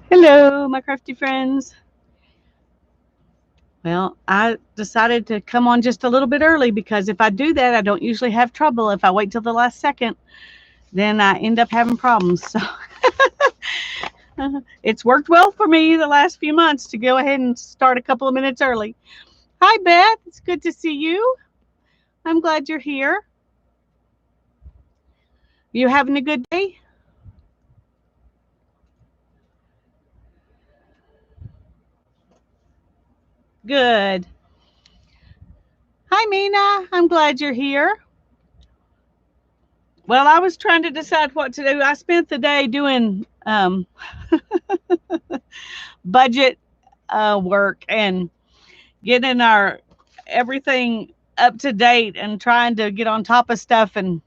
Hello, my crafty friends. Well, I decided to come on just a little bit early because if I do that, I don't usually have trouble. If I wait till the last second, then I end up having problems. So it's worked well for me the last few months to go ahead and start a couple of minutes early. Hi, Beth. It's good to see you. I'm glad you're here. You having a good day? Good. Hi, Mina. I'm glad you're here. Well, I was trying to decide what to do. I spent the day doing budget work and getting our everything up to date and trying to get on top of stuff, and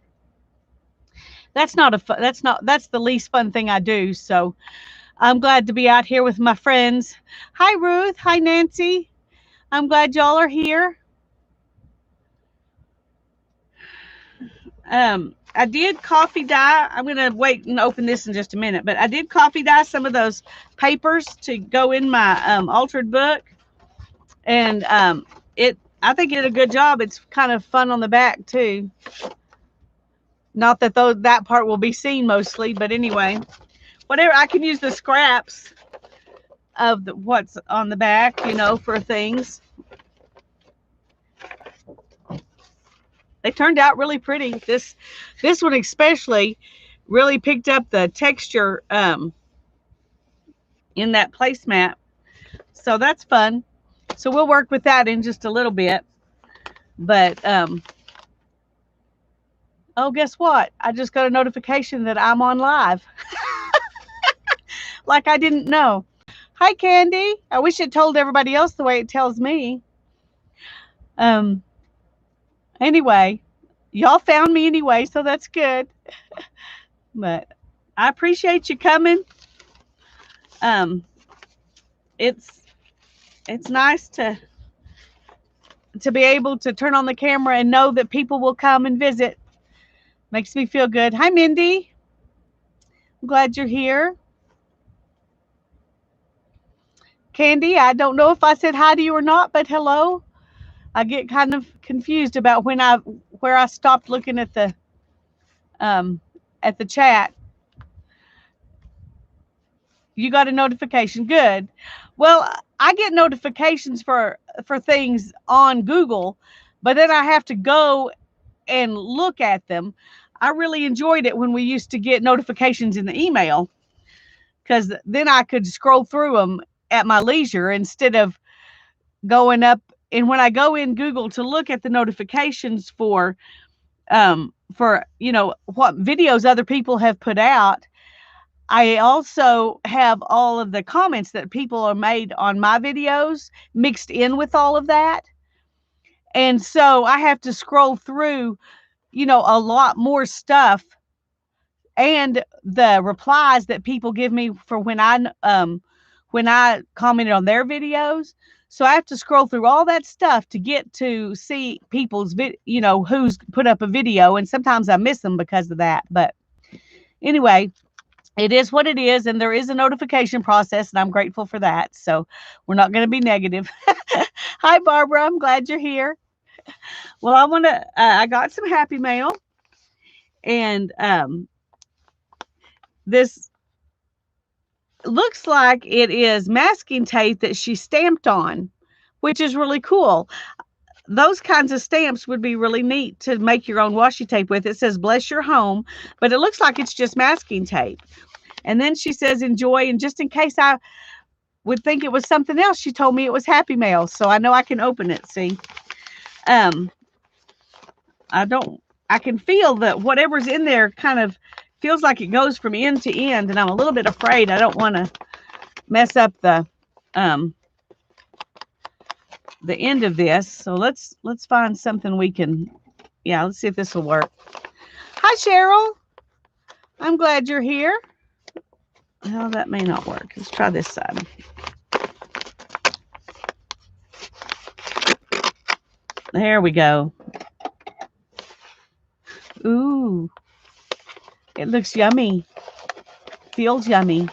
that's the least fun thing I do. So I'm glad to be out here with my friends. Hi, Ruth. Hi, Nancy. I'm glad y'all are here. I did coffee dye. I'm gonna wait and open this in just a minute, but I did coffee dye some of those papers to go in my altered book, and it I think it did a good job. It's kind of fun on the back too. Not that that part will be seen mostly, but anyway, whatever. I can use the scraps of what's on the back, for things. They turned out really pretty. This one especially really picked up the texture in that placemat, so that's fun. So we'll work with that in just a little bit. But oh, guess what? I just got a notification that I'm on live. Like I didn't know. Hi, Candy. I wish it told everybody else the way it tells me. Um, anyway, y'all found me anyway, so that's good. But I appreciate you coming. Um, it's it's nice to be able to turn on the camera and know that people will come and visit. Makes me feel good. Hi, Mindy. I'm glad you're here. Candy, I don't know if I said hi to you or not, but hello. I get kind of confused about where I stopped looking um at the chat. You got a notification. Good. Well, I get notifications for things on Google, but then I have to go and look at them. I really enjoyed it when we used to get notifications in the email because then I could scroll through them at my leisure instead of going up. And when I go in Google to look at the notifications for what videos other people have put out, I also have all of the comments that people are made on my videos mixed in with all of that. And so I have to scroll through, a lot more stuff and the replies that people give me for when I commented on their videos. So I have to scroll through all that stuff to get to see people's who's put up a video, and sometimes I miss them because of that. But anyway, it is what it is, and there is a notification process, and I'm grateful for that. So we're not going to be negative. Hi, Barbara. I'm glad you're here. Well, I got some happy mail, and this looks like it is masking tape that she stamped on, which is really cool. Those kinds of stamps would be really neat to make your own washi tape with. It says bless your home, but it looks like it's just masking tape. And then she says enjoy, and just in case I would think it was something else, she told me it was happy mail, so I know I can open it. See, um I don't I can feel that whatever's in there kind of feels like it goes from end to end, and I'm a little bit afraid I don't want to mess up um the end of this. So let's find something we can. Yeah, let's see if this will work. Hi, Cheryl. I'm glad you're here. Well, that may not work. Let's try this side. There we go. Ooh, it looks yummy. Feels yummy.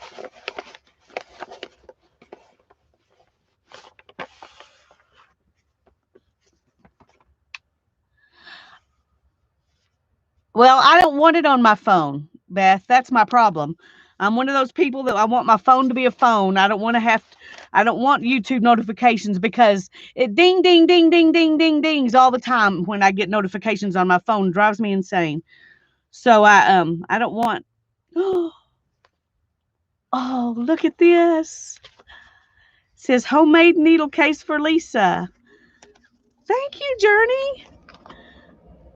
want it on my phone, Beth. That's my problem. I'm one of those people that I want my phone to be a phone. I don't want to have, I don't want YouTube notifications because it ding, ding, ding, ding, ding, ding, dings all the time when I get notifications on my phone. It drives me insane. So I don't want, oh, look at this. It says homemade needle case for Lisa. Thank you, Journey.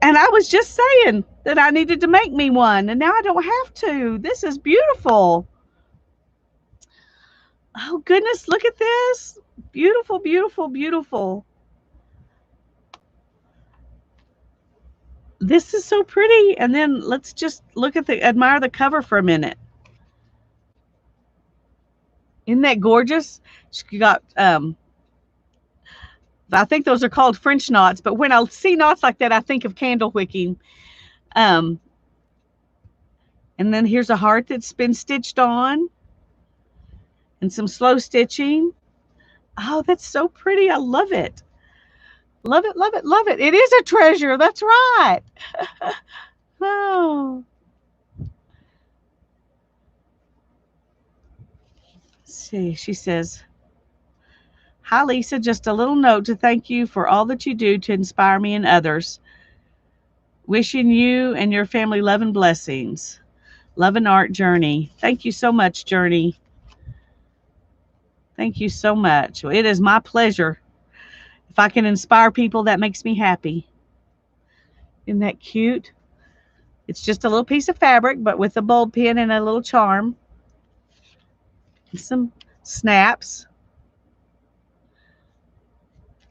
And I was just saying that I needed to make me one, and now I don't have to. This is beautiful. Oh, goodness, look at this. Beautiful, beautiful, beautiful. This is so pretty. And then let's just look at admire the cover for a minute. Isn't that gorgeous? She got, I think those are called French knots, but when I see knots like that, I think of candle wicking. And then here's a heart that's been stitched on and some slow stitching. Oh, that's so pretty. I love it. Love it, love it, love it. It is a treasure. That's right. Oh. Let's see, she says, hi, Lisa. Just a little note to thank you for all that you do to inspire me and others. Wishing you and your family love and blessings. Love and art, Journey. Thank you so much, Journey. Thank you so much. It is my pleasure. If I can inspire people, that makes me happy. Isn't that cute? It's just a little piece of fabric, but with a bulb pin and a little charm. And some snaps.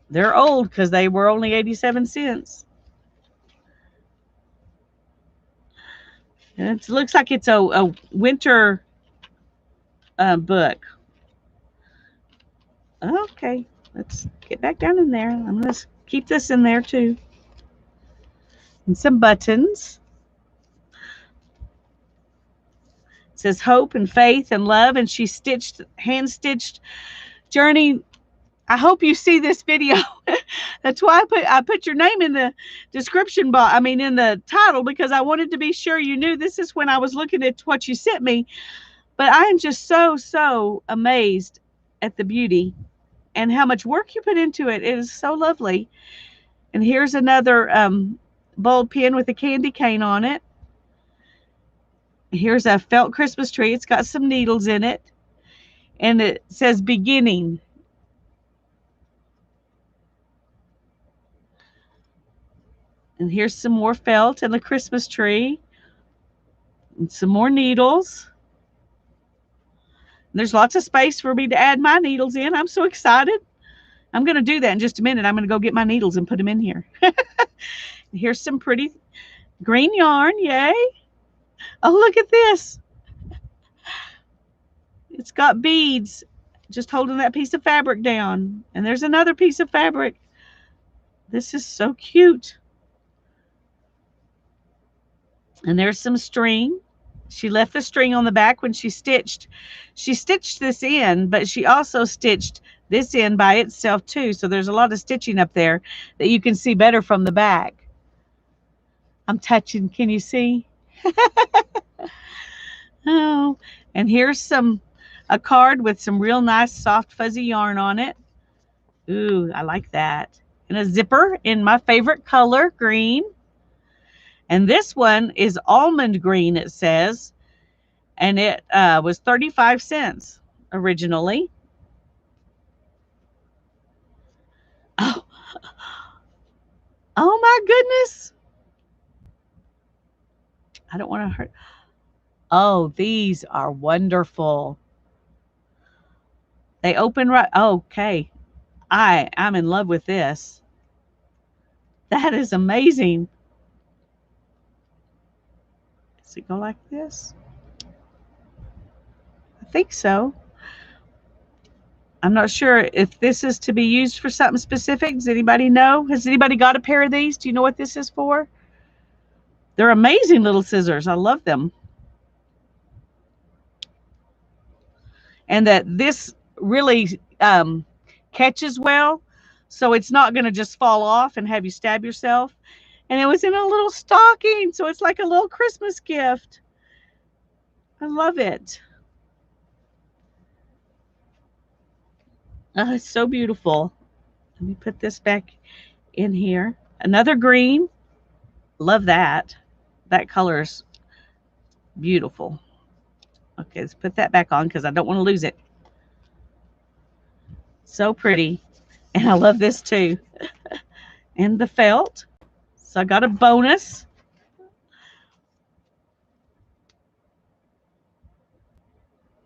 They're old because they were only 87 cents. And it looks like it's a winter book. Okay, let's get back down in there. I'm going to keep this in there too. And some buttons. It says hope and faith and love, and she stitched, hand stitched. Journey, I hope you see this video. That's why I put your name in the description box. I mean, in the title, because I wanted to be sure you knew this is when I was looking at what you sent me. But I am just so amazed at the beauty and how much work you put into it. It is so lovely. And here's another bulb pin with a candy cane on it. Here's a felt Christmas tree. It's got some needles in it. And it says beginning. And here's some more felt and the Christmas tree. And some more needles. There's lots of space for me to add my needles in. I'm so excited. I'm going to do that in just a minute. I'm going to go get my needles and put them in here. Here's some pretty green yarn. Yay. Oh, look at this. It's got beads just holding that piece of fabric down. And there's another piece of fabric. This is so cute. And there's some string. She left the string on the back when she stitched. She stitched this in, but she also stitched this in by itself too. So there's a lot of stitching up there that you can see better from the back. I'm touching. Can you see? Oh, and here's a card with some real nice soft fuzzy yarn on it. Ooh, I like that. And a zipper in my favorite color, green. And this one is almond green, it says. And it was 35 cents originally. Oh, oh my goodness. I don't want to hurt. Oh, these are wonderful. They open right. Okay. I'm in love with this. That is amazing. Does it go like this? I think so. I'm not sure if this is to be used for something specific. Does anybody know? Has anybody got a pair of these? Do you know what this is for? They're amazing little scissors. I love them. And that this really catches well, so it's not going to just fall off and have you stab yourself. And it was in a little stocking, so it's like a little Christmas gift. I love it. Oh, it's so beautiful. Let me put this back in here. Another green. Love that. That color is beautiful. Okay, let's put that back on because I don't want to lose it. So pretty. And I love this too. And the felt. So I got a bonus.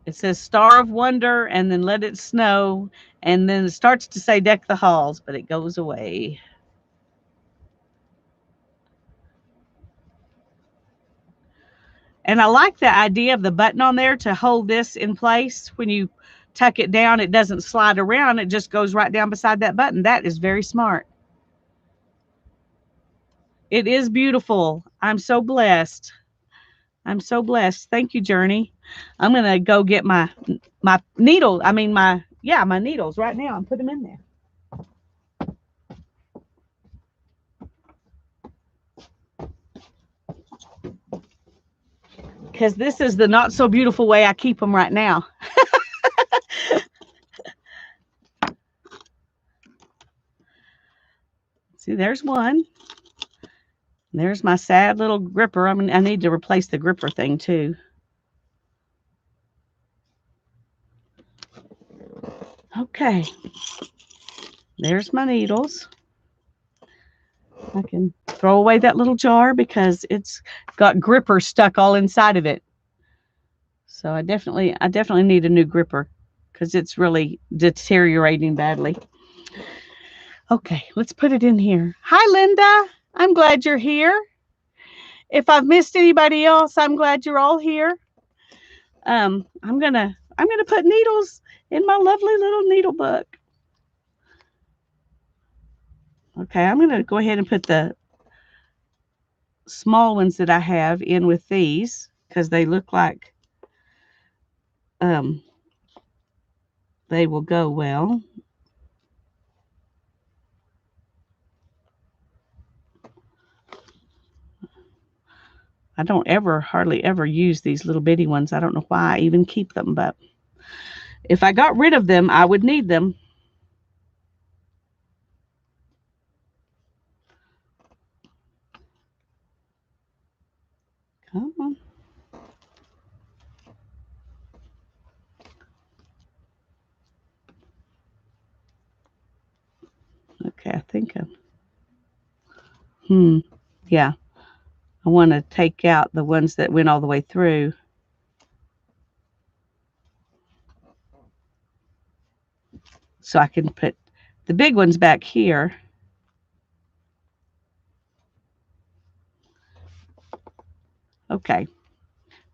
It says Star of Wonder and then Let It Snow. And then it starts to say Deck the Halls, but it goes away. And I like the idea of the button on there to hold this in place. When you tuck it down, it doesn't slide around. It just goes right down beside that button. That is very smart. It is beautiful. I'm so blessed. I'm so blessed. Thank you, Journey. I'm going to go get my needle. I mean, my needles right now and put them in there. Because this is the not so beautiful way I keep them right now. See, there's one. There's my sad little gripper. I mean, I need to replace the gripper thing too. Okay. There's my needles. I can throw away that little jar because it's got gripper stuck all inside of it. So I definitely need a new gripper because it's really deteriorating badly. Okay, let's put it in here. Hi, Linda. I'm glad you're here. If I've missed anybody else, I'm glad you're all here. I'm gonna put needles in my lovely little needle book. Okay, I'm gonna go ahead and put the small ones that I have in with these because they look like they will go well. I don't hardly ever use these little bitty ones. I don't know why I even keep them, but if I got rid of them, I would need them. Come on. Okay, I think yeah. I want to take out the ones that went all the way through. So I can put the big ones back here. Okay.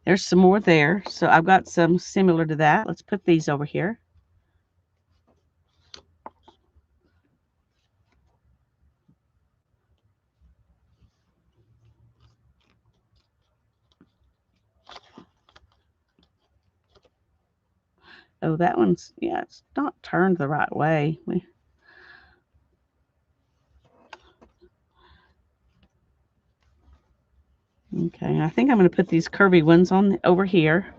There's some more there. So I've got some similar to that. Let's put these over here. Oh, that one's, yeah, it's not turned the right way. Okay, I think I'm going to put these curvy ones on over here.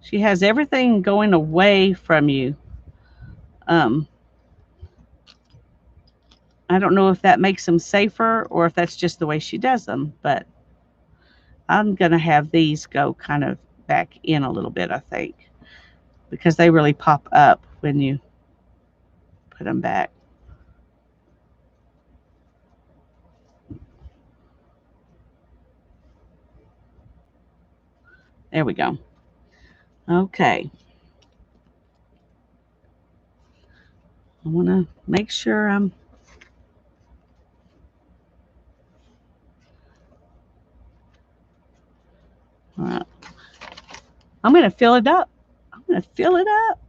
She has everything going away from you. I don't know if that makes them safer or if that's just the way she does them, but I'm going to have these go kind of back in a little bit, I think, because they really pop up when you put them back. There we go. Okay. I want to make sure I'm all right. I'm going to fill it up. I'm going to fill it up.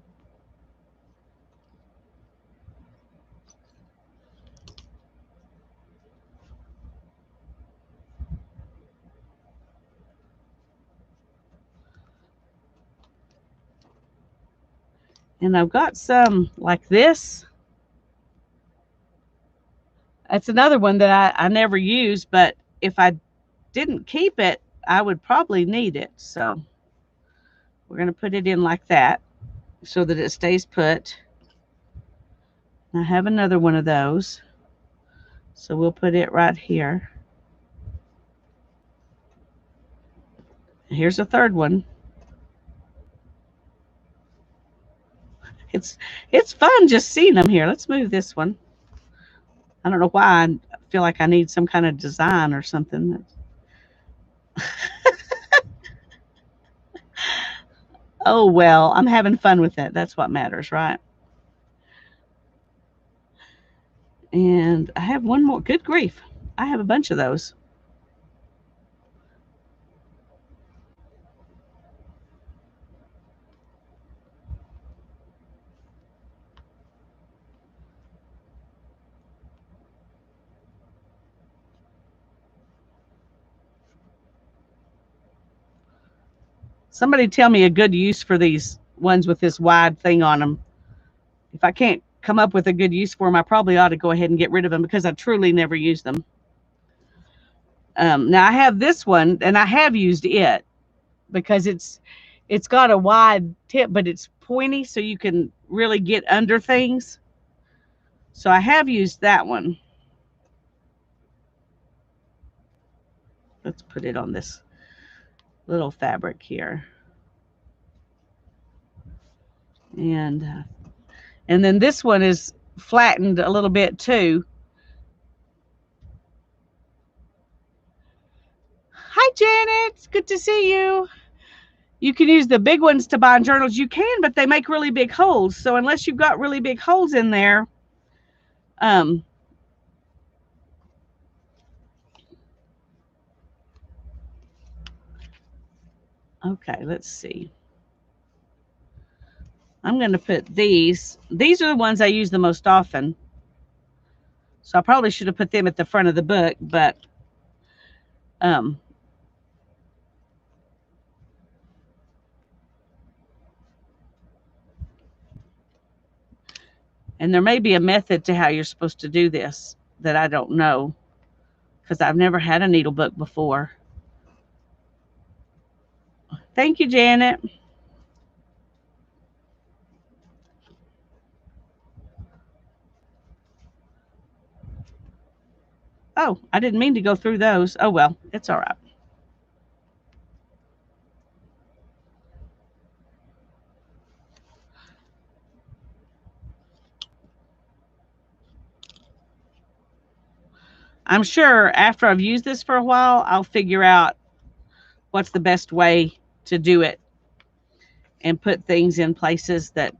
And I've got some like this. That's another one that I never use, but if I didn't keep it, I would probably need it. So we're going to put it in like that so that it stays put. I have another one of those. So we'll put it right here. Here's a third one. It's fun just seeing them here. Let's move this one. I don't know why I feel like I need some kind of design or something. Oh well, I'm having fun with it. That's what matters, right? And I have one more. Good grief. I have a bunch of those. Somebody tell me a good use for these ones with this wide thing on them. If I can't come up with a good use for them, I probably ought to go ahead and get rid of them because I truly never use them. Now I have this one, and I have used it because it's got a wide tip, but it's pointy, so you can really get under things. So I have used that one. Let's put it on this little fabric here. And then this one is flattened a little bit too. Hi, Janet. It's good to see you. You can use the big ones to bind journals. You can, but they make really big holes. So unless you've got really big holes in there, okay, let's see. I'm going to put these. These are the ones I use the most often. So I probably should have put them at the front of the book, but and there may be a method to how you're supposed to do this that I don't know because I've never had a needle book before. Thank you, Janet. Oh, I didn't mean to go through those. Oh, well, it's all right. I'm sure after I've used this for a while, I'll figure out what's the best way to do it and put things in places that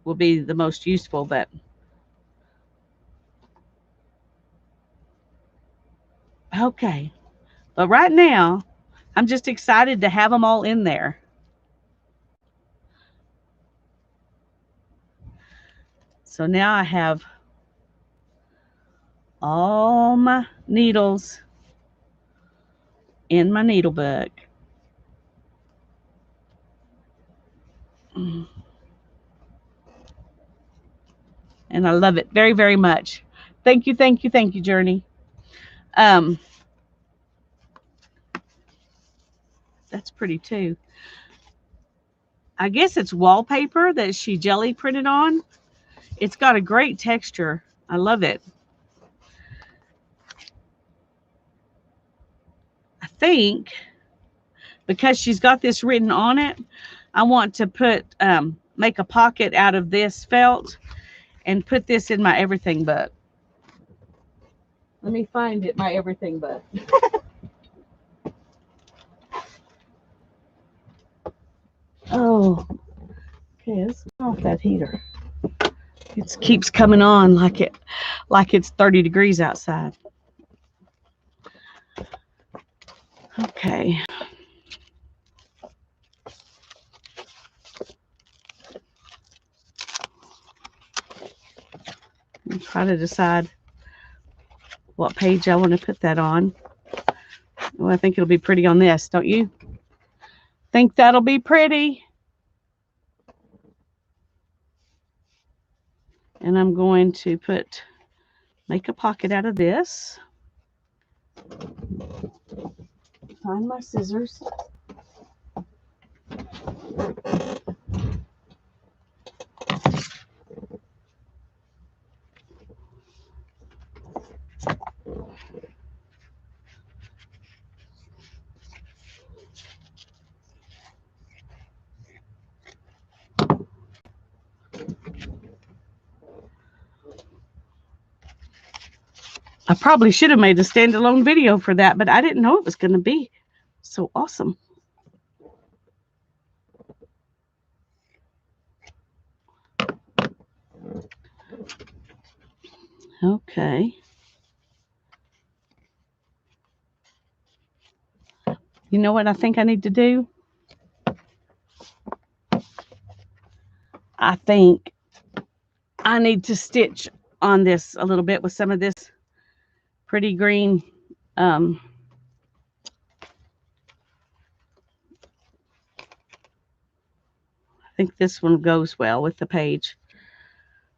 will be the most useful. But okay. But right now, I'm just excited to have them all in there. So now I have all my needles in my needle book. And I love it very, very much. Thank you, thank you, thank you, Journey. That's pretty too. I guess it's wallpaper that she jelly printed on. It's got a great texture. I love it. I think because she's got this written on it, I want to put make a pocket out of this felt and put this in my everything book. Let me find it, my everything book. Oh, okay, let's turn off that heater. It keeps coming on like it's 30 degrees outside. Okay. I'm trying to decide what page I want to put that on. Well, I think it'll be pretty on this, don't you? Think that'll be pretty? And I'm going to put make a pocket out of this. Find my scissors. I probably should have made a standalone video for that, but I didn't know it was going to be so awesome. Okay. You know what I think I need to do? I think I need to stitch on this a little bit with some of this pretty green I think this one goes well with the page.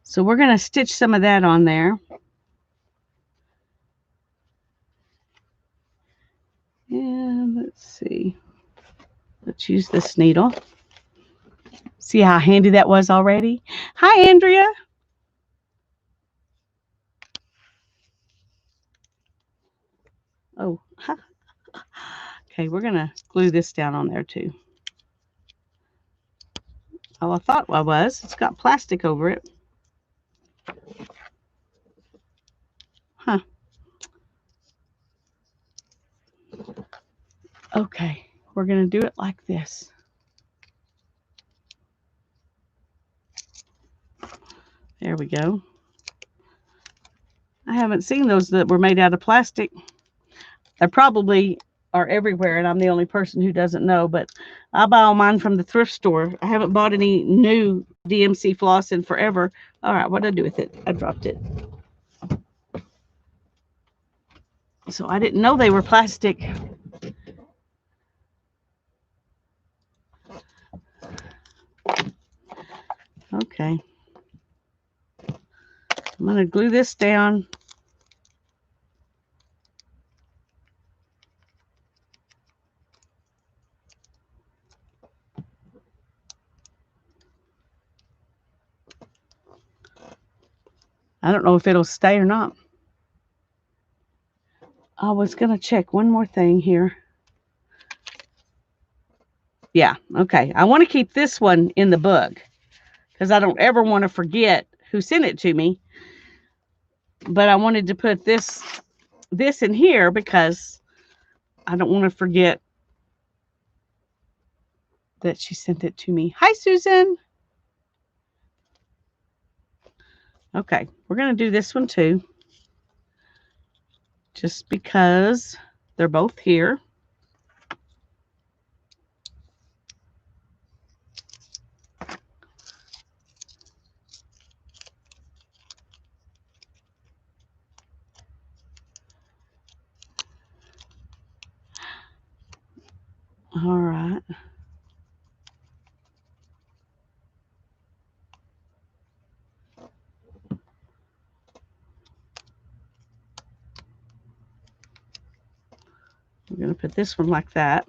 So we're going to stitch some of that on there. And let's see. Let's use this needle. See how handy that was already? Hi, Andrea. Oh, okay, we're going to glue this down on there too. Oh, I thought I was. It's got plastic over it. Huh. Okay, we're going to do it like this. There we go. I haven't seen those that were made out of plastic. They probably are everywhere, and I'm the only person who doesn't know, but I buy all mine from the thrift store. I haven't bought any new DMC floss in forever. All right, what did I do with it? I dropped it. So I didn't know they were plastic. Okay. I'm going to glue this down. I don't know if it'll stay or not. I was going to check one more thing here. Yeah, okay. I want to keep this one in the book because I don't ever want to forget who sent it to me. But I wanted to put this in here because I don't want to forget that she sent it to me. Hi, Susan. Okay, we're going to do this one too. Just because they're both here. All right. We're going to put this one like that.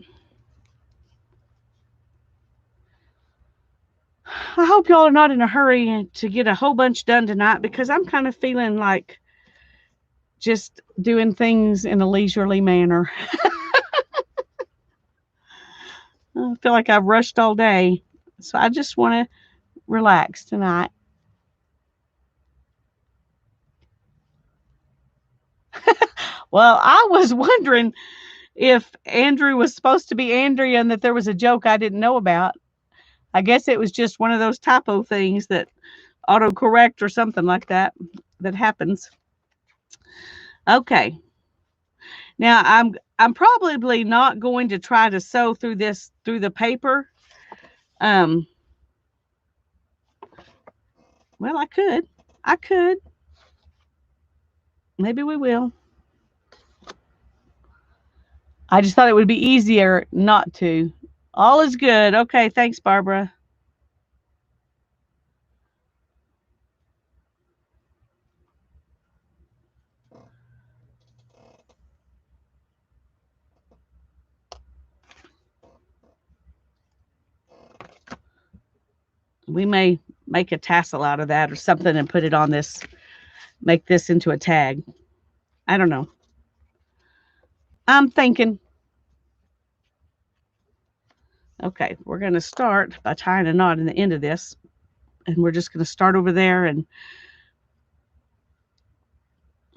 I hope y'all are not in a hurry to get a whole bunch done tonight because I'm kind of feeling like just doing things in a leisurely manner. I feel like I've rushed all day. So I just want to relax tonight. Well, I was wondering if Andrew was supposed to be Andrea and that there was a joke I didn't know about. I guess it was just one of those typo things that autocorrect or something like that happens. Okay. Now I'm probably not going to try to sew through the paper. Well, I could. Maybe we will. I just thought it would be easier not to. All is good. Okay, thanks, Barbara. We may make a tassel out of that or something and put it on this, make this into a tag. I don't know. I'm thinking. Okay, we're going to start by tying a knot in the end of this. And we're just going to start over there. And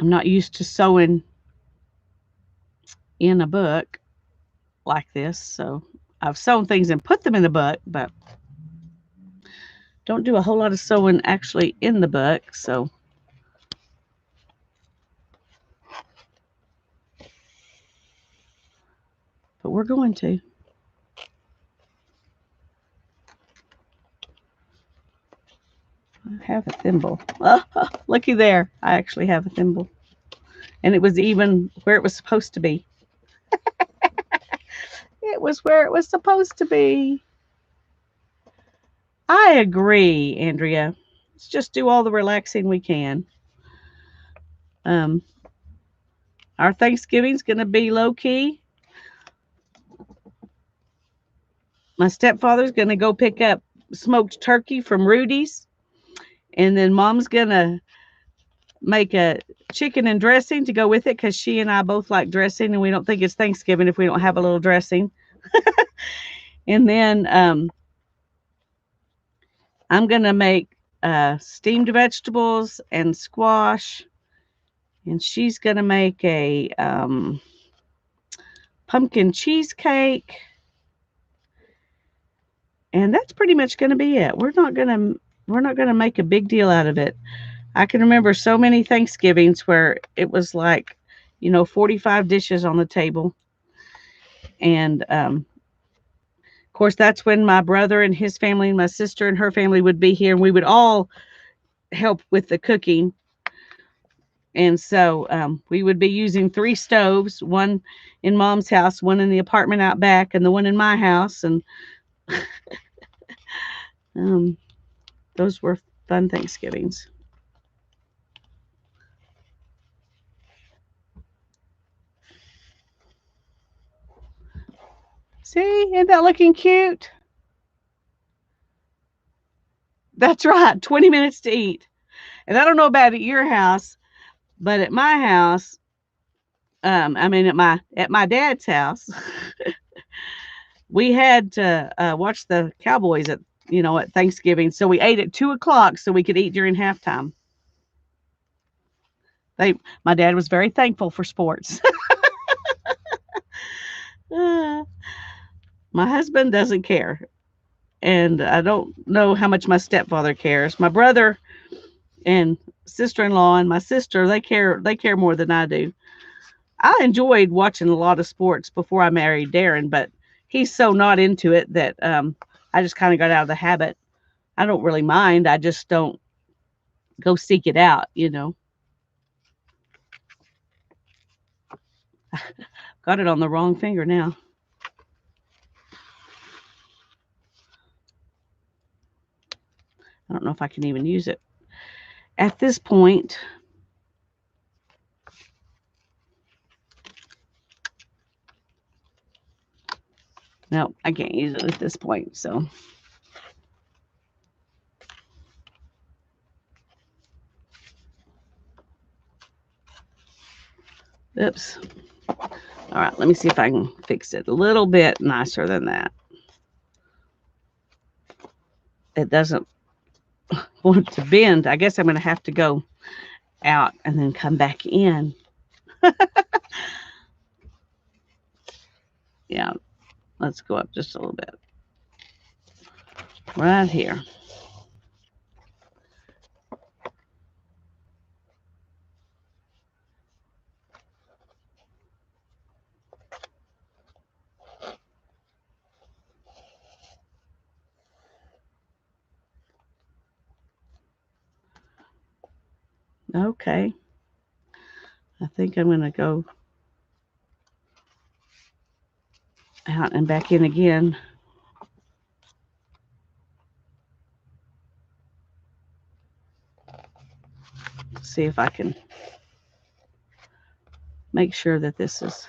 I'm not used to sewing in a book like this. So I've sewn things and put them in the book, but don't do a whole lot of sewing actually in the book. So but we're going to. I have a thimble. Oh, looky there. I actually have a thimble. And it was even where it was supposed to be. It was where it was supposed to be. I agree, Andrea. Let's just do all the relaxing we can. Our Thanksgiving's going to be low key. My stepfather's going to go pick up smoked turkey from Rudy's. And then mom's going to make a chicken and dressing to go with it because she and I both like dressing and we don't think it's Thanksgiving if we don't have a little dressing. And then I'm going to make steamed vegetables and squash. And she's going to make a pumpkin cheesecake. And that's pretty much going to be it. We're not going to make a big deal out of it. I can remember so many Thanksgivings where it was like, 45 dishes on the table. And of course, that's when my brother and his family and my sister and her family would be here, and we would all help with the cooking. And so we would be using 3 stoves, one in mom's house, one in the apartment out back, and the one in my house. And those were fun Thanksgivings. See, isn't that looking cute? That's right, 20 minutes to eat. And I don't know about at your house, but at my house, at my dad's house, we had to watch the Cowboys at Thanksgiving. So we ate at 2:00 so we could eat during halftime. My dad was very thankful for sports. My husband doesn't care. And I don't know how much my stepfather cares. My brother and sister-in-law and my sister, they care more than I do. I enjoyed watching a lot of sports before I married Darren, but he's so not into it that I just kind of got out of the habit. I don't really mind. I just don't go seek it out. Got it on the wrong finger now. I don't know if I can even use it at this point. No, I can't use it at this point. So oops. All right, let me see if I can fix it a little bit nicer than that. It doesn't want to bend. I guess I'm going to have to go out and then come back in. Yeah, let's go up just a little bit. Right here. Okay. I think I'm going to go out and back in again. See if I can make sure that this is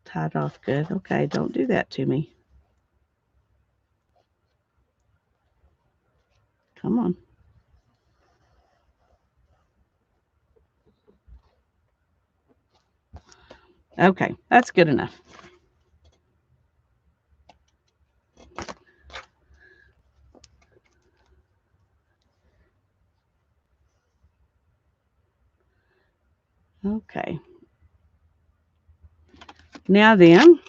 tied off good. Okay, don't do that to me. Come on. Okay, that's good enough. Okay. Now then,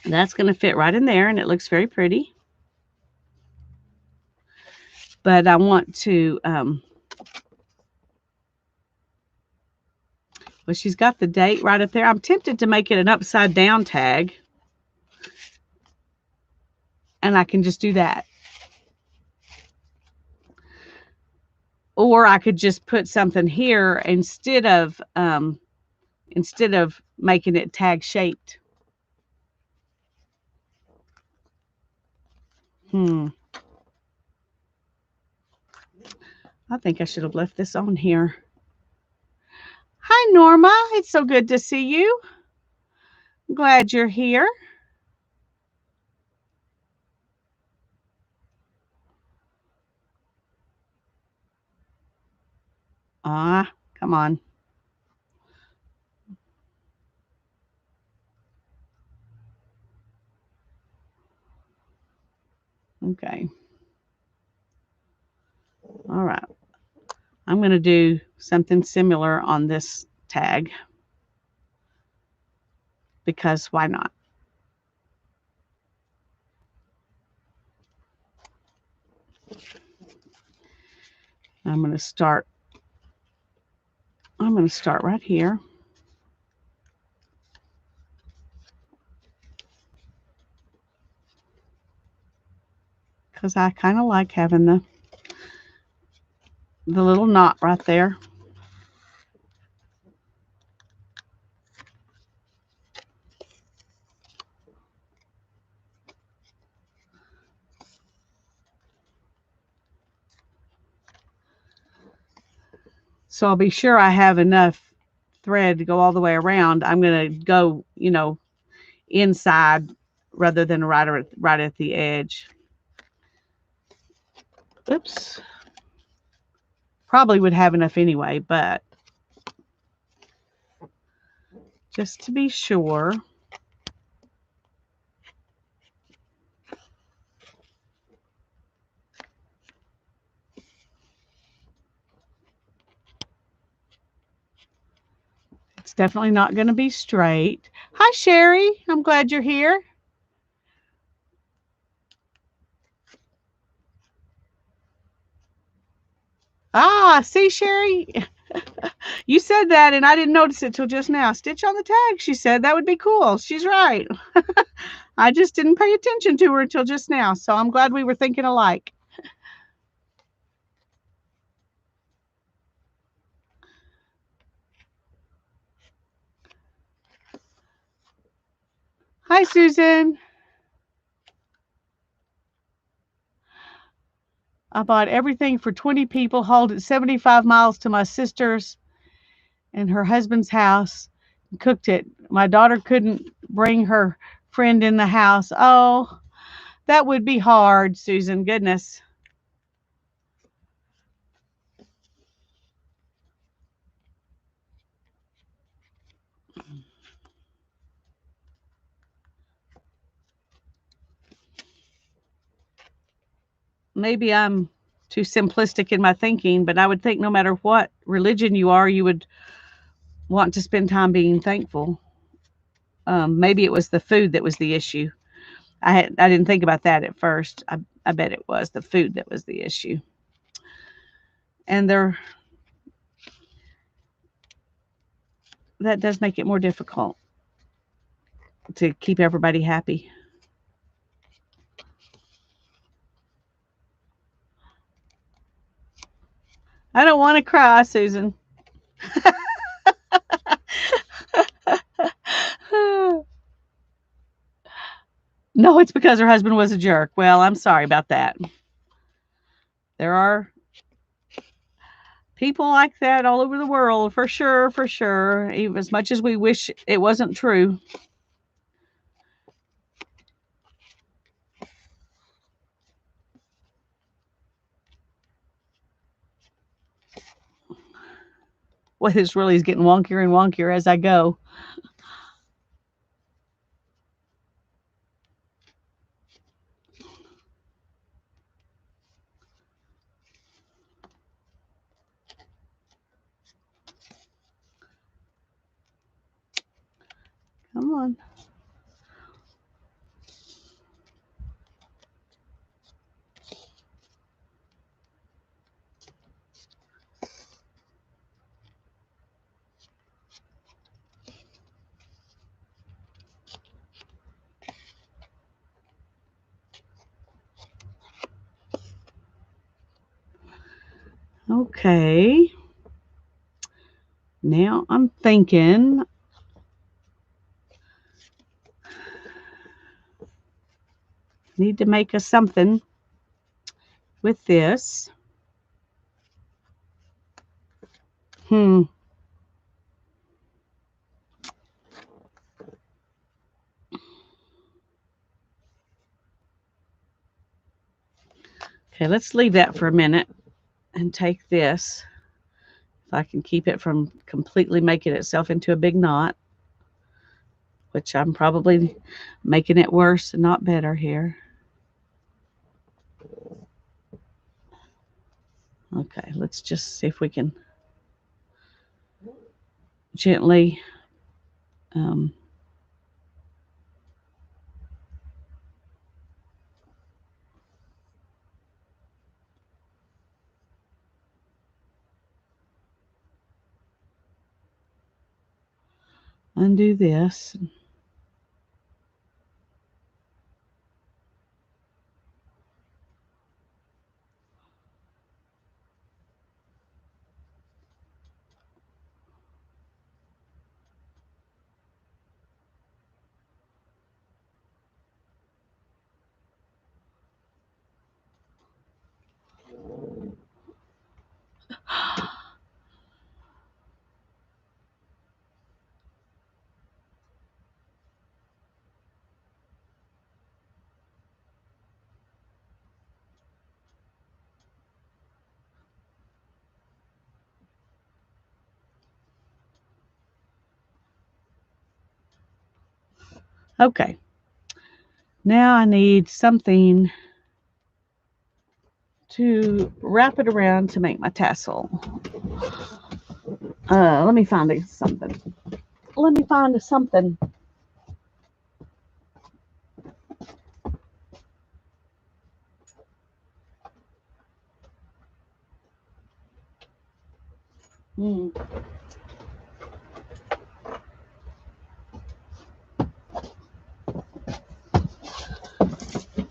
that's going to fit right in there, and it looks very pretty. But I want to, well, she's got the date right up there. I'm tempted to make it an upside down tag. And I can just do that. Or I could just put something here instead of making it tag shaped. I think I should have left this on here. Hi, Norma. It's so good to see you. I'm glad you're here. Come on. Okay. All right. I'm going to do something similar on this tag because why not? I'm going to start right here. Because I kind of like having the little knot right there. So I'll be sure I have enough thread to go all the way around. I'm going to go, inside rather than right at the edge. Oops. Probably would have enough anyway, but just to be sure. It's definitely not going to be straight. Hi, Sherry. I'm glad you're here. See, Sherry, you said that and I didn't notice it till just now. Stitch on the tag, she said. That would be cool. She's right. I just didn't pay attention to her until just now, so I'm glad we were thinking alike. Hi, Susan. I bought everything for 20 people, hauled it 75 miles to my sister's and her husband's house, and cooked it. My daughter couldn't bring her friend in the house. Oh, that would be hard, Susan. Goodness. Maybe I'm too simplistic in my thinking, but I would think no matter what religion you are, you would want to spend time being thankful. Maybe it was the food that was the issue. I didn't think about that at first. I bet it was the food that was the issue. And that does make it more difficult to keep everybody happy. I don't want to cry, Susan. No, it's because her husband was a jerk. Well, I'm sorry about that. There are people like that all over the world, for sure, for sure. Even as much as we wish it wasn't true. Well, this really is getting wonkier and wonkier as I go. Come on. Okay. Now I'm thinking need to make a something with this. Okay, let's leave that for a minute and take this. If I can keep it from completely making itself into a big knot, which I'm probably making it worse and not better here. Okay, let's just see if we can gently undo this. Okay, now I need something to wrap it around to make my tassel. Let me find something. Let me find something.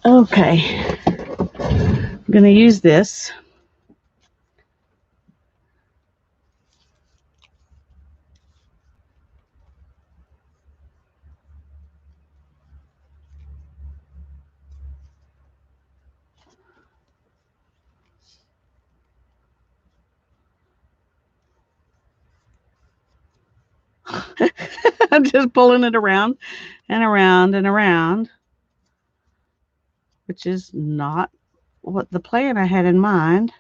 Okay, I'm going to use this. I'm just pulling it around and around and around, which is not what the plan I had in mind.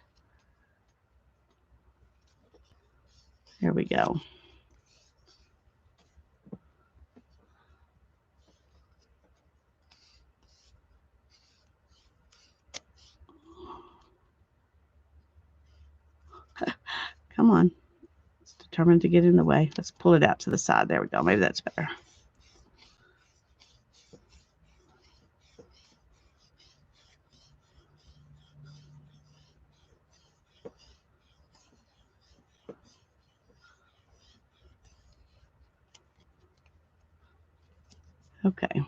There we go. Come on. It's determined to get in the way. Let's pull it out to the side. There we go. Maybe that's better. Okay.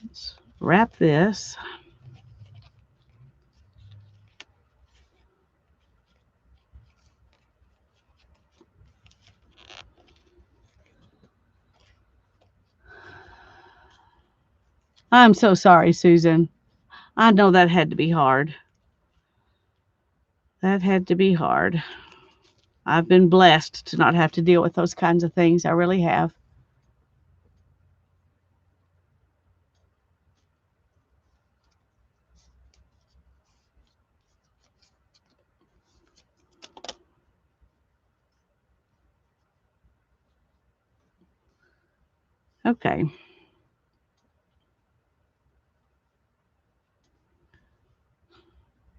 Let's wrap this. I'm so sorry, Susan. I know that had to be hard. That had to be hard. I've been blessed to not have to deal with those kinds of things. I really have. Okay.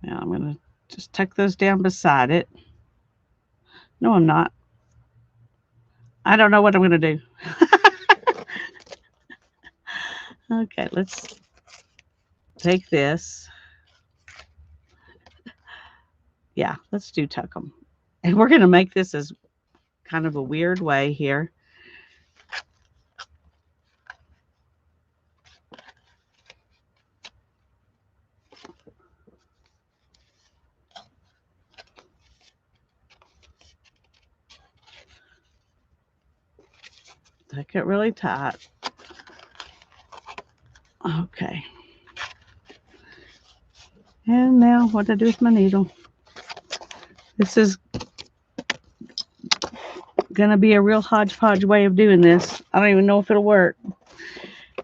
Now I'm going to just tuck those down beside it. No, I'm not. I don't know what I'm going to do. Okay, let's take this. Yeah, let's do tuck them. And we're going to make this as kind of a weird way here. Tuck it really tight. Okay. And now what do I do with my needle? This is going to be a real hodgepodge way of doing this. I don't even know if it'll work.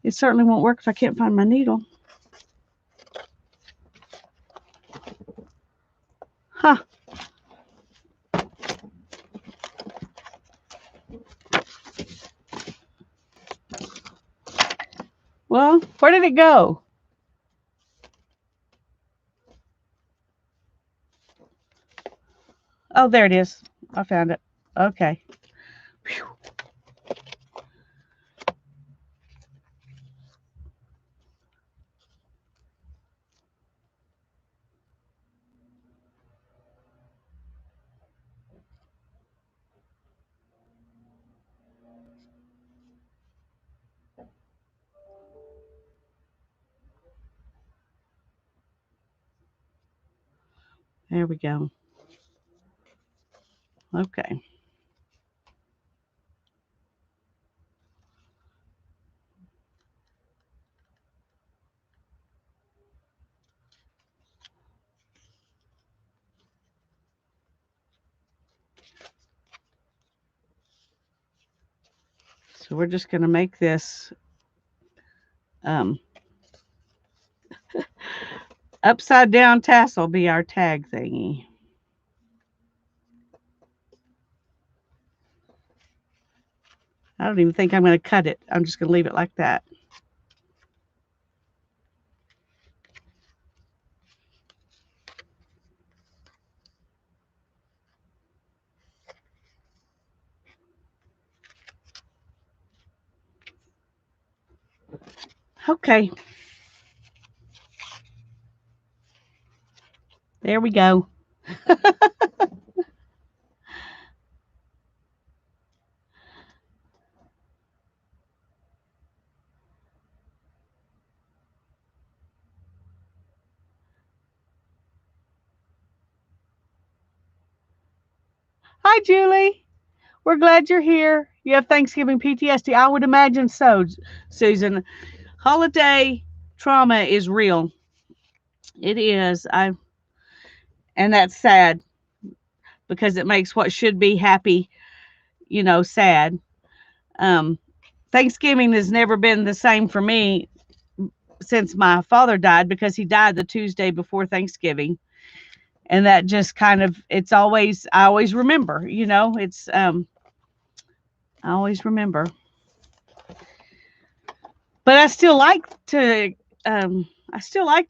It certainly won't work if I can't find my needle. Huh. Well, where did it go? Oh, there it is. I found it. Okay. Whew. There we go. Okay. So we're just going to make this upside down tassel be our tag thingy. I don't even think I'm going to cut it. I'm just going to leave it like that. Okay. There we go. Hi, Julie. We're glad you're here. You have Thanksgiving PTSD. I would imagine so, Susan. Holiday trauma is real. It is. And that's sad because it makes what should be happy, sad. Um, Thanksgiving has never been the same for me since my father died because he died the Tuesday before Thanksgiving. And that just kind of, I always remember, I always remember. But I still like to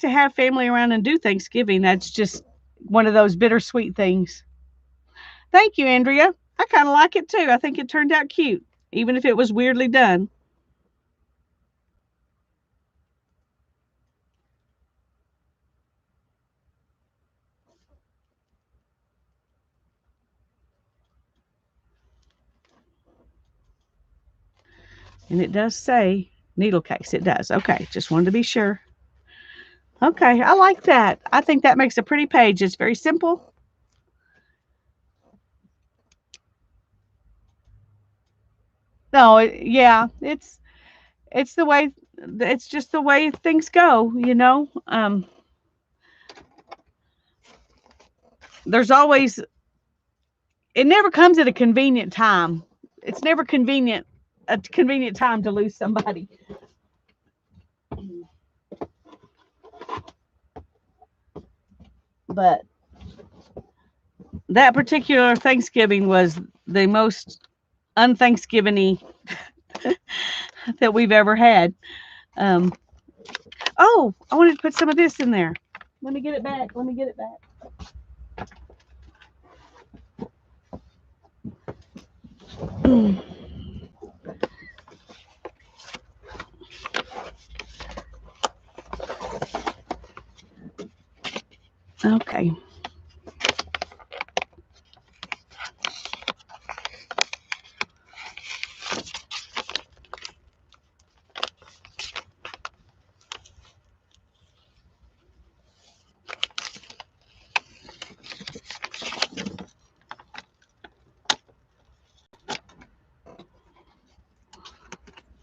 have family around and do Thanksgiving. That's just one of those bittersweet things. Thank you, Andrea. I kind of like it too. I think it turned out cute, even if it was weirdly done. And it does say needle case. It does. Okay. Just wanted to be sure. Okay. I like that. I think that makes a pretty page. It's very simple. No, yeah, it's the way it's just the way things go. There's always it never comes at a convenient time. It's never a convenient time to lose somebody. But that particular Thanksgiving was the most unthanksgiving-y that we've ever had. Oh, I wanted to put some of this in there. Let me get it back. Let me get it back. Okay.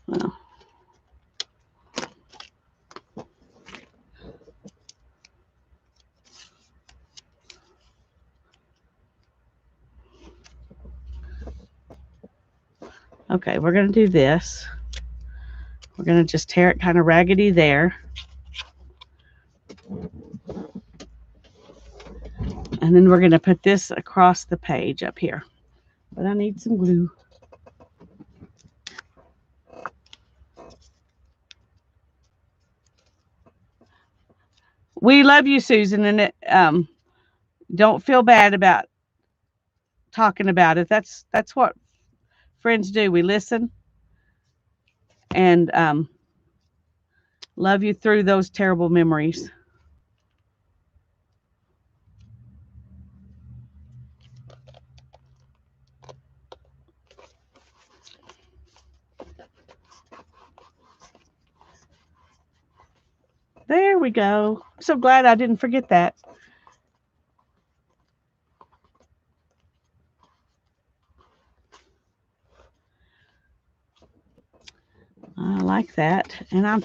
Well, okay, we're going to do this. We're going to just tear it kind of raggedy there. And then we're going to put this across the page up here. But I need some glue. We love you, Susan, and don't feel bad about talking about it. That's what friends do. We listen and love you through those terrible memories. There we go. I'm so glad I didn't forget that. I like that. And I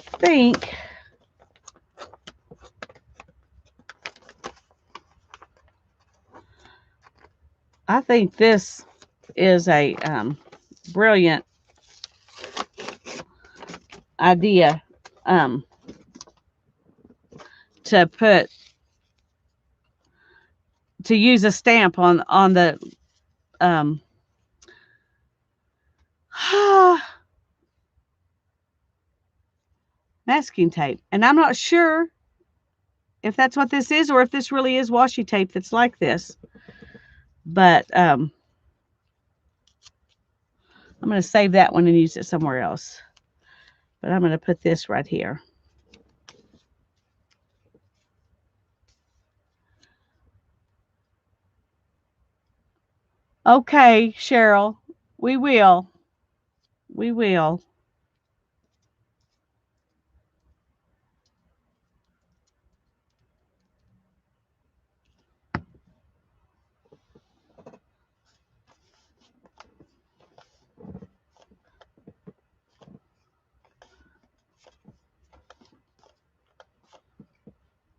think this is a brilliant idea to use a stamp on the masking tape. And I'm not sure if that's what this is or if this really is washi tape that's like this. But I'm going to save that one and use it somewhere else. But I'm going to put this right here. Okay, Cheryl, we will. We will.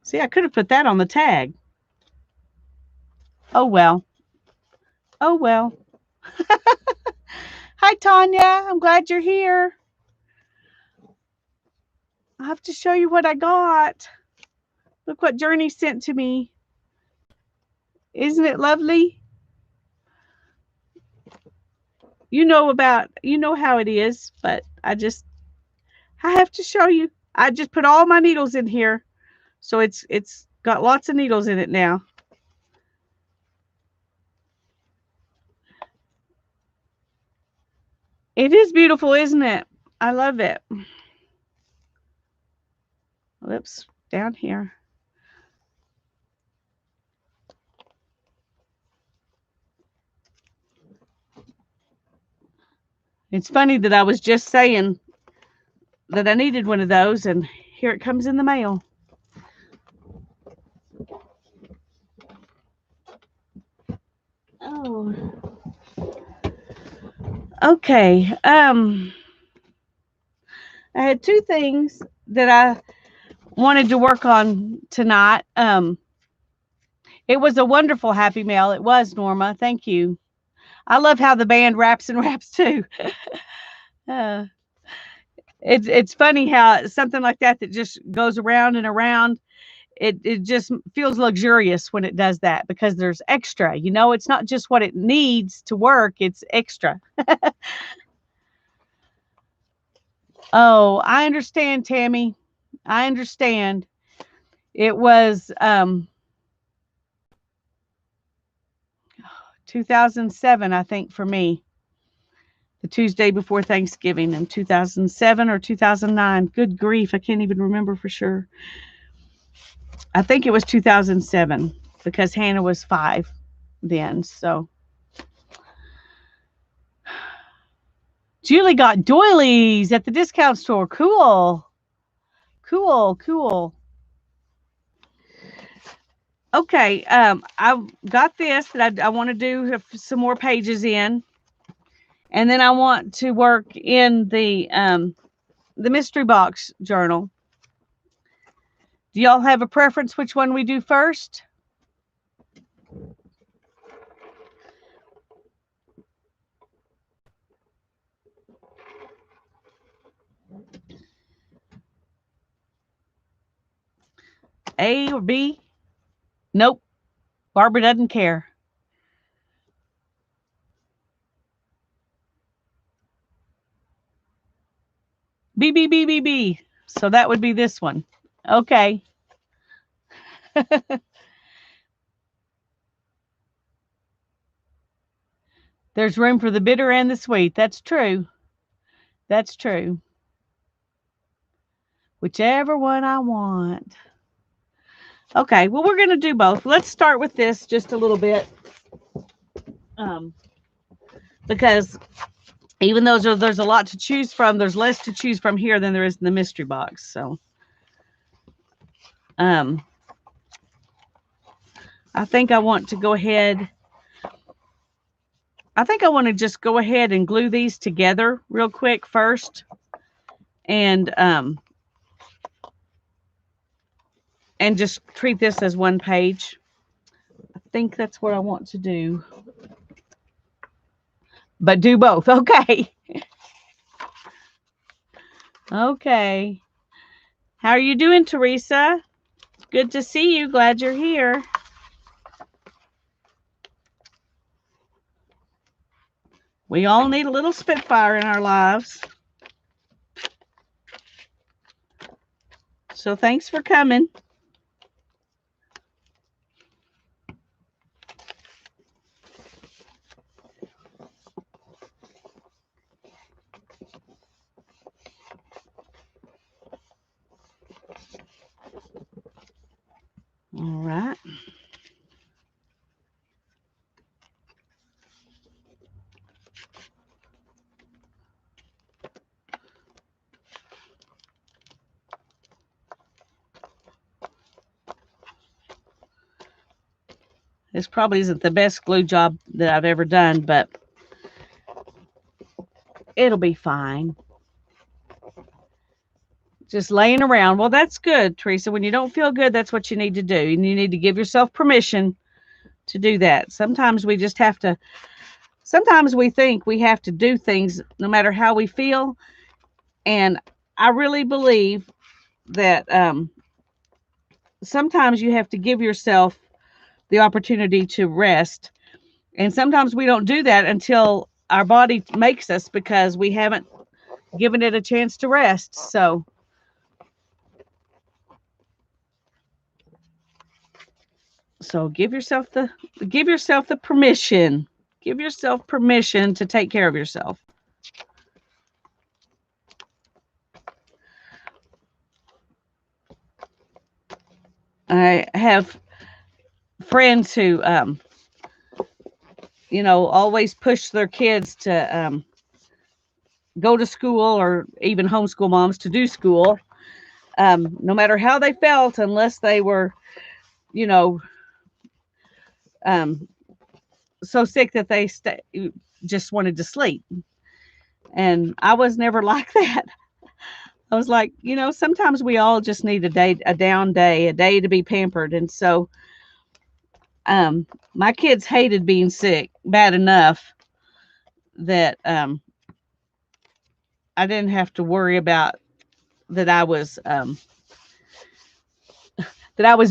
See, I could have put that on the tag. Oh, well. Oh, well. Hi, Tanya. I'm glad you're here. I have to show you what I got. Look what Journey sent to me. Isn't it lovely? You know how it is, but I have to show you. I just put all my needles in here. So it's got lots of needles in it now. It is beautiful, isn't it? I love it. Whoops, down here. It's funny that I was just saying that I needed one of those, and here it comes in the mail. Oh. Okay. I had two things that I wanted to work on tonight. It was a wonderful happy mail. It was, Norma. Thank you. I love how the band raps and raps too. Uh, it's funny how something like that just goes around and around. It just feels luxurious when it does that because there's extra. You know, it's not just what it needs to work; it's extra. Oh, I understand, Tammy. I understand. It was 2007, I think, for me. The Tuesday before Thanksgiving in 2007 or 2009. Good grief, I can't even remember for sure. I think it was 2007 because Hannah was 5 then. So Julie got doilies at the discount store. Cool. Cool, cool. Okay, I've got this that I want to do some more pages in, and then I want to work in the mystery box journal. Do y'all have a preference which one we do first? A or B? Nope. Barbara doesn't care. B, B, B, B, B. So that would be this one. Okay. There's room for the bitter and the sweet. That's true. That's true. Whichever one I want. Okay, well, we're going to do both. Let's start with this just a little bit. Because even though there's a lot to choose from, there's less to choose from here than there is in the mystery box. So, I think I want to go ahead. I think I want to just go ahead and glue these together real quick first. And just treat this as one page. I think that's what I want to do. But do both. Okay. Okay. How are you doing, Teresa? Good to see you. Glad you're here. We all need a little Spitfire in our lives. So thanks for coming. All right. This probably isn't the best glue job that I've ever done, but it'll be fine. Just laying around. Well, that's good, Teresa. When you don't feel good, that's what you need to do. And you need to give yourself permission to do that. Sometimes we just have to, sometimes we think we have to do things no matter how we feel. And I really believe that sometimes you have to give yourself the opportunity to rest. And sometimes we don't do that until our body makes us because we haven't given it a chance to rest. So give yourself the permission. Give yourself permission to take care of yourself. I have friends who always push their kids to go to school, or even homeschool moms to do school, no matter how they felt, unless they were, so sick that they just wanted to sleep. And I was never like that. I was like, sometimes we all just need a down day, a day to be pampered. And so my kids hated being sick bad enough. that I didn't have to worry about that I was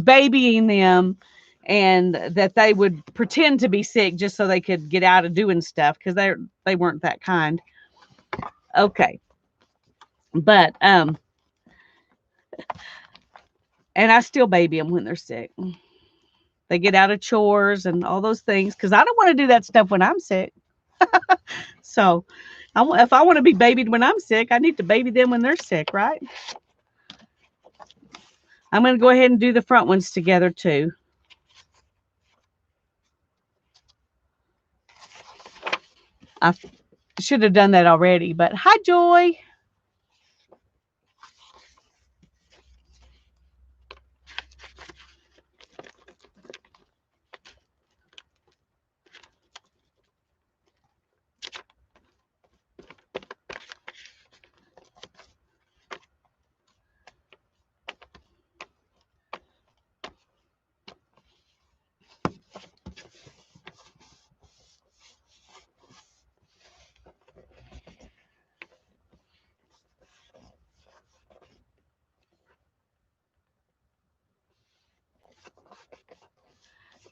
babying them, and that they would pretend to be sick just so they could get out of doing stuff, because they weren't that kind. Okay. But and I still baby them when they're sick. They get out of chores and all those things, because I don't want to do that stuff when I'm sick. So if I want to be babied when I'm sick, I need to baby them when they're sick, right? I'm going to go ahead and do the front ones together too. I should have done that already, but hi, Joy.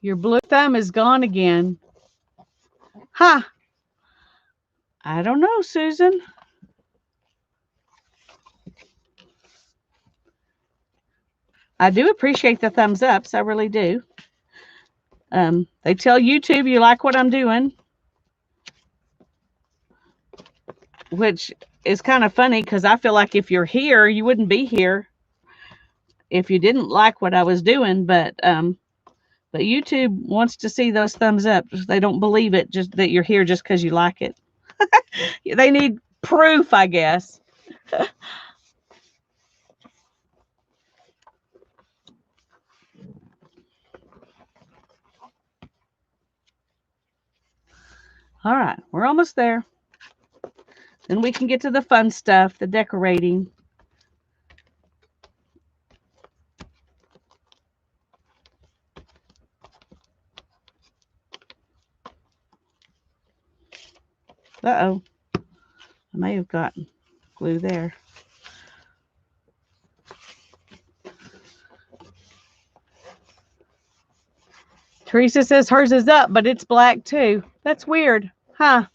Your blue thumb is gone again. Huh. I don't know, Susan. I do appreciate the thumbs ups. I really do. They tell YouTube you like what I'm doing, which is kind of funny, because I feel like if you're here, you wouldn't be here if you didn't like what I was doing. But YouTube wants to see those thumbs up. They don't believe it, just that you're here just because you like it. They need proof, I guess. All right, we're almost there. Then we can get to the fun stuff, the decorating. Uh-oh. I may have gotten glue there. Teresa says hers is up, but it's black too. That's weird, huh?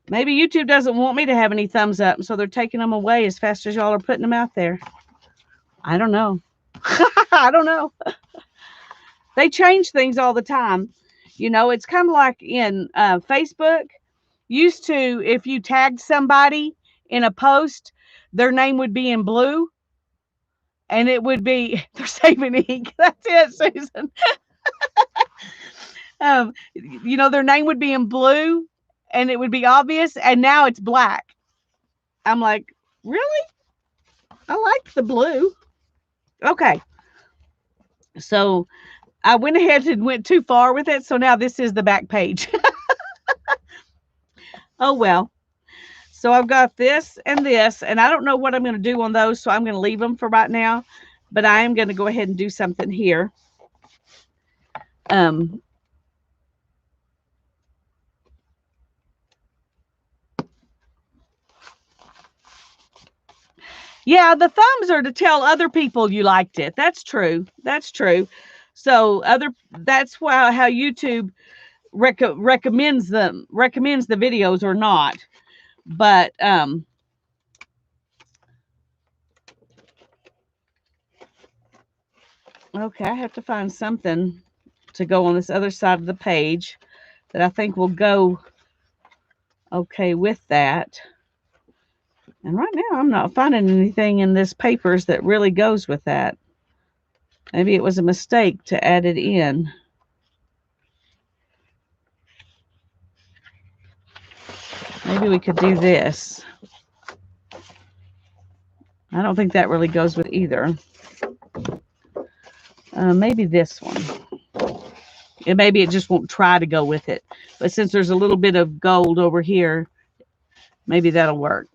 Maybe YouTube doesn't want me to have any thumbs up, so they're taking them away as fast as y'all are putting them out there. I don't know. I don't know. They change things all the time. You know, it's kind of like in Facebook. Used to, if you tagged somebody in a post, their name would be in blue, and it would be, they're saving ink. That's it, Susan. You know, their name would be in blue, and it would be obvious, and now it's black. I'm like, really? I like the blue. Okay. So I went ahead and went too far with it, so now this is the back page. Oh, well. So I've got this, and I don't know what I'm going to do on those, so I'm going to leave them for right now. But I am going to go ahead and do something here. Yeah, the thumbs are to tell other people you liked it. That's true. That's true. So that's why how YouTube recommends the videos or not. But okay, I have to find something to go on this other side of the page that I think will go okay with that. And right now I'm not finding anything in this papers that really goes with that. Maybe it was a mistake to add it in. Maybe we could do this. I don't think that really goes with either. Maybe this one. And maybe it just won't try to go with it. But since there's a little bit of gold over here, maybe that'll work.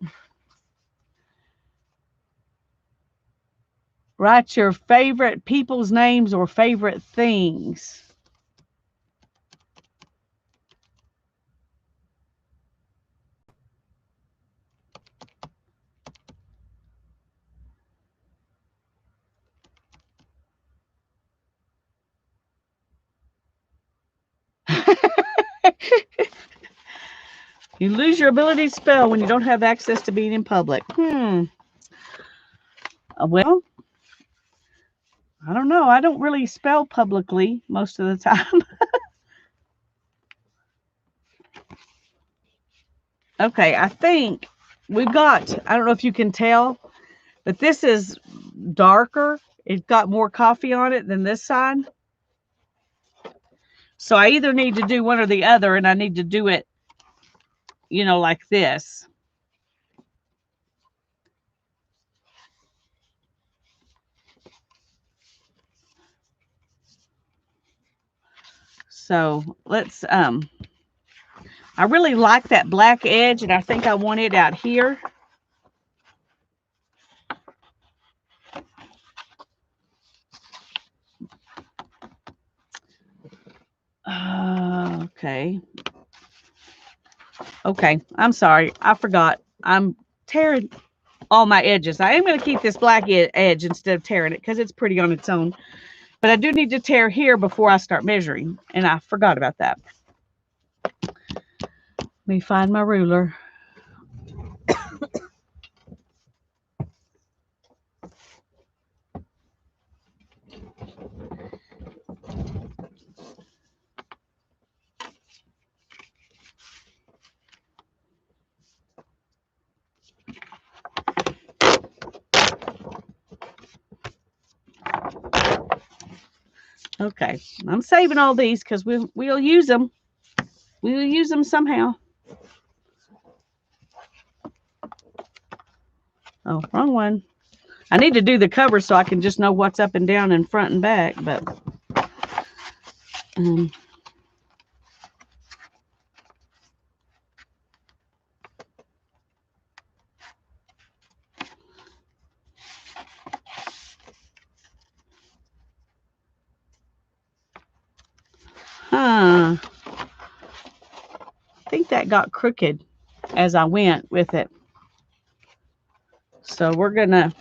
Write your favorite people's names or favorite things. You lose your ability to spell when you don't have access to being in public. Well, I don't know. I don't really spell publicly most of the time. Okay, I think we've got, I don't know if you can tell, but this is darker. It's got more coffee on it than this side. So I either need to do one or the other, and I need to do it, you know, like this. So let's, I really like that black edge, and I think I want it out here. Okay. Okay, I'm sorry. I forgot. I'm tearing all my edges. I am going to keep this black edge instead of tearing it because it's pretty on its own. But I do need to tear here before I start measuring, and I forgot about that. Let me find my ruler. Okay, I'm saving all these because we'll use them. We will use them somehow. Oh, wrong one. I need to do the cover so I can just know what's up and down and front and back, but I think that got crooked as I went with it. So we're gonna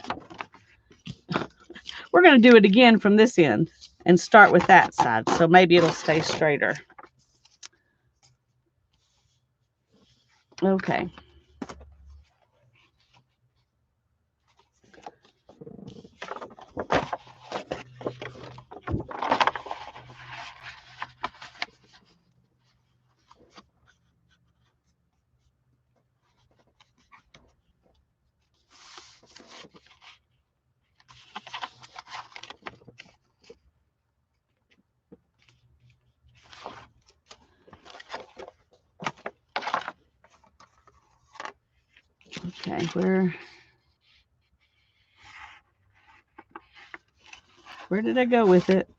do it again from this end and start with that side. So maybe it'll stay straighter. Okay. Okay, where did I go with it?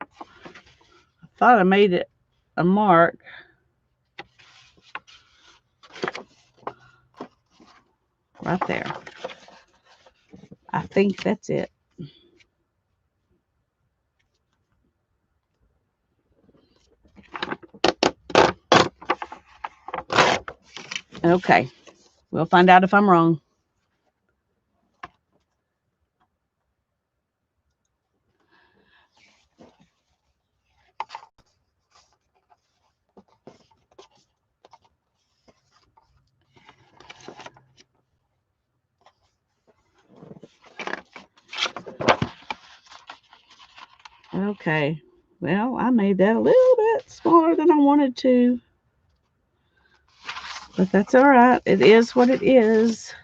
I thought I made it a mark. Right there. I think that's it. Okay. We'll find out if I'm wrong. Okay. Well, I made that a little bit smaller than I wanted to. But that's all right. It is what it is.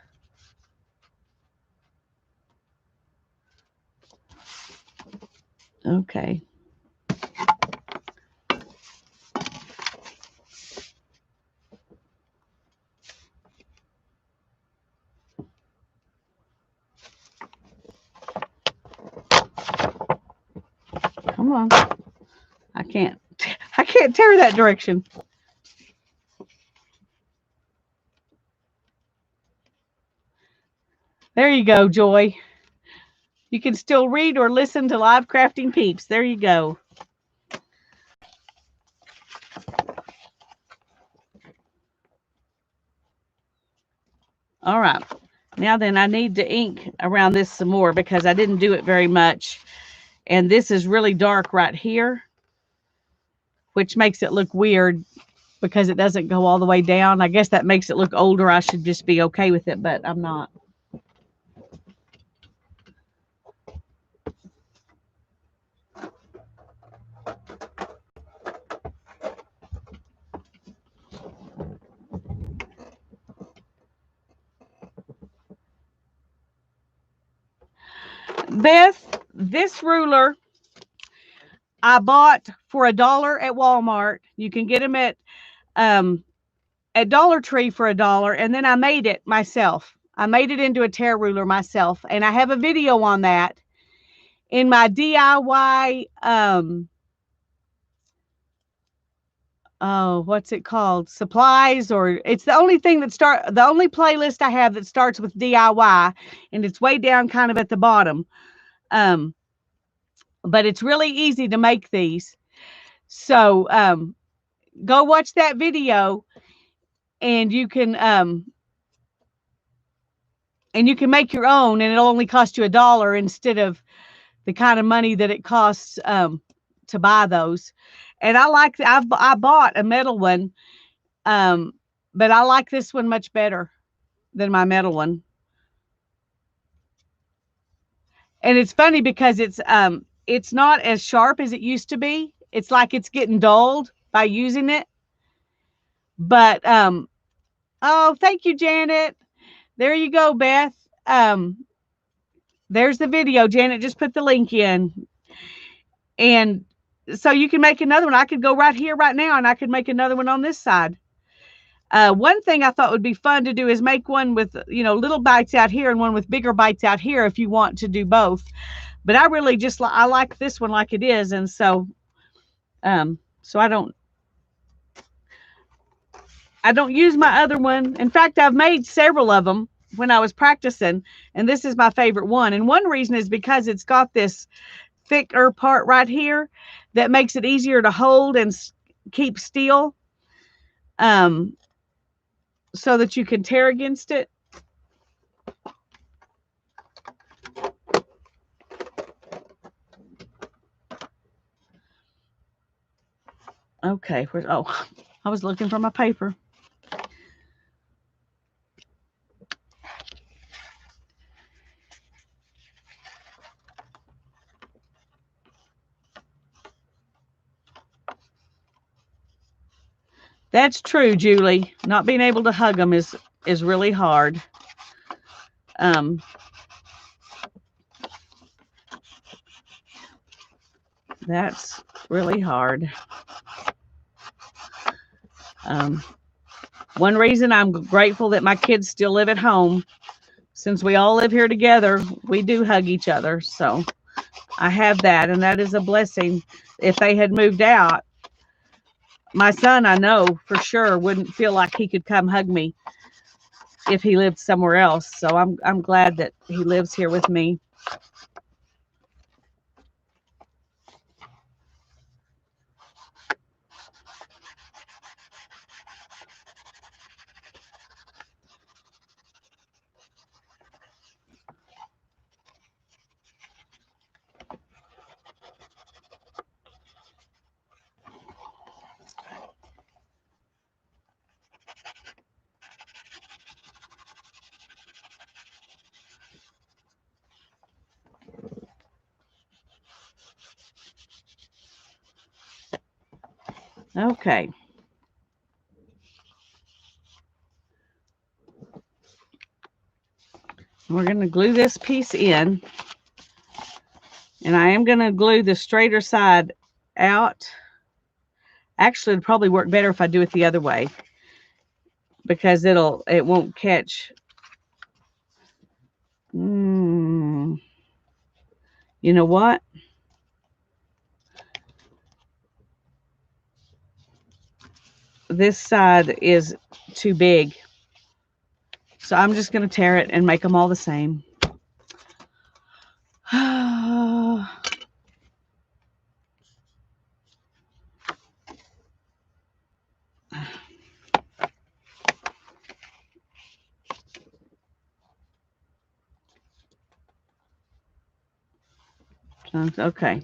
Okay. Come on. I can't tear that direction. There you go, Joy. You can still read or listen to live crafting peeps. There you go. All right. Now then, I need to ink around this some more because I didn't do it very much. And this is really dark right here, which makes it look weird because it doesn't go all the way down. I guess that makes it look older. I should just be okay with it, but I'm not. Beth, this ruler I bought for $1 at Walmart. You can get them at Dollar Tree for $1, and then I made it myself. I made it into a tear ruler myself, and I have a video on that in my DIY. Oh, what's it called? Supplies, or it's the only thing that the only playlist I have that starts with DIY, and it's way down kind of at the bottom. But it's really easy to make these. So go watch that video, and you can make your own, and it'll only cost you $1 instead of the kind of money that it costs to buy those. And I bought a metal one, but I like this one much better than my metal one. And it's funny because it's not as sharp as it used to be. It's like it's getting dulled by using it. But oh, thank you, Janet. There you go, Beth. There's the video. Janet just put the link in. And so you can make another one. I could go right here, right now, and I could make another one on this side. One thing I thought would be fun to do is make one with, little bites out here and one with bigger bites out here if you want to do both. But I really I like this one like it is. And so, so I don't use my other one. In fact, I've made several of them when I was practicing, and this is my favorite one. And one reason is because it's got this thicker part right here that makes it easier to hold and keep still, so that you can tear against it. Okay, oh, I was looking for my paper. That's true, Julie. Not being able to hug them is really hard. That's really hard. One reason I'm grateful that my kids still live at home, since we all live here together, we do hug each other. So I have that, and that is a blessing. If they had moved out, my son, I know for sure, wouldn't feel like he could come hug me if he lived somewhere else. So I'm glad that he lives here with me. Okay. We're going to glue this piece in. And I am going to glue the straighter side out. Actually, it'd probably work better if I do it the other way, because it won't catch. You know what? This side is too big. So I'm just going to tear it and make them all the same. Okay.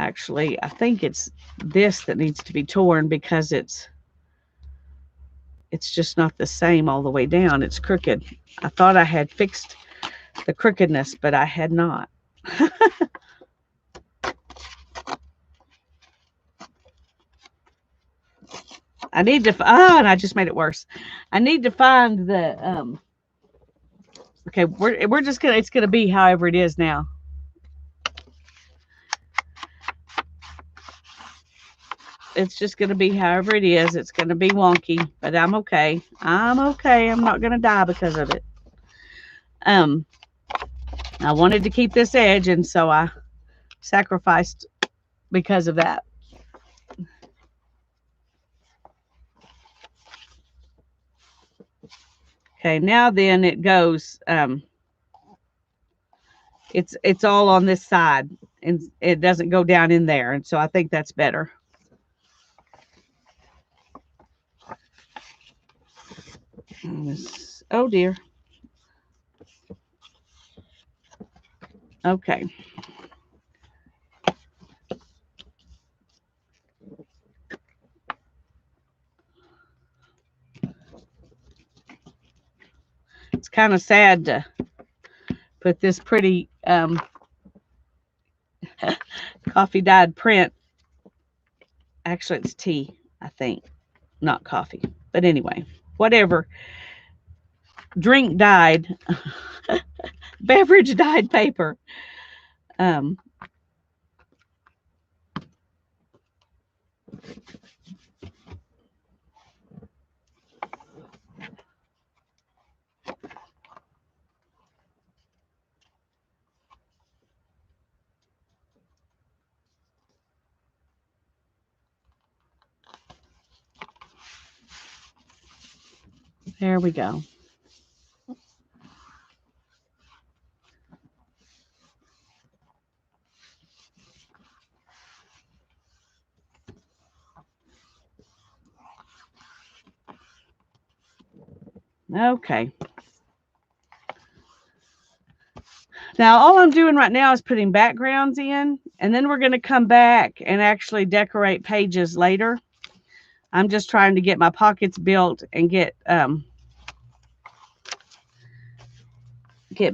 Actually, I think it's this that needs to be torn because it's just not the same all the way down. It's crooked. I thought I had fixed the crookedness, but I had not. I need to, and I just made it worse. I need to find the, okay, we're just gonna, it's gonna be however it is now. It's just gonna be however it is. It's gonna be wonky, but I'm okay. I'm okay. I'm not gonna die because of it. I wanted to keep this edge, and so I sacrificed because of that. Okay, now then it goes, it's all on this side, and it doesn't go down in there, and so I think that's better. Oh dear. Okay. It's kind of sad to put this pretty coffee dyed print. Actually, it's tea, I think, not coffee. But anyway, whatever. Drink dyed, beverage dyed paper. There we go. Okay. Now, all I'm doing right now is putting backgrounds in, and then we're going to come back and actually decorate pages later. I'm just trying to get my pockets built and get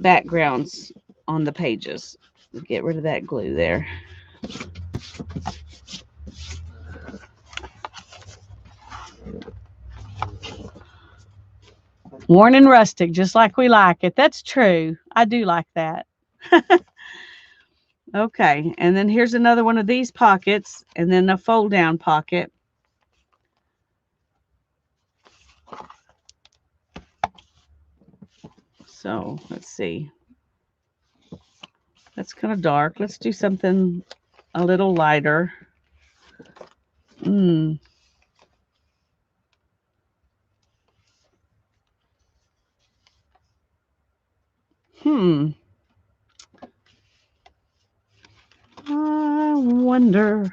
backgrounds on the pages. Get rid of that glue there. Worn and rustic, just like we like it. That's true. I do like that. Okay, and then here's another one of these pockets, and then a fold down pocket. So let's see. That's kind of dark. Let's do something a little lighter. I wonder.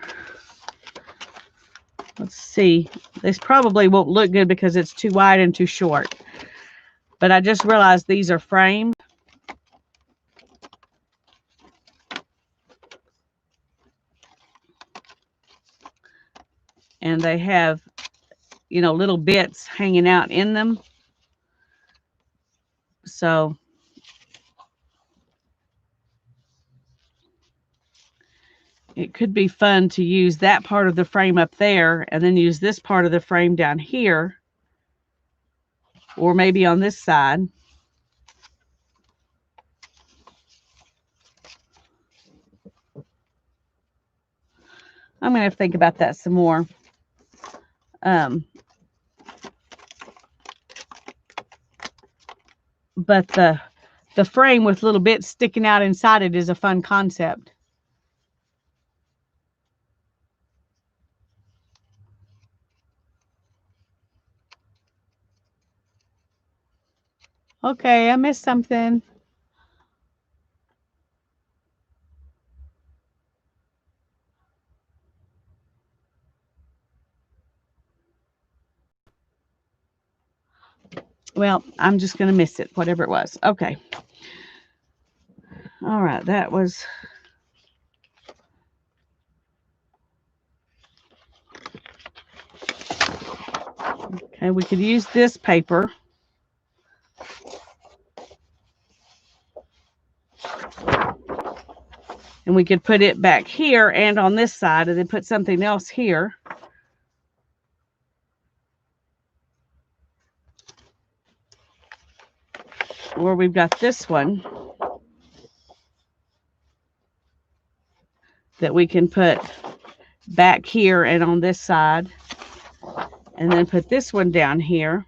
Let's see. This probably won't look good because it's too wide and too short. But I just realized these are framed. And they have, you know, little bits hanging out in them. So it could be fun to use that part of the frame up there and then use this part of the frame down here, or maybe on this side. I'm going to have to think about that some more. But the frame with little bits sticking out inside it is a fun concept. Okay, I missed something. Well, I'm just going to miss it, whatever it was. Okay. All right, that was Okay, we could use this paper. And we could put it back here and on this side, and then put something else here. Or we've got this one that we can put back here and on this side. And then put this one down here.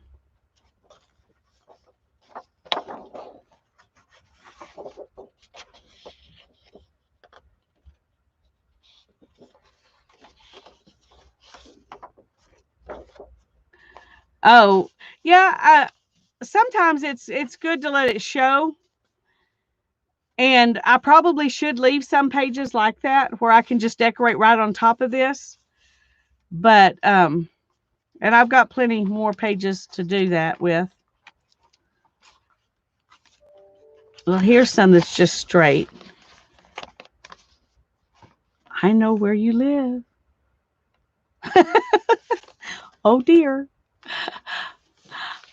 Oh, yeah, sometimes it's good to let it show. And I probably should leave some pages like that where I can just decorate right on top of this. But, and I've got plenty more pages to do that with. Well, here's some that's just straight. I know where you live. Oh dear.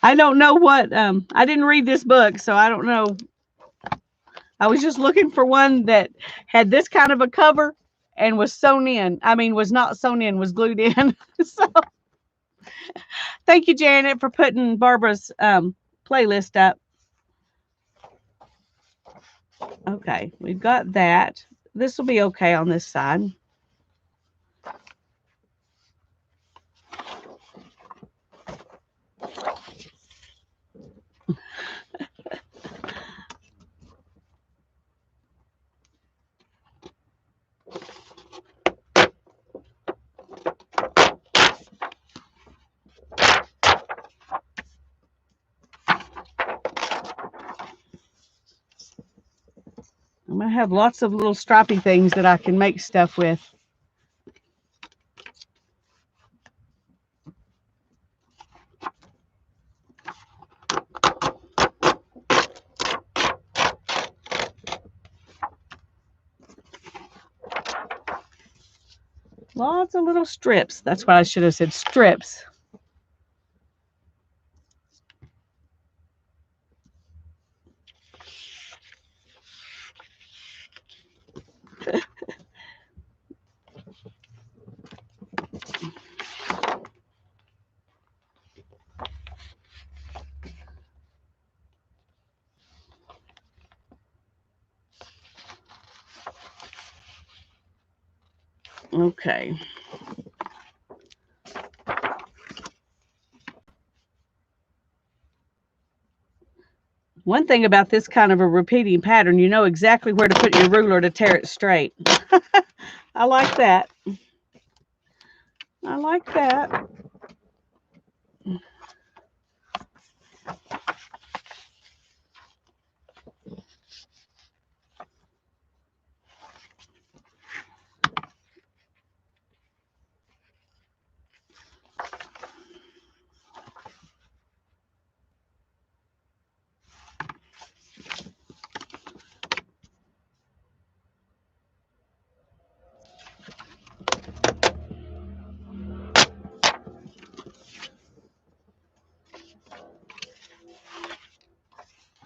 I don't know what, I didn't read this book, so I don't know. I was just looking for one that had this kind of a cover and was sewn in. I mean, was not sewn in, was glued in. So, thank you, Janet, for putting Barbara's playlist up. Okay, we've got that. This will be okay on this side. I'm going to have lots of little stripy things that I can make stuff with. Lots of little strips. That's why I should have said strips. Okay. One thing about this kind of a repeating pattern, you know exactly where to put your ruler to tear it straight. I like that. I like that.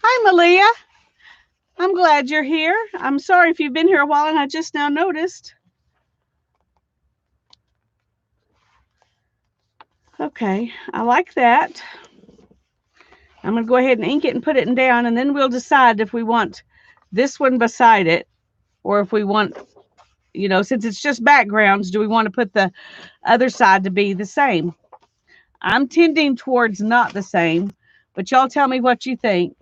Hi, Malia. I'm glad you're here. I'm sorry if you've been here a while and I just now noticed. Okay, I like that. I'm going to go ahead and ink it and put it down, and then we'll decide if we want this one beside it or if we want, you know, since it's just backgrounds, do we want to put the other side to be the same? I'm tending towards not the same, but y'all tell me what you think.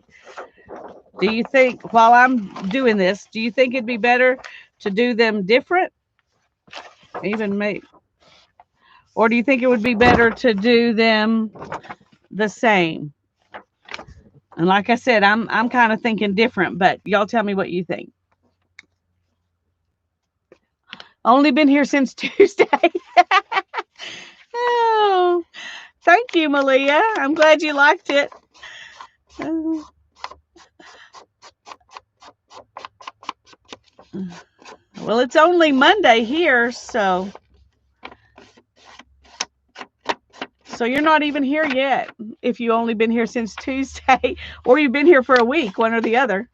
Do you think, while I'm doing this, do you think it'd be better to do them different? Even maybe. Or do you think it would be better to do them the same? And like I said, I'm kind of thinking different, but y'all tell me what you think. Only been here since Tuesday. Oh, thank you, Malia. I'm glad you liked it. Well, it's only Monday here, so So you're not even here yet if you only been here since Tuesday or you've been here for a week, one or the other.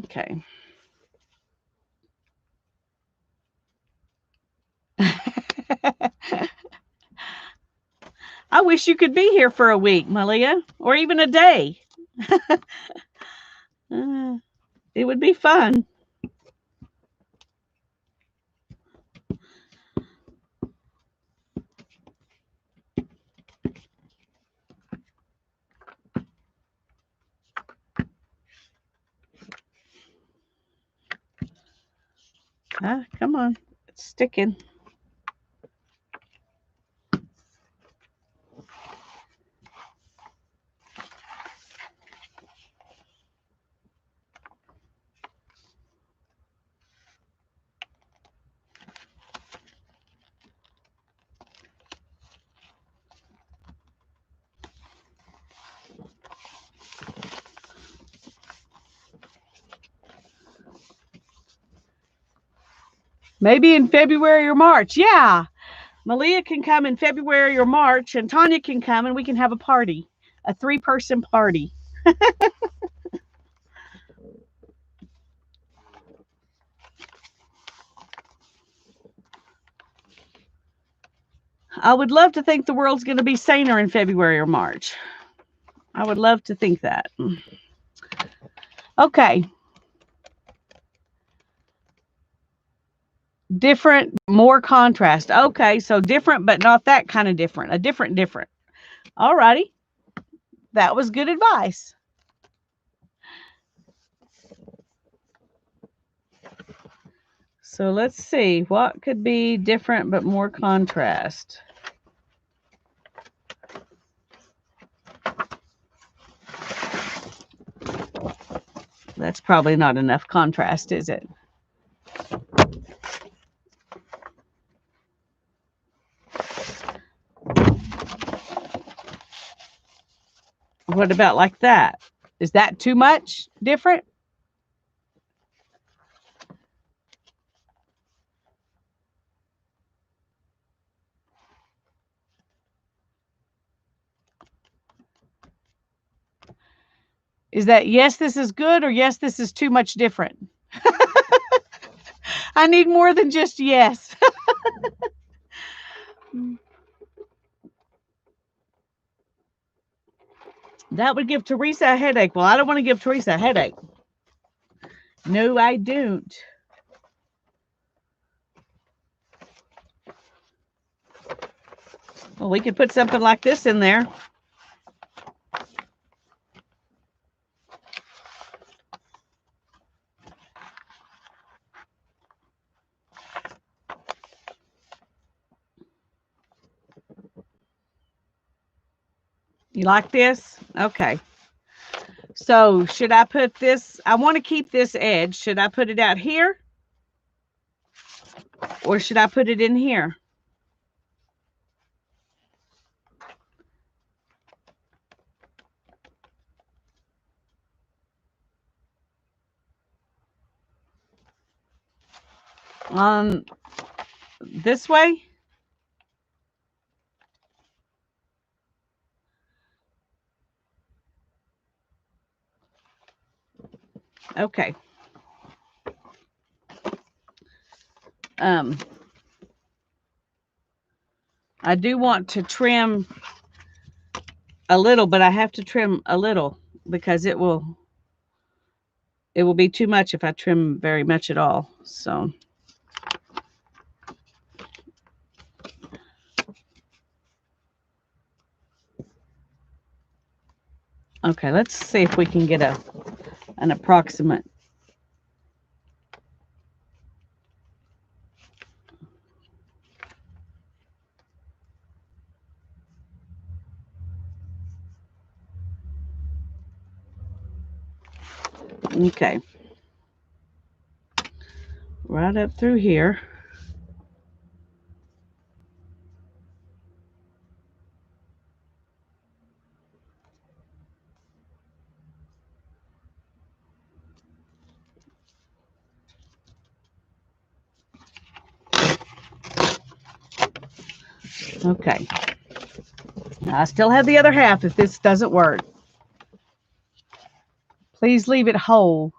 Okay. I wish you could be here for a week, Malia, or even a day. It would be fun. Come on. It's sticking. Maybe in February or March. Yeah. Malia can come in February or March, and Tanya can come, and we can have a party, a 3-person party. I would love to think the world's going to be saner in February or March. I would love to think that. Okay. Different, more contrast. Okay, so different, but not that kind of different. A different. All righty. That was good advice. So let's see. What could be different but more contrast? That's probably not enough contrast, is it? What about like that? Is that too much different? Is that yes, this is good, or yes, this is too much different? I need more than just yes. That would give Teresa a headache. Well, I don't want to give Teresa a headache. No, I don't. Well, we could put something like this in there. You like this? Okay. So should I put this? I want to keep this edge. Should I put it out here? Or should I put it in here? This way? Okay. I do want to trim a little, but I have to trim a little because it will be too much if I trim very much at all. So okay, let's see if we can get an approximate. Okay. Right up through here. Okay. Now, I still have the other half if this doesn't work. Please leave it whole.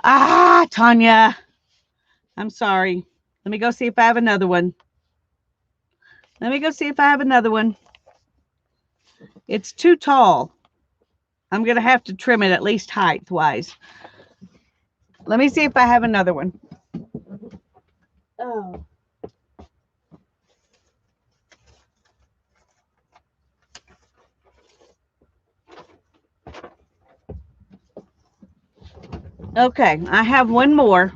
Ah, Tanya. I'm sorry. Let me go see if I have another one. Let me go see if I have another one. It's too tall. I'm going to have to trim it at least height-wise. Let me see if I have another one. Oh. Okay, I have one more.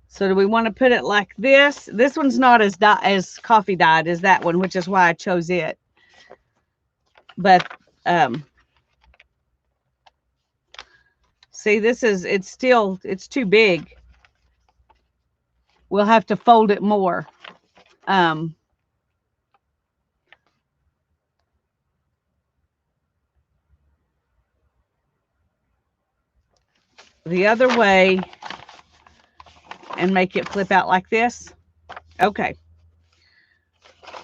So do we want to put it like this? This one's not as coffee dyed as that one, which is why I chose it. But see, it's too big. We'll have to fold it more. The other way and make it flip out like this. Okay.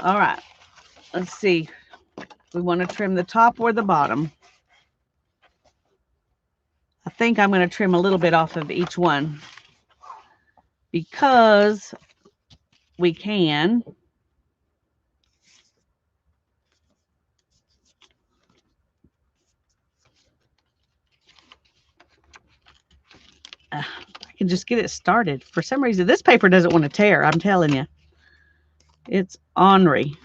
All right. Let's see. We want to trim the top or the bottom. I think I'm going to trim a little bit off of each one because we can. I can just get it started. For some reason, this paper doesn't want to tear. I'm telling you. It's ornery.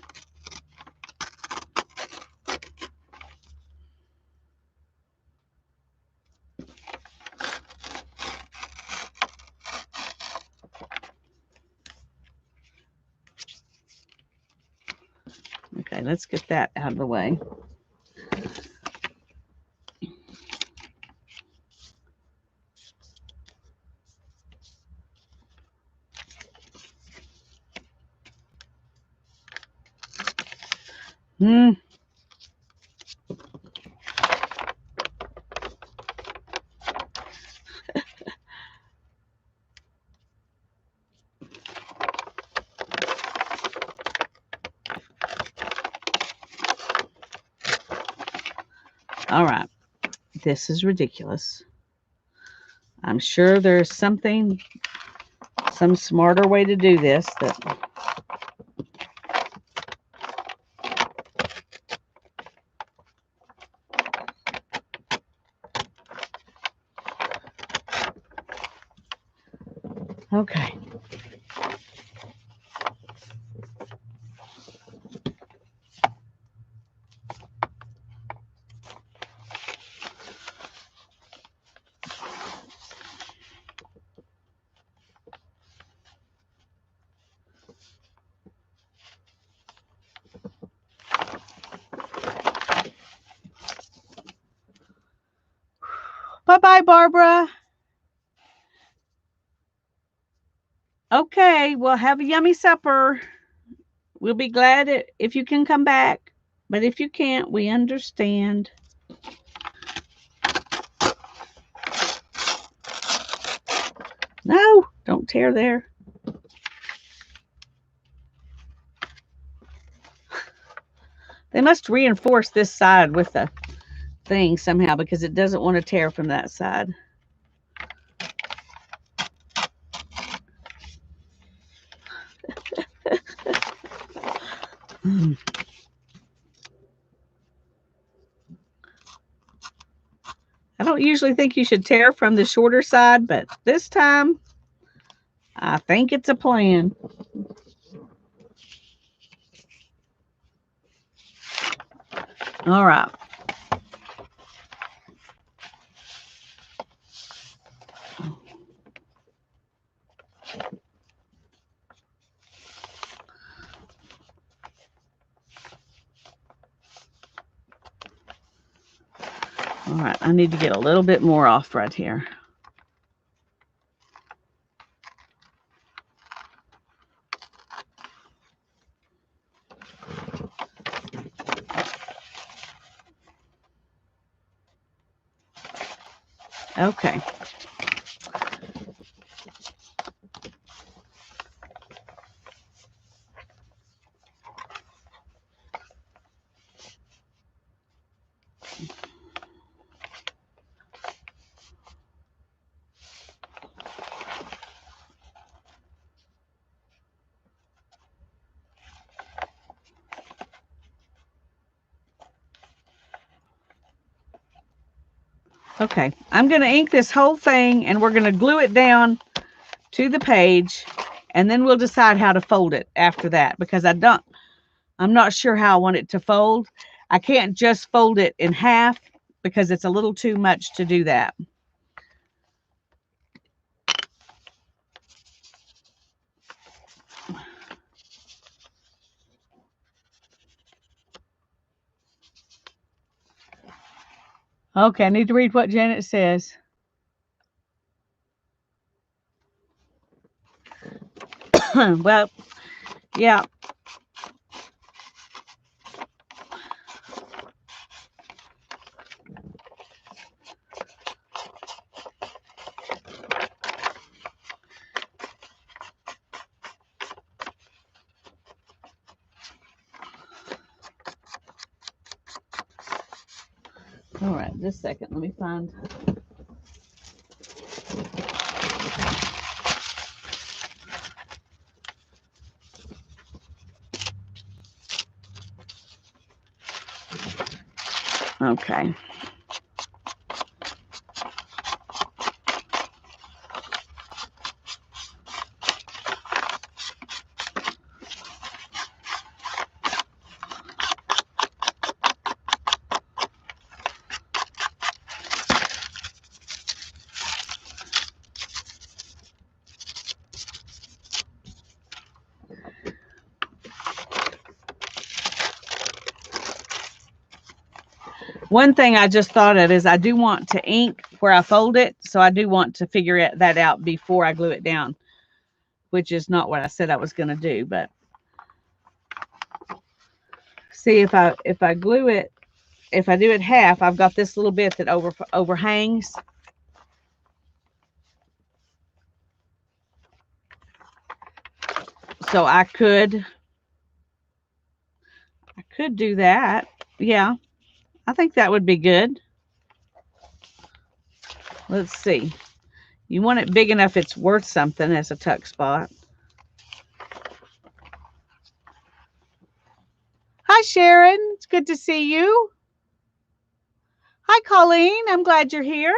Okay, let's get that out of the way. All right. This is ridiculous. I'm sure there's some smarter way to do this that okay. Bye-bye, Barbara. Okay, well, have a yummy supper. We'll be glad if you can come back. But if you can't, we understand. No, don't tear there. They must reinforce this side with the thing somehow because it doesn't want to tear from that side. I don't usually think you should tear from the shorter side, but this time I think it's a plan. All right. All right, I need to get a little bit more off right here. Okay. Okay, I'm going to ink this whole thing, and we're going to glue it down to the page, and then we'll decide how to fold it after that, because I'm not sure how I want it to fold. I can't just fold it in half because it's a little too much to do that. Okay, I need to read what Janet says. Well, yeah. All right, just a second. Let me find. Okay. One thing I just thought of is I do want to ink where I fold it, so I do want to figure that out before I glue it down, which is not what I said I was going to do. But see, if I glue it, if I do it half, I've got this little bit that overhangs. So I could do that. Yeah, I think that would be good. Let's see. You want it big enough it's worth something as a tuck spot. Hi, Sharon. It's good to see you. Hi, Colleen. I'm glad you're here.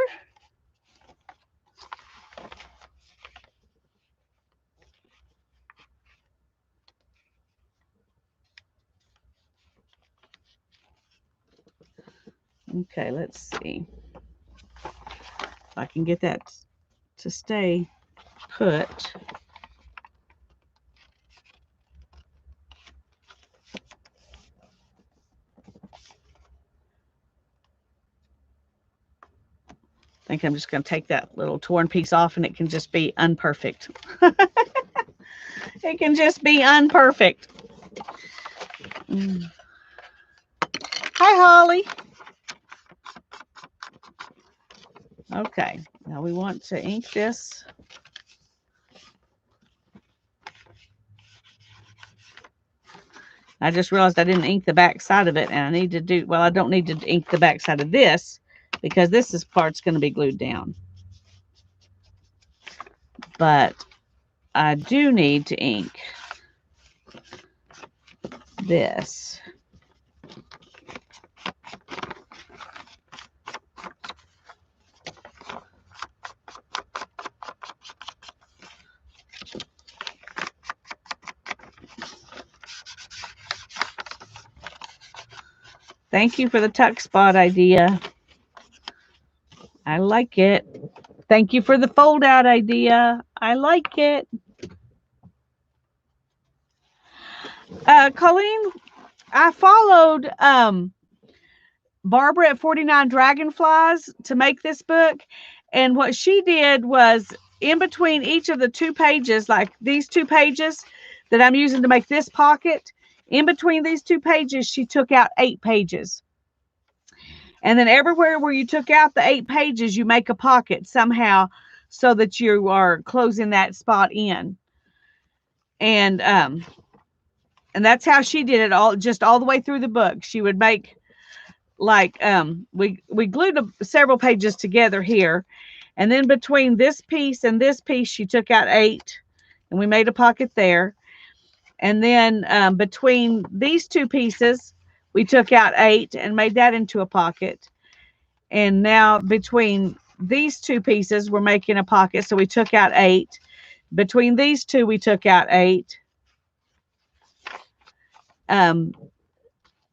Okay, let's see if I can get that to stay put. I think I'm just going to take that little torn piece off, and it can just be unperfect. It can just be unperfect. Hi, Holly. Okay, now we want to ink this. I just realized I didn't ink the back side of it, and I need to do, well, I don't need to ink the back side of this because this part's going to be glued down. But I do need to ink this. Thank you for the tuck spot idea. I like it. Thank you for the fold out idea. I like it. Colleen, I followed Barbara at 49 Dragonflies to make this book. And what she did was in between each of the 2 pages, like these 2 pages that I'm using to make this pocket, in between these 2 pages, she took out 8 pages. And then everywhere where you took out the 8 pages, you make a pocket somehow so that you are closing that spot in. And that's how she did it all the way through the book. She would make like we glued several pages together here, and then between this piece and this piece she took out 8, and we made a pocket there. And then between these 2 pieces we took out 8 and made that into a pocket. And now between these 2 pieces we're making a pocket, so we took out 8. Between these 2 we took out 8.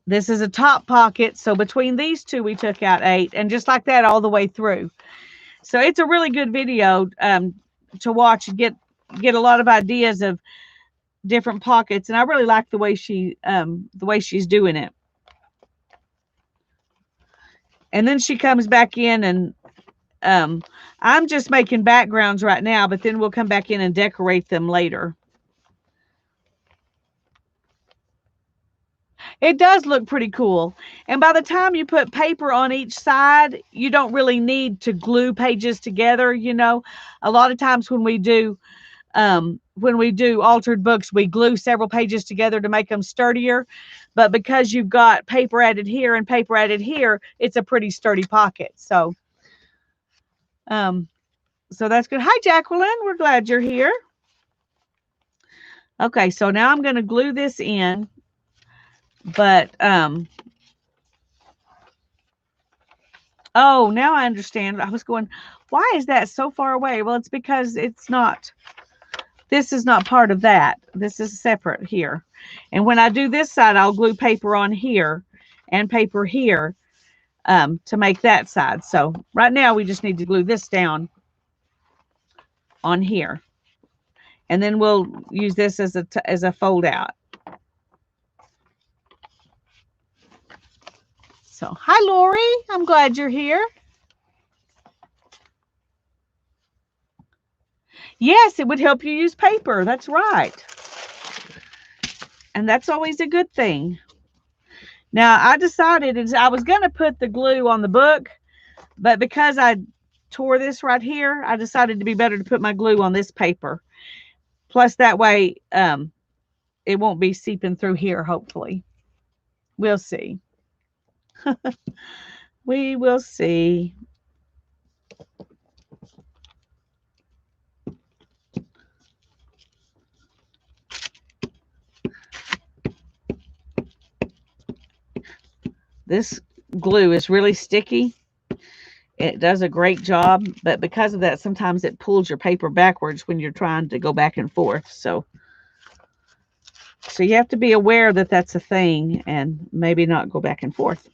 This is a top pocket, so between these 2 we took out 8, and just like that all the way through. So it's a really good video to watch and get a lot of ideas of different pockets, and I really like the way she's doing it. And then she comes back in, and I'm just making backgrounds right now, but then we'll come back in and decorate them later. It does look pretty cool. And by the time you put paper on each side, you don't really need to glue pages together. You know, a lot of times when we do altered books, we glue several pages together to make them sturdier. But because you've got paper added here and paper added here, it's a pretty sturdy pocket. So that's good. Hi, Jacqueline. We're glad you're here. Okay, so now I'm going to glue this in. But oh, now I understand. I was going, why is that so far away? Well, it's because it's not, this is not part of that. This is separate here. And when I do this side, I'll glue paper on here and paper here to make that side. So right now we just need to glue this down on here. And then we'll use this as a fold out. So, hi, Lori. I'm glad you're here. Yes, it would help you use paper. That's right. And that's always a good thing. Now, I decided I was going to put the glue on the book, but because I tore this right here, I decided to be better to put my glue on this paper. Plus, that way, it won't be seeping through here, hopefully. We'll see. We will see. This glue is really sticky. It does a great job, but because of that, sometimes it pulls your paper backwards when you're trying to go back and forth. So you have to be aware that that's a thing and maybe not go back and forth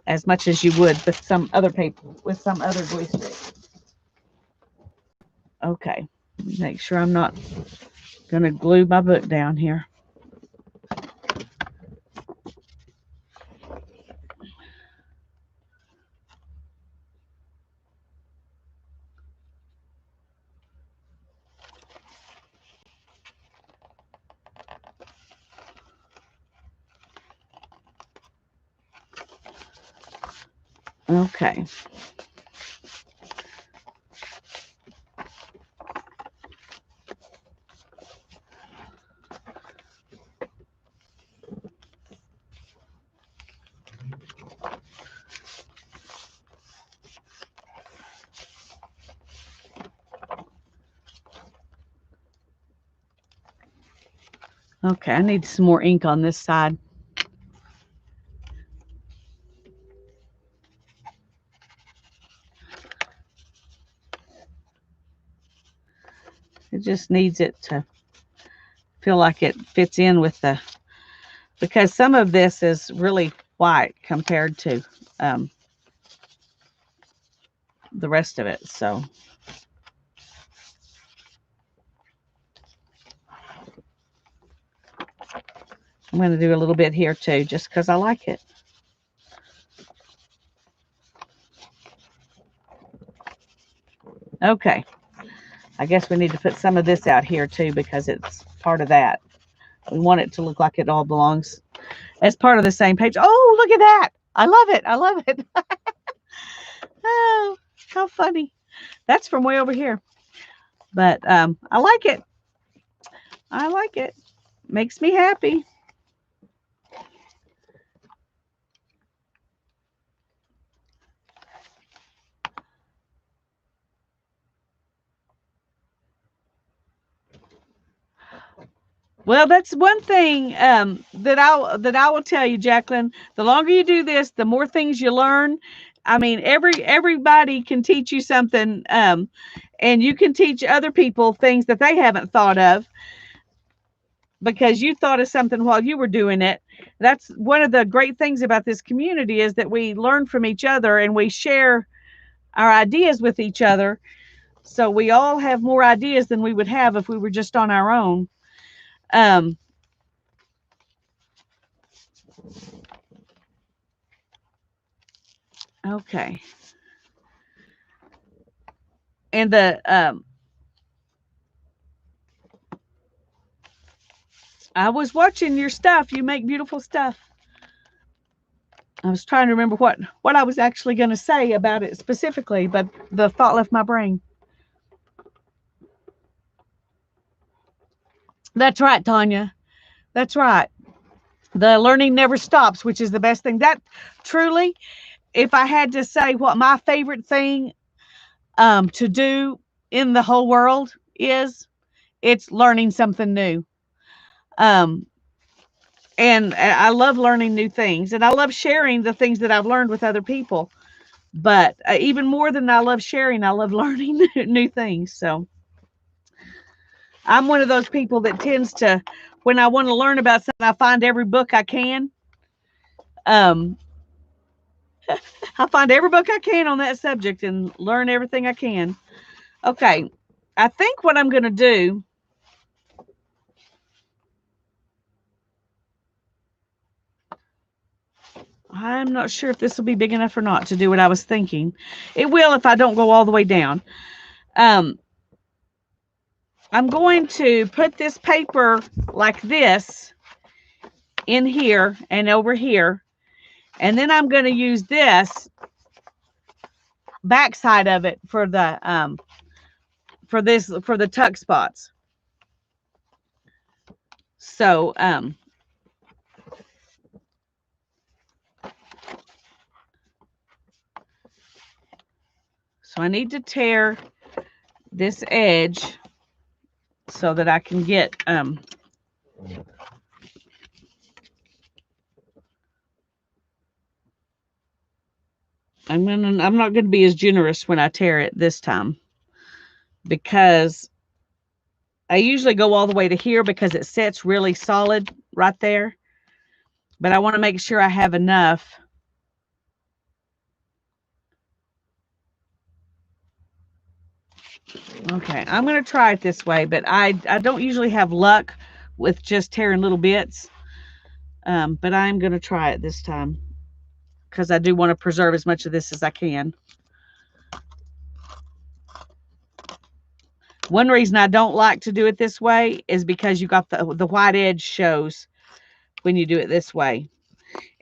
as much as you would with some other paper, with some other glue stick. Okay, make sure I'm not going to glue my book down here. Okay. Okay, I need some more ink on this side. It just needs it to feel like it fits in with because some of this is really white compared to the rest of it. So I'm going to do a little bit here too, just because I like it. Okay. I guess we need to put some of this out here too because it's part of that. We want it to look like it all belongs as part of the same page. Oh, look at that. I love it. I love it. Oh, how funny. That's from way over here. But I like it. I like it. Makes me happy. Well, that's one thing that I will tell you, Jacqueline. The longer you do this, the more things you learn. I mean, everybody can teach you something, and you can teach other people things that they haven't thought of because you thought of something while you were doing it. That's one of the great things about this community is that we learn from each other and we share our ideas with each other. So we all have more ideas than we would have if we were just on our own. Um, okay. And I was watching your stuff. You make beautiful stuff. I was trying to remember what I was actually going to say about it specifically, but the thought left my brain. That's right, Tanya. That's right. The learning never stops, which is the best thing. That truly, if I had to say what my favorite thing to do in the whole world is, it's learning something new. Um, and I love learning new things, and I love sharing the things that I've learned with other people. But even more than I love sharing, I love learning new things. So I'm one of those people that tends to, when I want to learn about something, I find every book I can. Um, I find every book I can on that subject and learn everything I can. Okay, I think what I'm going to do. I'm not sure if this will be big enough or not to do what I was thinking. It will if I don't go all the way down. Um, I'm going to put this paper like this in here and over here. And then I'm going to use this backside of it for the for the tuck spots. So so I need to tear this edge so that I can get I'm not gonna be as generous when I tear it this time because I usually go all the way to here because it sets really solid right there. But I want to make sure I have enough. Okay, I'm going to try it this way, but I don't usually have luck with just tearing little bits. But I'm going to try it this time because I do want to preserve as much of this as I can. One reason I don't like to do it this way is because you got the white edge shows when you do it this way.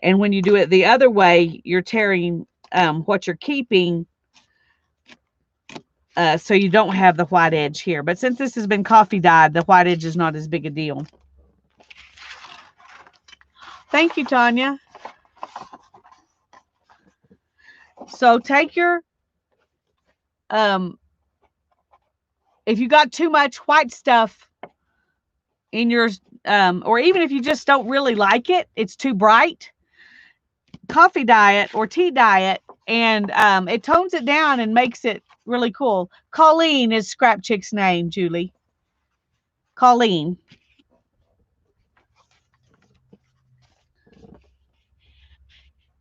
And when you do it the other way, you're tearing what you're keeping so you don't have the white edge here. But since this has been coffee dyed, the white edge is not as big a deal. Thank you, Tanya. So take your, if you got too much white stuff in yours, or even if you just don't really like it, it's too bright, coffee dye it or tea dye it, and it tones it down and makes it really cool. Colleen is Scrap Chick's name, Julie. Colleen.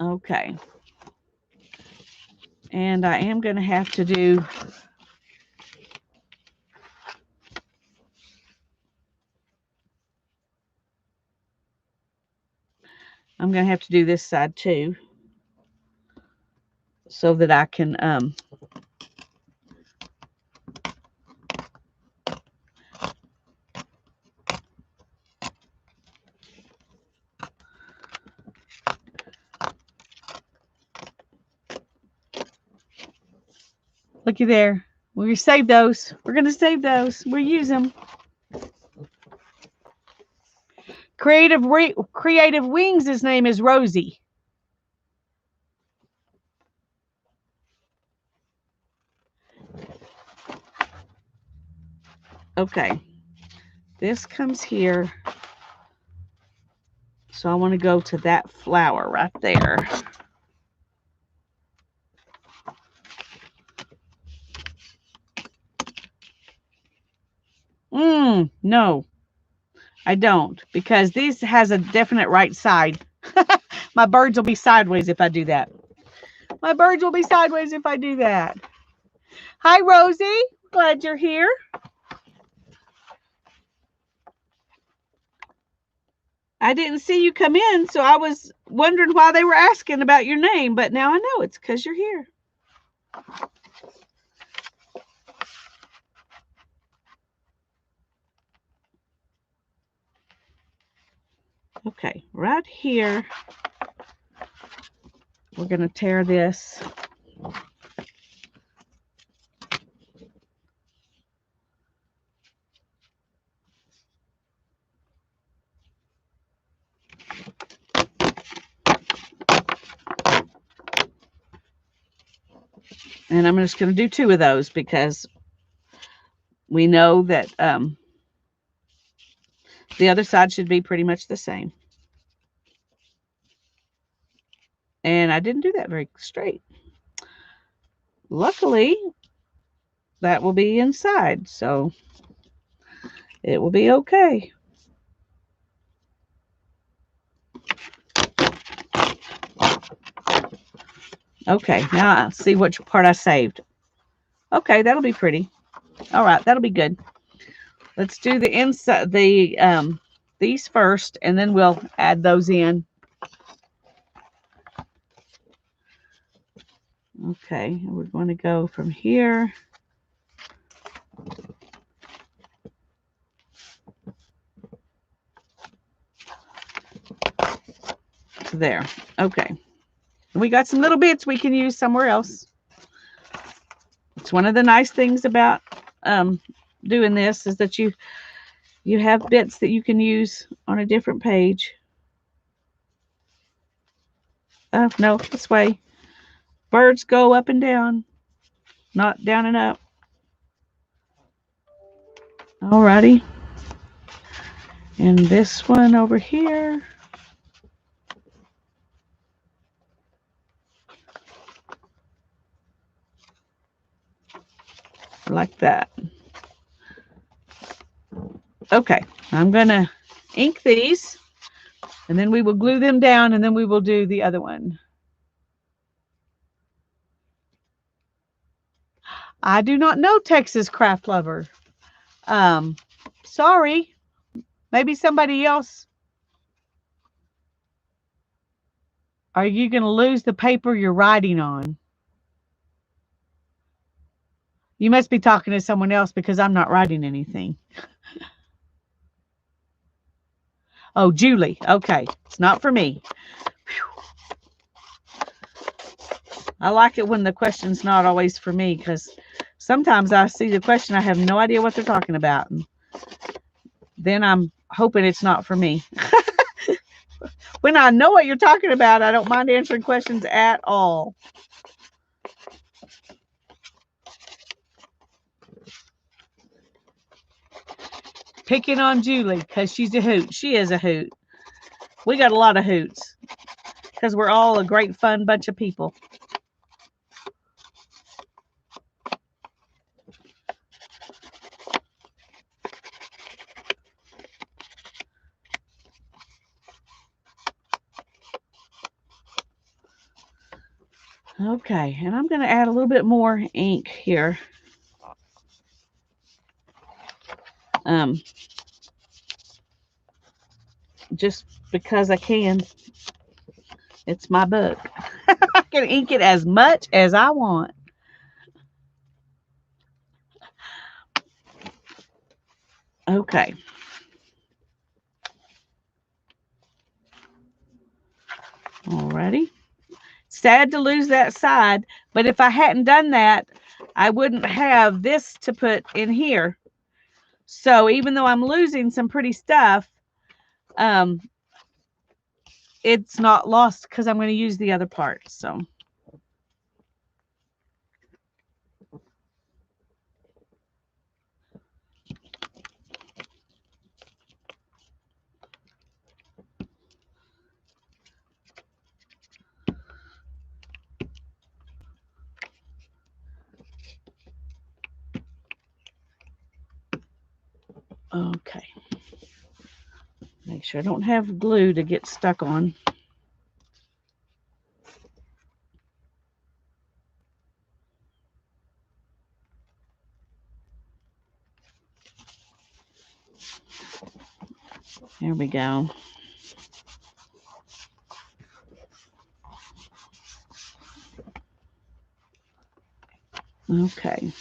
Okay. And I am going to have to do I'm going to have to do this side too so that I can Looky there. We're going to save those. We're going to save those. We'll use them. Creative Wings, his name is Rosie. Okay. This comes here. So I want to go to that flower right there. No, I don't, because this has a definite right side. My birds will be sideways if I do that. My birds will be sideways if I do that. Hi, Rosie. Glad you're here. I didn't see you come in, so I was wondering why they were asking about your name, but now I know it's because you're here. Okay, right here, we're going to tear this. And I'm just going to do 2 of those because we know that the other side should be pretty much the same. And I didn't do that very straight. Luckily, that will be inside, so it will be okay. Okay, now I see which part I saved. Okay, that'll be pretty. All right, that'll be good. Let's do the inside, these first, and then we'll add those in. Okay, we're going to go from here to there. Okay. We got some little bits we can use somewhere else. It's one of the nice things about doing this is that you have bits that you can use on a different page. No, this way. Birds go up and down, not down and up. Alrighty. And this one over here. Like that. Okay, I'm going to ink these, and then we will glue them down, and then we will do the other one. I do not know Texas Craft Lover. Sorry. Maybe somebody else. Are you going to lose the paper you're writing on? You must be talking to someone else because I'm not writing anything. Oh, Julie. Okay. It's not for me. Whew. I like it when the question's not always for me because sometimes I see the question, I have no idea what they're talking about. And then I'm hoping it's not for me. When I know what you're talking about, I don't mind answering questions at all. Picking on Julie because she's a hoot. She is a hoot. We got a lot of hoots because we're all a great, fun bunch of people. Okay, and I'm going to add a little bit more ink here. Just because I can. It's my book. I can ink it as much as I want. Okay. Alrighty. Sad to lose that side, but if I hadn't done that, I wouldn't have this to put in here. So even though I'm losing some pretty stuff, it's not lost because I'm going to use the other part. So. Okay. Make sure I don't have glue to get stuck on. There we go. Okay.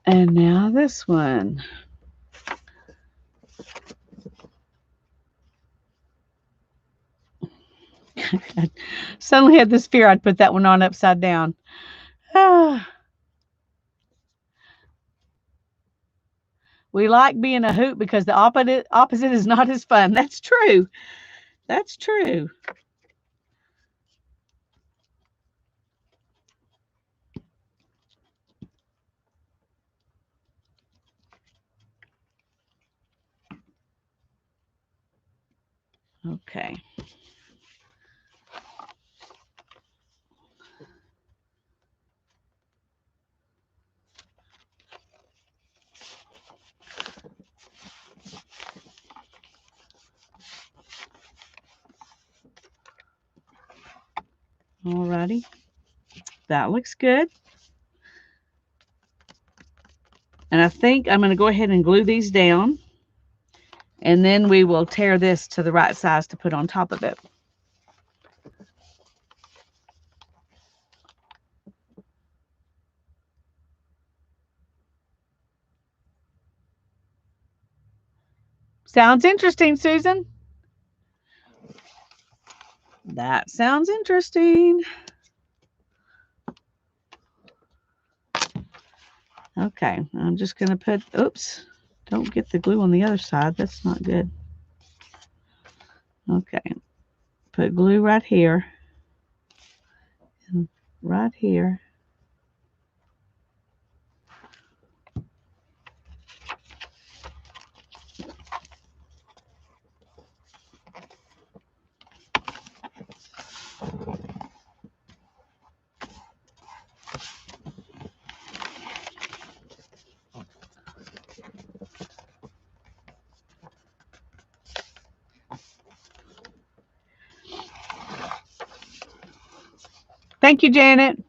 And now this one. I suddenly had this fear I'd put that one on upside down. We like being a hoot because the opposite is not as fun. That's true. That's true. Okay. Alrighty. That looks good. And I think I'm going to go ahead and glue these down. And then we will tear this to the right size to put on top of it. Sounds interesting, Susan? That sounds interesting. Okay, I'm just going to put, oops, don't get the glue on the other side. That's not good. Okay, put glue right here and right here. Thank you, Janet.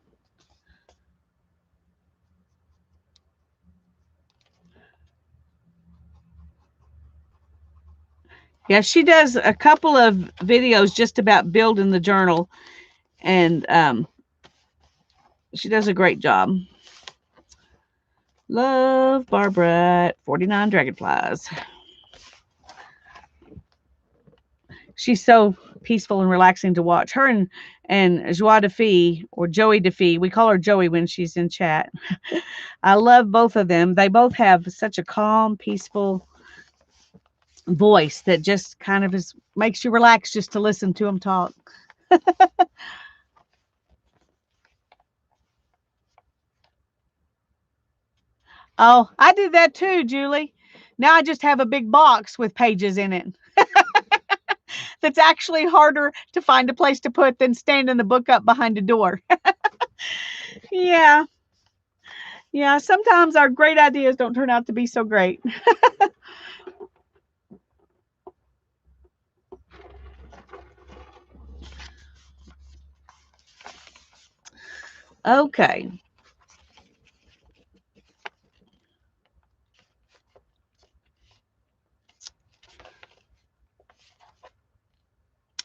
Yeah, she does a couple of videos just about building the journal, and she does a great job. Love Barbara at 49 Dragonflies. She's so peaceful and relaxing to watch. Her and Joie de Fille, or Joey de Fille. We call her Joey when she's in chat. I love both of them. They both have such a calm, peaceful voice that just kind of makes you relax just to listen to them talk. Oh, I did that too, Julie. Now I just have a big box with pages in it. That's actually harder to find a place to put than standing the book up behind a door. Yeah. Yeah, sometimes our great ideas don't turn out to be so great. Okay.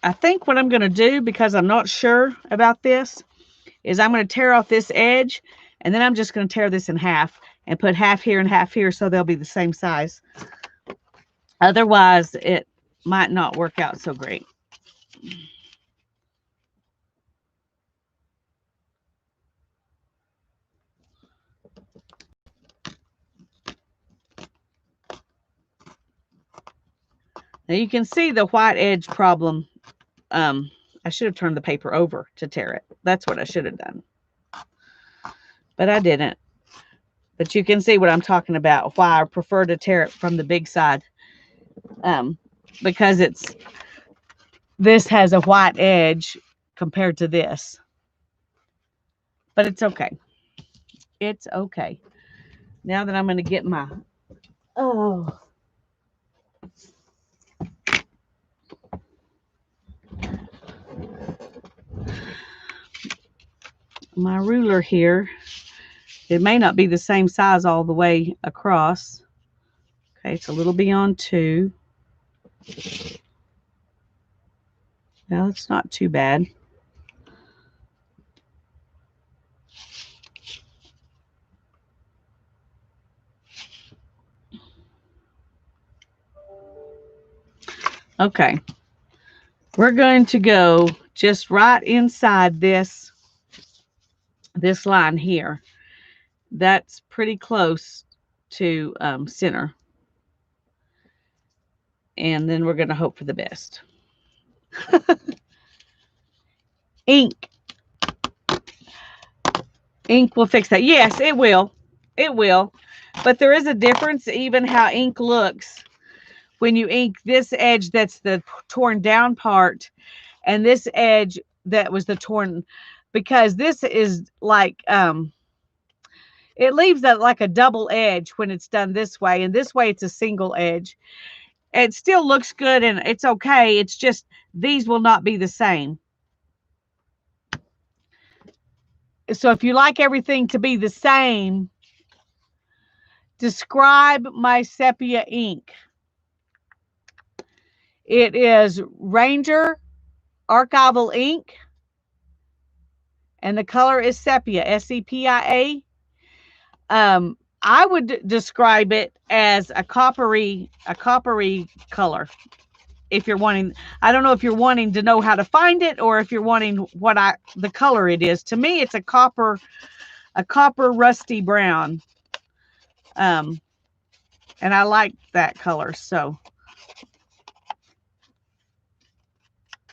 I think what I'm going to do, because I'm not sure about this, is I'm going to tear off this edge, and then I'm just going to tear this in half and put half here and half here so they'll be the same size. Otherwise, it might not work out so great. Now you can see the white edge problem. I should have turned the paper over to tear it. That's what I should have done. But I didn't. But you can see what I'm talking about, why I prefer to tear it from the big side. Because this has a white edge compared to this. But it's okay. It's okay. Now that I'm going to get my, my ruler here. It may not be the same size all the way across. Okay, it's a little beyond 2. Well, it's not too bad. Okay, we're going to go just right inside this line here. That's pretty close to center. And then we're going to hope for the best. Ink will fix that. Yes, it will. It will. But there is a difference even how ink looks when you ink this edge that's the torn down part and this edge that was the torn, because this is like it leaves that like a double edge when it's done this way, and this way it's a single edge. It still looks good and it's okay. It's just these will not be the same. So if you like everything to be the same, describe my sepia ink. It is Ranger Archival ink, and the color is sepia, S-E-P-I-A. I would describe it as a coppery color. If you're wanting, I don't know if you're wanting to know how to find it or if you're wanting the color it is. To me, it's a copper rusty brown. And I like that color, so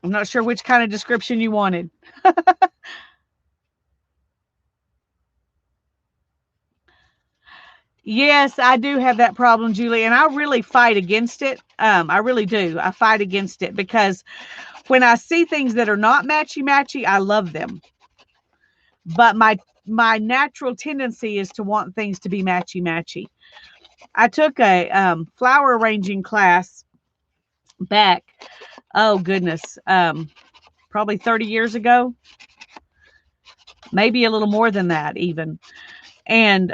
I'm not sure which kind of description you wanted. Yes, I do have that problem, Julie, and I really fight against it. I really do. I fight against it because when I see things that are not matchy-matchy, I love them. But my natural tendency is to want things to be matchy-matchy. I took a flower arranging class back, oh goodness, probably 30 years ago, maybe a little more than that even. And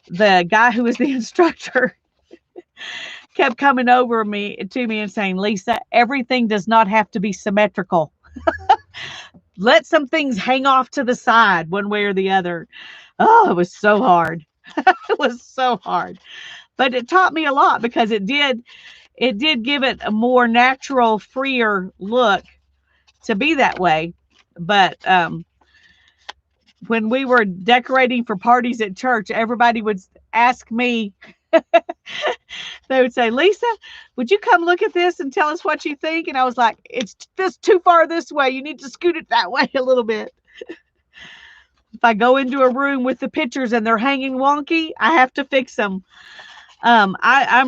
the guy who was the instructor kept coming over to me and saying, Lisa, everything does not have to be symmetrical. Let some things hang off to the side one way or the other. Oh, it was so hard. It was so hard. But it taught me a lot because it did give it a more natural, freer look to be that way. But when we were decorating for parties at church, everybody would ask me, they would say, Lisa, would you come look at this and tell us what you think? And I was like, it's this too far this way. You need to scoot it that way a little bit. If I go into a room with the pictures and they're hanging wonky, I have to fix them. I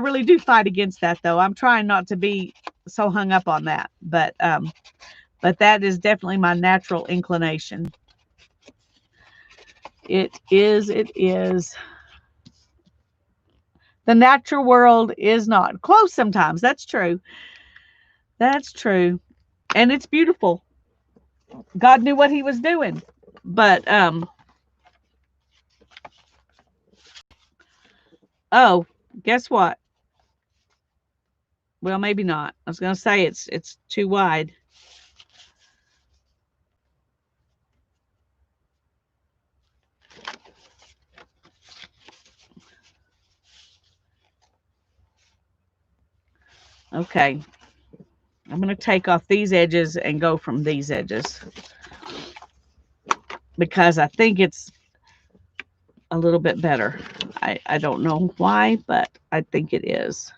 really do fight against that though. I'm trying not to be so hung up on that, but that is definitely my natural inclination. It is. The natural world is not close sometimes. That's true. That's true. And it's beautiful. God knew what he was doing. But, oh, guess what? Well, maybe not. I was going to say it's too wide. Okay. I'm going to take off these edges and go from these edges because I think it's a little bit better. I don't know why, but I think it is.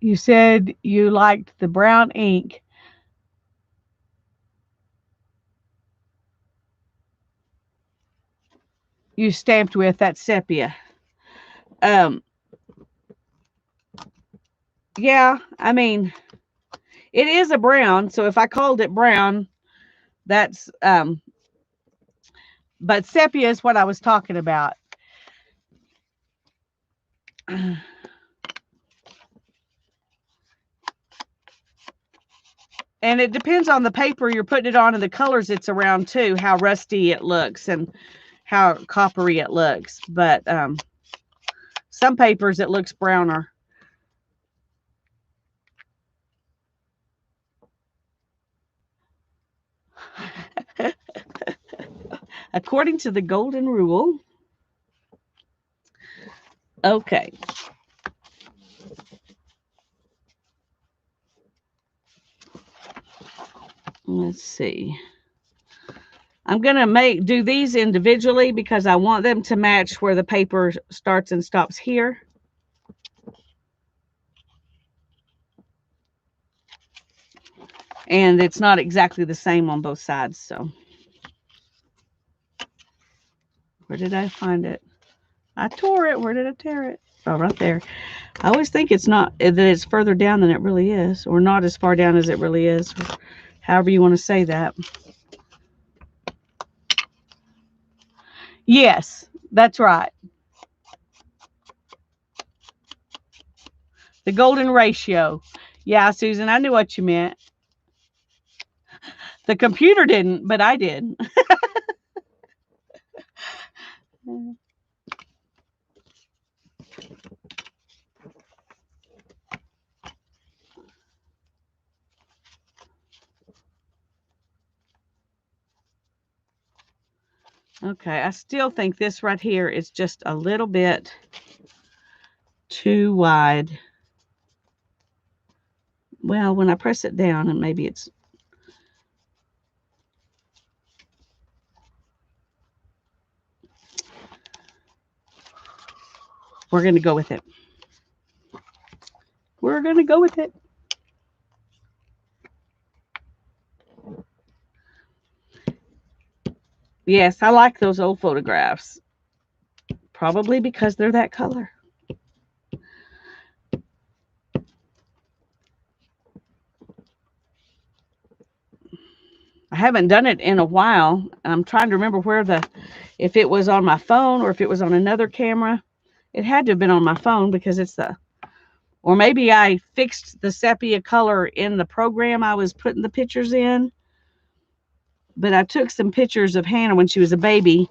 You said you liked the brown ink. You stamped with that sepia. Um, yeah, I mean, it is a brown, so if I called it brown, that's but sepia is what I was talking about. And it depends on the paper you're putting it on and the colors it's around too, how rusty it looks and how coppery it looks. But some papers it looks browner. According to the golden rule. Okay. Let's see. I'm going to do these individually because I want them to match where the paper starts and stops here. And it's not exactly the same on both sides. So where did I find it? I tore it. Where did I tear it? Oh, right there. I always think it's not, that it's further down than it really is, or not as far down as it really is. However you want to say that. Yes, that's right. The golden ratio. Yeah, Susan, I knew what you meant. The computer didn't, but I did. Okay, I still think this right here is just a little bit too wide. Well, when I press it down, and maybe it's... We're going to go with it. We're going to go with it. Yes, I like those old photographs. Probably because they're that color. I haven't done it in a while. I'm trying to remember if it was on my phone or if it was on another camera. It had to have been on my phone because or maybe I fixed the sepia color in the program I was putting the pictures in. But I took some pictures of Hannah when she was a baby,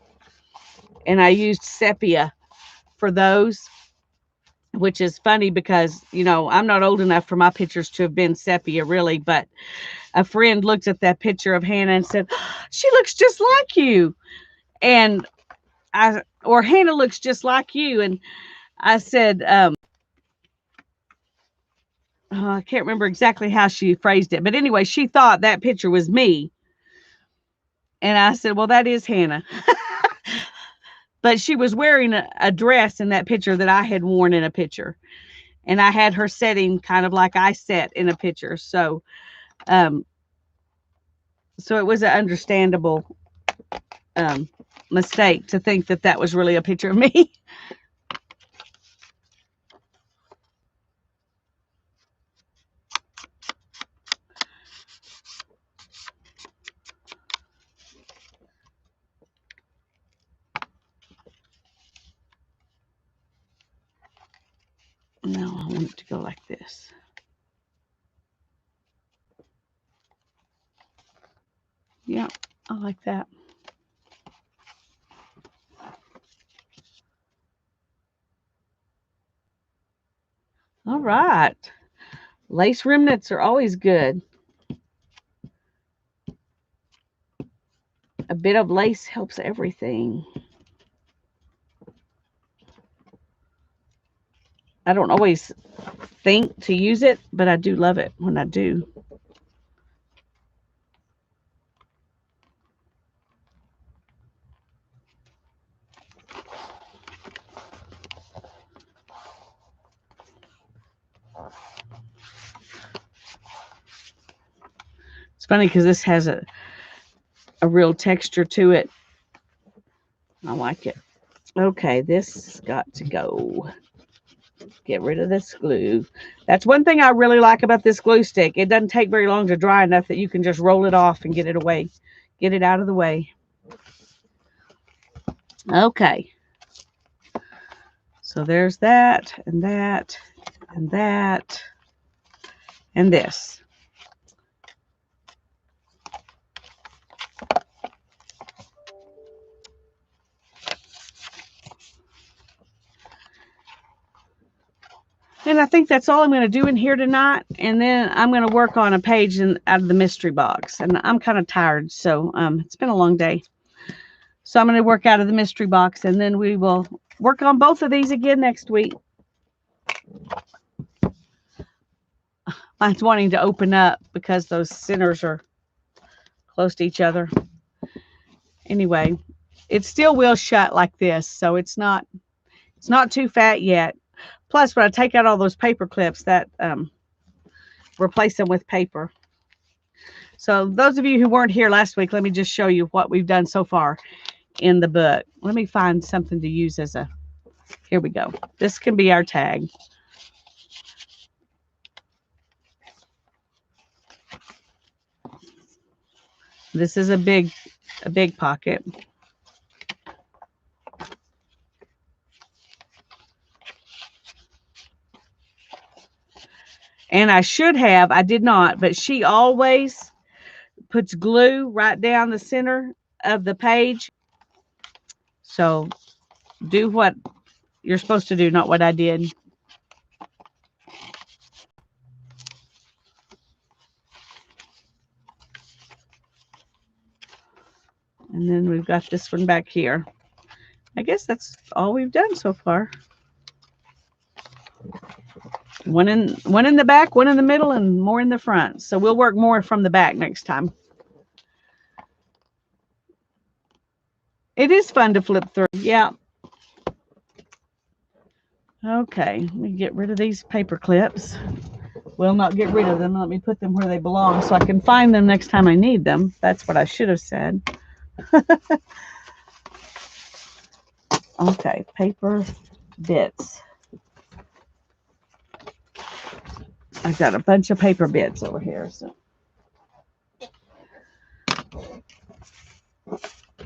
and I used sepia for those, which is funny because, I'm not old enough for my pictures to have been sepia really, but a friend looked at that picture of Hannah and said, she looks just like you. And or Hannah looks just like you. And I said, I can't remember exactly how she phrased it, but anyway, she thought that picture was me. And I said, well, that is Hannah. But she was wearing a dress in that picture that I had worn in a picture. And I had her setting kind of like I set in a picture. So it was an understandable mistake to think that was really a picture of me. No, I want it to go like this. Yeah, I like that. All right. Lace remnants are always good. A bit of lace helps everything. I don't always think to use it, but I do love it when I do. It's funny because this has a real texture to it. I like it. Okay, this got to go. Get rid of this glue. That's one thing I really like about this glue stick. It doesn't take very long to dry enough that you can just roll it off and get it away. Get it out of the way. Okay. So there's that, and that, and that, and this. And I think that's all I'm going to do in here tonight. And then I'm going to work on a page out of the mystery box. And I'm kind of tired, so it's been a long day. So I'm going to work out of the mystery box, and then we will work on both of these again next week. Mine's wanting to open up because those centers are close to each other. Anyway, it still will shut like this, so it's not too fat yet. Plus, when I take out all those paper clips, that replace them with paper. So those of you who weren't here last week, let me just show you what we've done so far in the book. Let me find something to use as a, here we go. This can be our tag. This is a big pocket. And I should have, I did not, but she always puts glue right down the center of the page. So do what you're supposed to do, not what I did. And then we've got this one back here. I guess that's all we've done so far. One in the back, one in the middle, and more in the front. So we'll work more from the back next time. It is fun to flip through. Yeah. Okay, let me get rid of these paper clips. Well, not get rid of them. Let me put them where they belong so I can find them next time I need them. That's what I should have said. Okay, paper bits. I've got a bunch of paper bits over here. So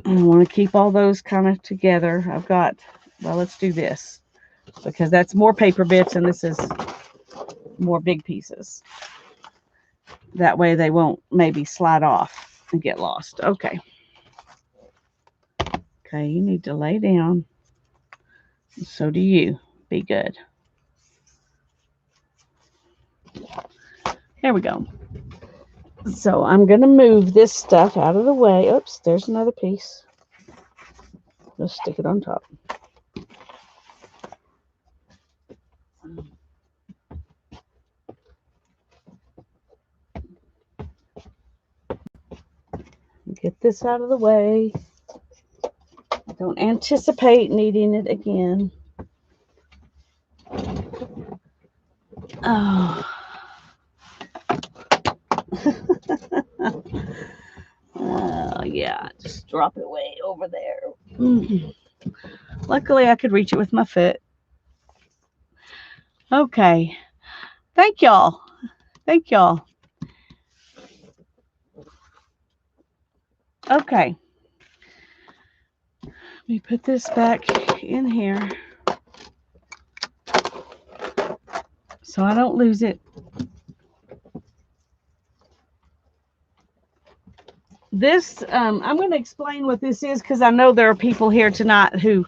I want to keep all those kind of together. I've got, well, let's do this because that's more paper bits and this is more big pieces. That way they won't maybe slide off and get lost. Okay. Okay, you need to lay down. So do you. Be good. There we go. So I'm going to move this stuff out of the way. Oops, there's another piece. Just stick it on top. Get this out of the way. Don't anticipate needing it again. Oh. Oh, yeah, just drop it way over there. Luckily, I could reach it with my foot. Okay. Thank y'all. Thank y'all. Okay. Let me put this back in here so I don't lose it. This, I'm going to explain what this is because I know there are people here tonight who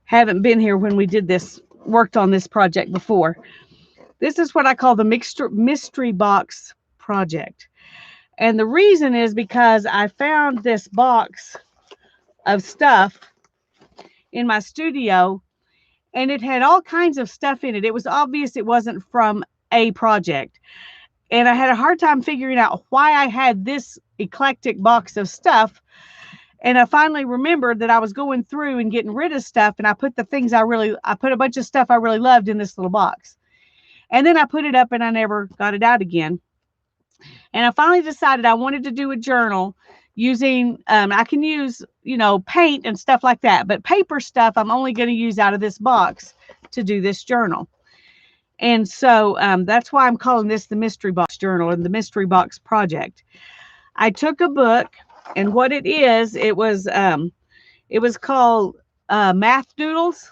haven't been here when we did this, worked on this project before. This is what I call the mystery box project. And the reason is because I found this box of stuff in my studio and it had all kinds of stuff in it. It was obvious it wasn't from a project. And I had a hard time figuring out why I had this eclectic box of stuff. And I finally remembered that I was going through and getting rid of stuff. And I put the things I put a bunch of stuff I really loved in this little box. And then I put it up and I never got it out again. And I finally decided I wanted to do a journal using, I can use, paint and stuff like that, but paper stuff I'm only going to use out of this box to do this journal. And so that's why I'm calling this the Mystery Box Journal and the Mystery Box Project. I took a book, and what it was called Math Doodles,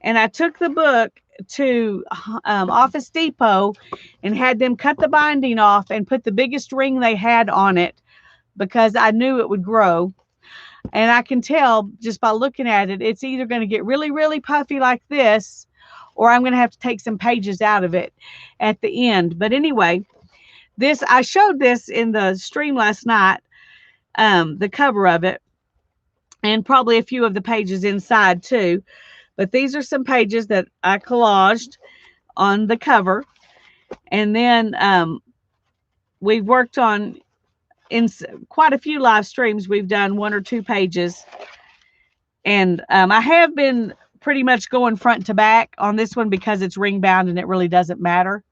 and I took the book to Office Depot and had them cut the binding off and put the biggest ring they had on it because I knew it would grow. And I can tell just by looking at it, it's either going to get really, really puffy like this, or I'm going to have to take some pages out of it at the end. But anyway, I showed this in the stream last night, the cover of it, and probably a few of the pages inside too. But these are some pages that I collaged on the cover. And then we've worked on, in quite a few live streams, we've done 1 or 2 pages. And I have been pretty much going front to back on this one because it's ring bound and it really doesn't matter.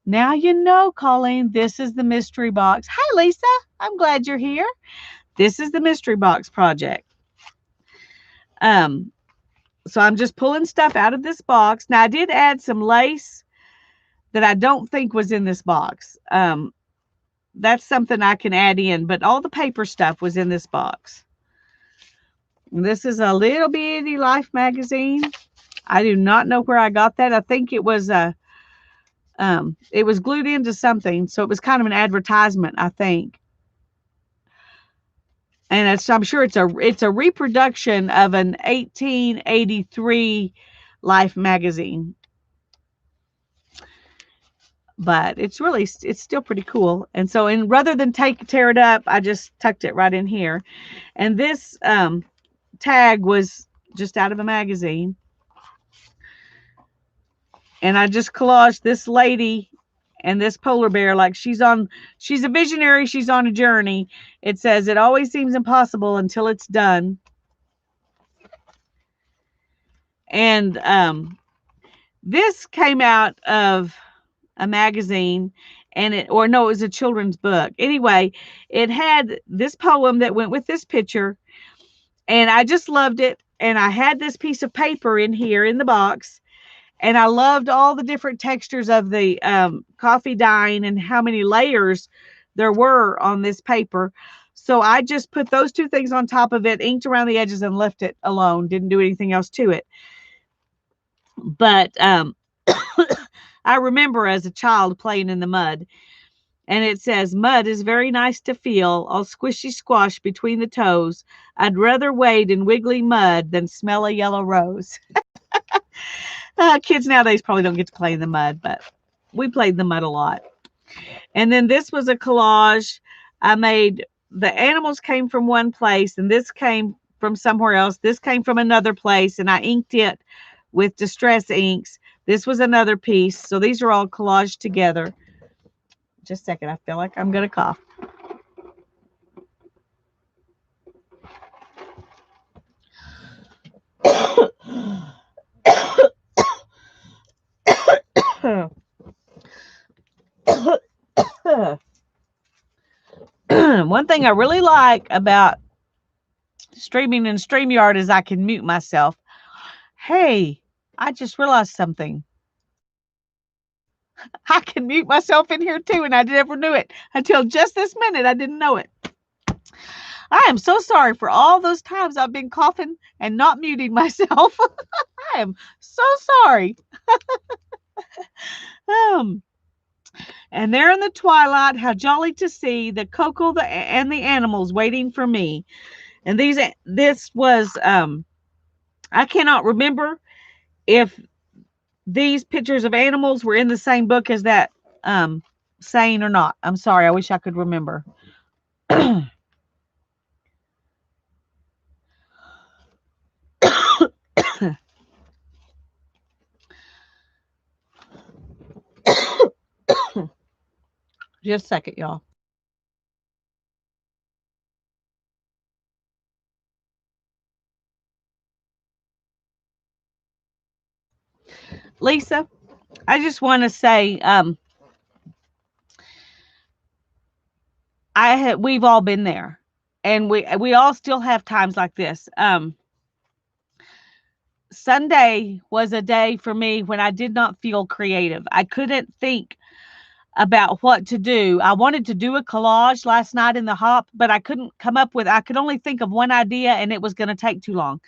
Now you know, Colleen, this is the Mystery Box. Hi, Lisa. I'm glad you're here. This is the Mystery Box Project. So I'm just pulling stuff out of this box. Now, I did add some lace that I don't think was in this box. That's something I can add in, but all the paper stuff was in this box. And this is a Little Bitty Life magazine. I do not know where I got that. I think it was glued into something, so it was kind of an advertisement, I think. And I'm sure it's a reproduction of an 1883 Life magazine. But it's still pretty cool. And so rather than tear it up, I just tucked it right in here. And this tag was just out of a magazine. And I just collaged this lady and this polar bear like she's a visionary, she's on a journey. It says, "It always seems impossible until it's done." And this came out of a magazine, and it was a children's book. Anyway, it had this poem that went with this picture, and I just loved it. And I had this piece of paper in here in the box, and I loved all the different textures of the coffee dyeing and how many layers there were on this paper. So I just put those 2 things on top of it, inked around the edges, and left it alone. Didn't do anything else to it. But I remember as a child playing in the mud, and it says, "Mud is very nice to feel, all squishy squash between the toes. I'd rather wade in wiggly mud than smell a yellow rose." Kids nowadays probably don't get to play in the mud, but we played in the mud a lot. And then this was a collage I made. The animals came from one place, and this came from somewhere else. This came from another place, and I inked it with Distress inks. This was another piece. So these are all collaged together. Just a second. I feel like I'm going to cough. One thing I really like about streaming in StreamYard is I can mute myself. Hey, I just realized something. I can mute myself in here too, and I never knew it until just this minute. I didn't know it. I am so sorry for all those times I've been coughing and not muting myself. I am so sorry. And there in the twilight, how jolly to see the Coco and the animals waiting for me. And this was, I cannot remember if these pictures of animals were in the same book as that saying or not. I'm sorry. I wish I could remember. Just a second, y'all. Lisa, I just want to say, we've all been there, and we all still have times like this. Sunday was a day for me when I did not feel creative. I couldn't think about what to do. I wanted to do a collage last night in the hop, but I couldn't come up with, I could only think of one idea and it was going to take too long.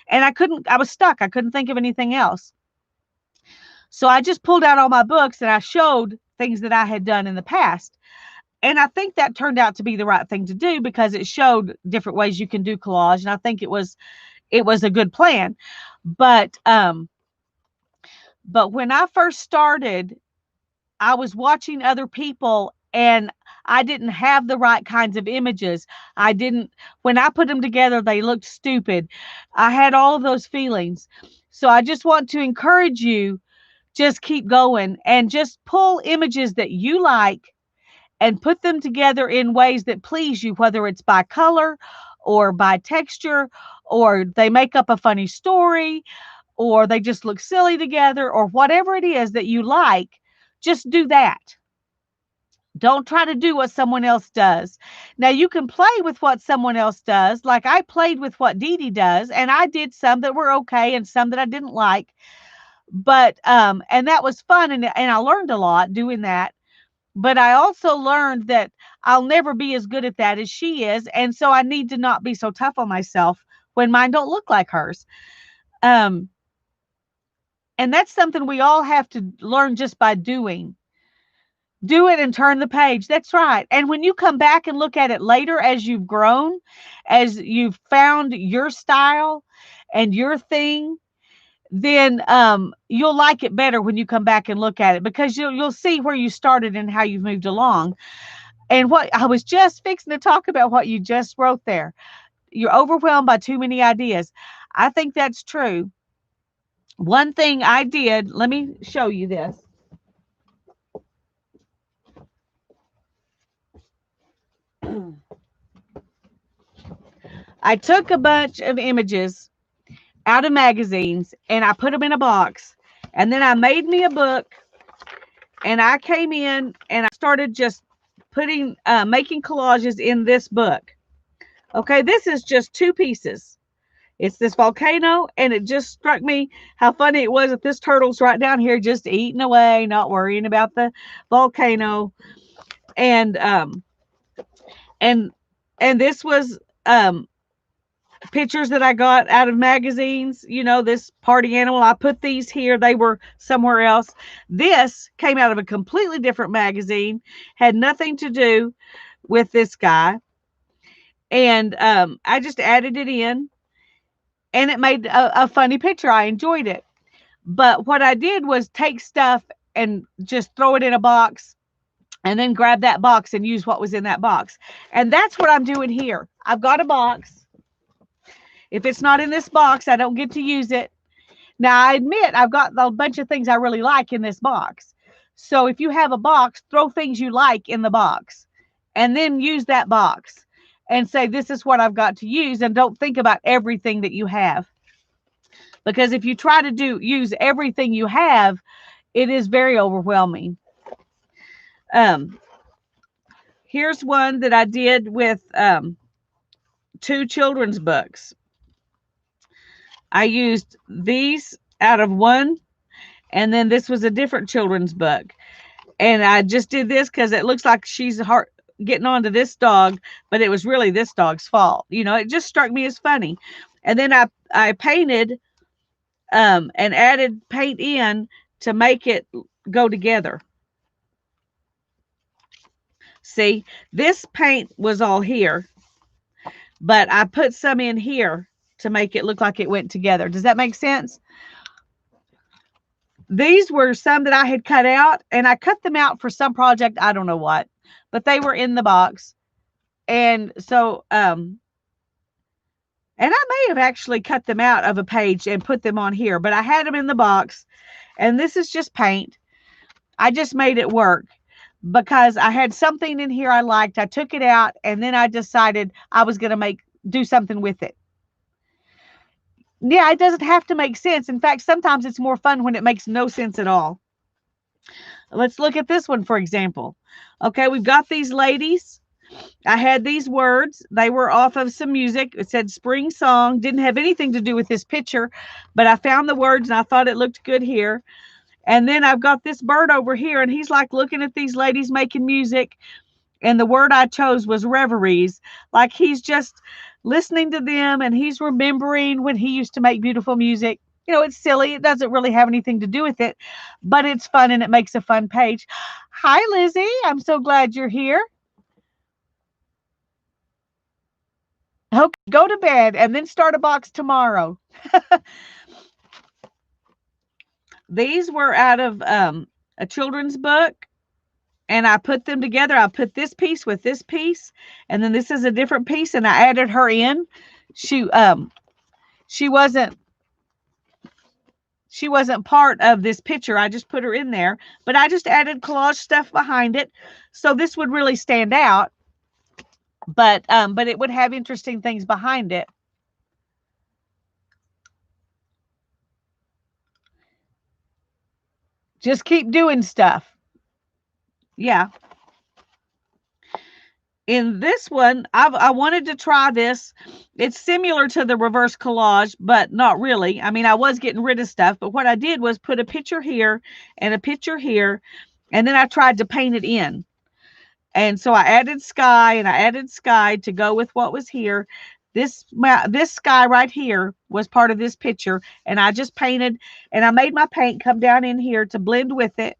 And I was stuck. I couldn't think of anything else. So I just pulled out all my books and I showed things that I had done in the past. And I think that turned out to be the right thing to do because it showed different ways you can do collage. And I think it was a good plan. But when I first started, I was watching other people and I didn't have the right kinds of images. When I put them together, they looked stupid. I had all of those feelings. So I just want to encourage you, just keep going and just pull images that you like and put them together in ways that please you, whether it's by color or by texture, or they make up a funny story, or they just look silly together, or whatever it is that you like. Just do that. Don't try to do what someone else does. Now, you can play with what someone else does. Like I played with what Dee Dee does, and I did some that were okay and some that I didn't like. But, and that was fun, and I learned a lot doing that. But I also learned that I'll never be as good at that as she is. And so I need to not be so tough on myself when mine don't look like hers. And that's something we all have to learn just by doing. Do it and turn the page. That's right. And when you come back and look at it later, as you've grown, as you've found your style and your thing, then you'll like it better when you come back and look at it, because you'll see where you started and how you've moved along. And what I was just fixing to talk about, what you just wrote there. You're overwhelmed by too many ideas. I think that's true. One thing I did, let me show you this. I took a bunch of images out of magazines and I put them in a box, and then I made me a book, and I came in and I started just making collages in this book. Okay, this is just 2 pieces. It's this volcano, and it just struck me how funny it was that this turtle's right down here just eating away, not worrying about the volcano. And and this was pictures that I got out of magazines. This party animal, I put these here. They were somewhere else. This came out of a completely different magazine, had nothing to do with this guy. And I just added it in, and it made a funny picture. I enjoyed it. But what I did was take stuff and just throw it in a box, and then grab that box and use what was in that box. And that's what I'm doing here. I've got a box. If it's not in this box, I don't get to use it. Now, I admit I've got a bunch of things I really like in this box. So if you have a box, throw things you like in the box and then use that box and say, this is what I've got to use. And don't think about everything that you have. Because if you try to use everything you have, it is very overwhelming. Here's one that I did with 2 children's books. I used these out of one, and then this was a different children's book. And I just did this because it looks like she's getting on to this dog, but it was really this dog's fault. It just struck me as funny. And then I painted and added paint in to make it go together. See, this paint was all here, but I put some in here to make it look like it went together. Does that make sense? These were some that I had cut out, and I cut them out for some project. I don't know what, but they were in the box. And so, and I may have actually cut them out of a page and put them on here, but I had them in the box, and this is just paint. I just made it work because I had something in here I liked. I took it out, and then I decided I was going to do something with it. Yeah, it doesn't have to make sense. In fact, sometimes it's more fun when it makes no sense at all. Let's look at this one, for example. Okay, we've got these ladies. I had these words. They were off of some music. It said spring song. Didn't have anything to do with this picture, but I found the words and I thought it looked good here. And then I've got this bird over here, and he's like looking at these ladies making music. And the word I chose was reveries. Like he's just listening to them and he's remembering when he used to make beautiful music. You know, it's silly. It doesn't really have anything to do with it, but it's fun and it makes a fun page. Hi, Lizzie. I'm so glad you're here. Okay, go to bed and then start a box tomorrow. These were out of a children's book, and I put them together. I put this piece with this piece, and then this is a different piece, and I added her in. She wasn't part of this picture. I just put her in there, but I just added collage stuff behind it, so this would really stand out. But it would have interesting things behind it. Just keep doing stuff. Yeah. In this one, I wanted to try this. It's similar to the reverse collage, but not really. I mean, I was getting rid of stuff, but what I did was put a picture here and a picture here, and then I tried to paint it in. And so I added sky, and I added sky to go with what was here. This sky right here was part of this picture, and I just painted, and I made my paint come down in here to blend with it.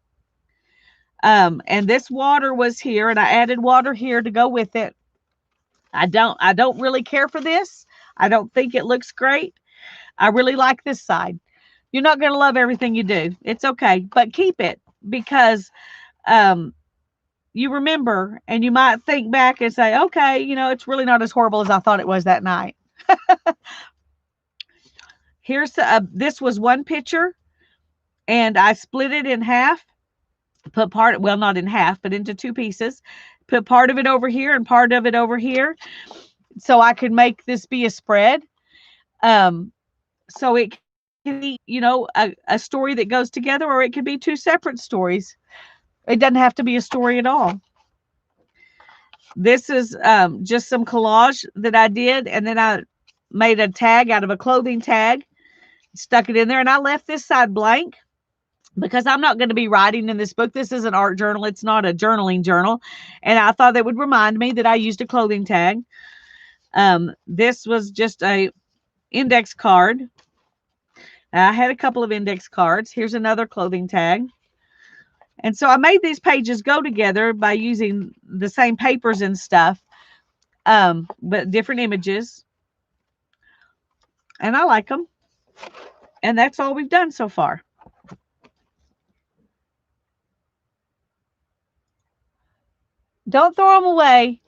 And this water was here, and I added water here to go with it. I don't really care for this. I don't think it looks great. I really like this side. You're not going to love everything you do. It's okay, but keep it, because you remember, and you might think back and say, okay, you know, it's really not as horrible as I thought it was that night. Here's this was one picture, and I split it in half, put part, well, not in half, but into two pieces, put part of it over here and part of it over here, so I could make this be a spread. So it can be, you know, a story that goes together, or it could be two separate stories. It doesn't have to be a story at all. This is just some collage that I did, and then I made a tag out of a clothing tag, stuck it in there, and I left this side blank because I'm not going to be writing in this book. This is an art journal. It's not a journaling journal. And I thought that would remind me that I used a clothing tag. This was just a index card. I had a couple of index cards. Here's another clothing tag. And so I made these pages go together by using the same papers and stuff, but different images. And I like them. And that's all we've done so far. Don't throw them away.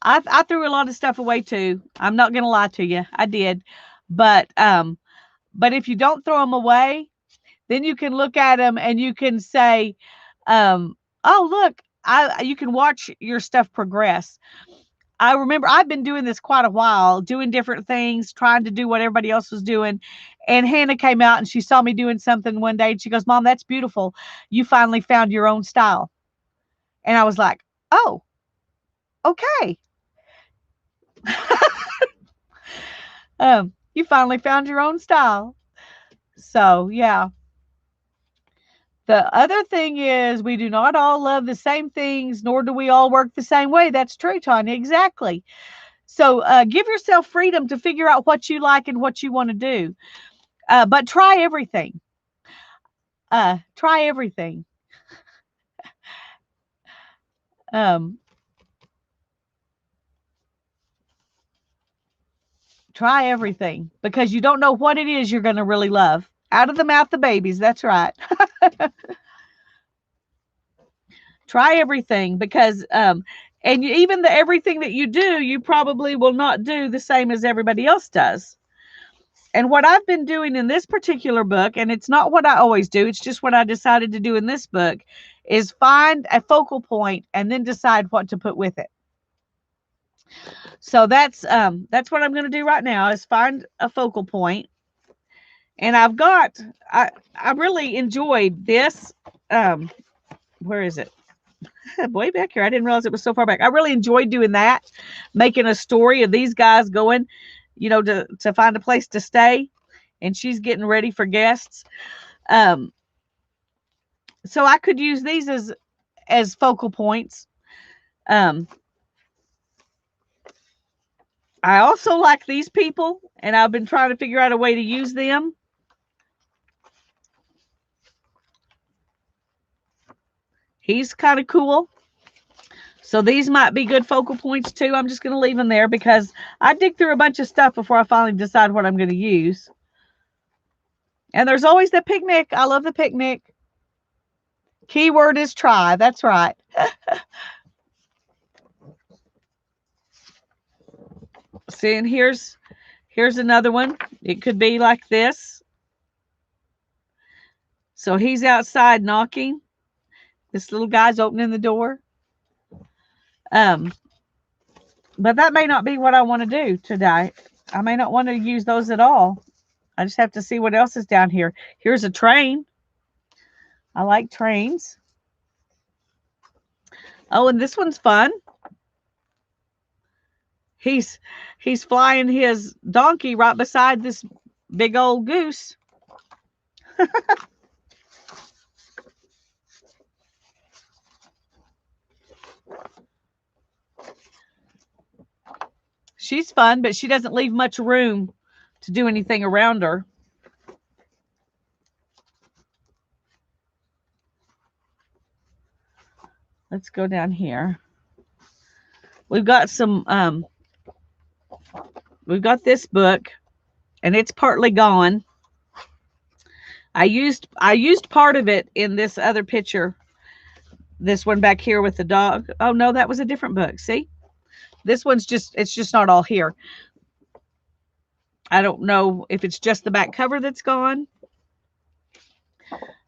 I threw a lot of stuff away too. I'm not going to lie to you. I did. But if you don't throw them away, then you can look at them and you can say, oh, look, you can watch your stuff progress. I remember I've been doing this quite a while, doing different things, trying to do what everybody else was doing. And Hannah came out and she saw me doing something one day and she goes, Mom, that's beautiful. You finally found your own style. And I was like, oh, okay. You finally found your own style. So, yeah. The other thing is we do not all love the same things, nor do we all work the same way. That's true, Tanya. Exactly. So give yourself freedom to figure out what you like and what you want to do. But try everything. Try everything. Try everything, because you don't know what it is you're going to really love. Out of the mouth of babies. That's right. Try everything, because and even the everything that you do, you probably will not do the same as everybody else does. And what I've been doing in this particular book, and it's not what I always do, it's just what I decided to do in this book, is find a focal point and then decide what to put with it. So that's what I'm going to do right now, is find a focal point. And I really enjoyed this. Where is it? Way back here. I didn't realize it was so far back. I really enjoyed doing that, making a story of these guys going, to find a place to stay, and she's getting ready for guests. So I could use these as focal points. I also like these people, and I've been trying to figure out a way to use them. He's kind of cool. So these might be good focal points too. I'm just going to leave them there because I dig through a bunch of stuff before I finally decide what I'm going to use. And there's always the picnic. I love the picnic. Keyword is try. That's right. See, and here's another one. It could be like this. So he's outside knocking. This little guy's opening the door. But that may not be what I want to do today. I may not want to use those at all. I just have to see what else is down here. Here's a train. I like trains. Oh, and this one's fun. He's flying his donkey right beside this big old goose. She's fun, but she doesn't leave much room to do anything around her. Let's go down here. We've got some, we've got this book, and it's partly gone. I used part of it in this other picture. This one back here with the dog. Oh no, that was a different book. See? This one's it's just not all here. I don't know if it's just the back cover that's gone.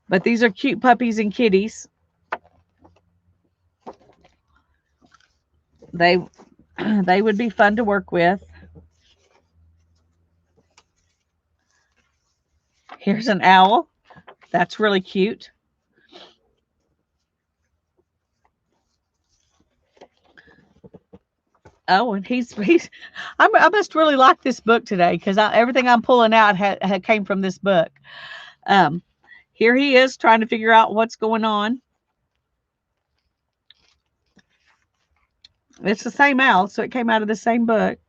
But these are cute puppies and kitties. They would be fun to work with. Here's an owl. That's really cute. Oh, and I must really like this book today because everything I'm pulling out had came from this book. Here he is trying to figure out what's going on. It's the same owl, so it came out of the same book.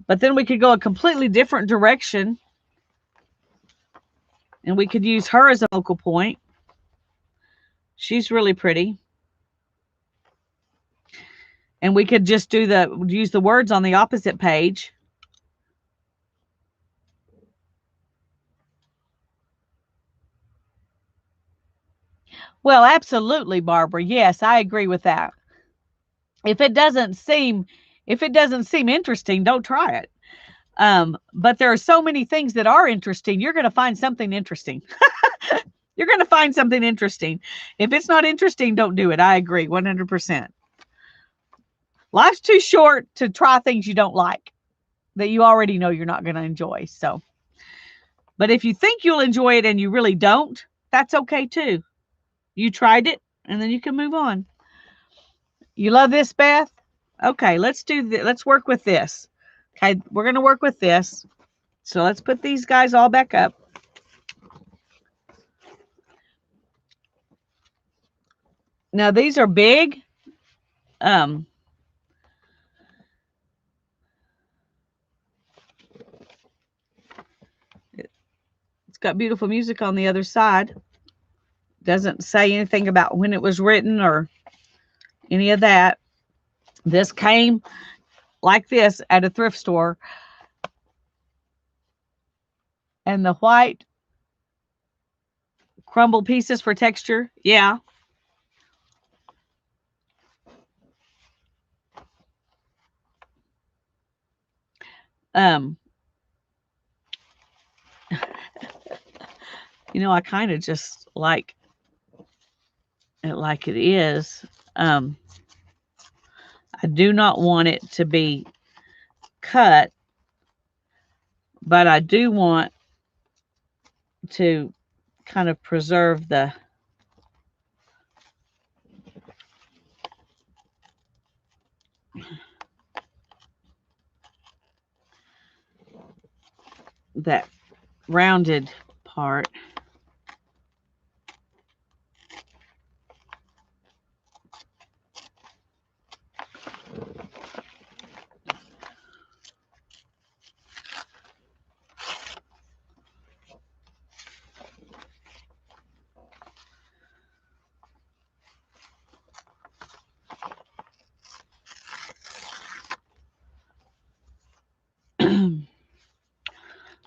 But then we could go a completely different direction. And we could use her as a focal point. She's really pretty. And we could just use the words on the opposite page. Well, absolutely, Barbara. Yes, I agree with that. If it doesn't seem interesting, don't try it. But there are so many things that are interesting. You're going to find something interesting. You're going to find something interesting. If it's not interesting, don't do it. I agree 100%. Life's too short to try things you don't like that you already know you're not going to enjoy. So, but if you think you'll enjoy it and you really don't, that's okay too. You tried it and then you can move on. You love this, Beth? Okay, let's work with this. Okay, we're going to work with this. So let's put these guys all back up. Now these are big. It's got beautiful music on the other side. Doesn't say anything about when it was written or any of that. This came like this at a thrift store. And the white crumble pieces for texture. Yeah. I kind of just like it like it is. I do not want it to be cut, but I do want to kind of preserve that rounded part.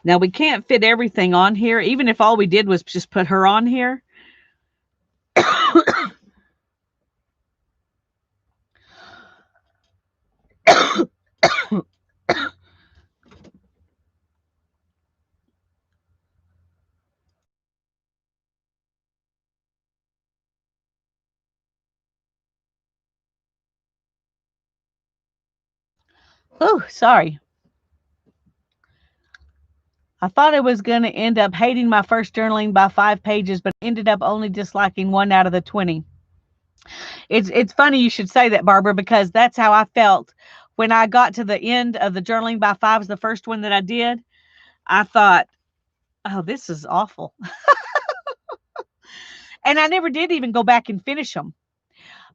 Now we can't fit everything on here, even if all we did was just put her on here. Oh, sorry. I thought I was going to end up hating my first journaling by 5 pages, but ended up only disliking 1 out of the 20. It's funny you should say that, Barbara, because that's how I felt when I got to the end of the journaling by 5, was the first one that I did. I thought, oh, this is awful. And I never did even go back and finish them.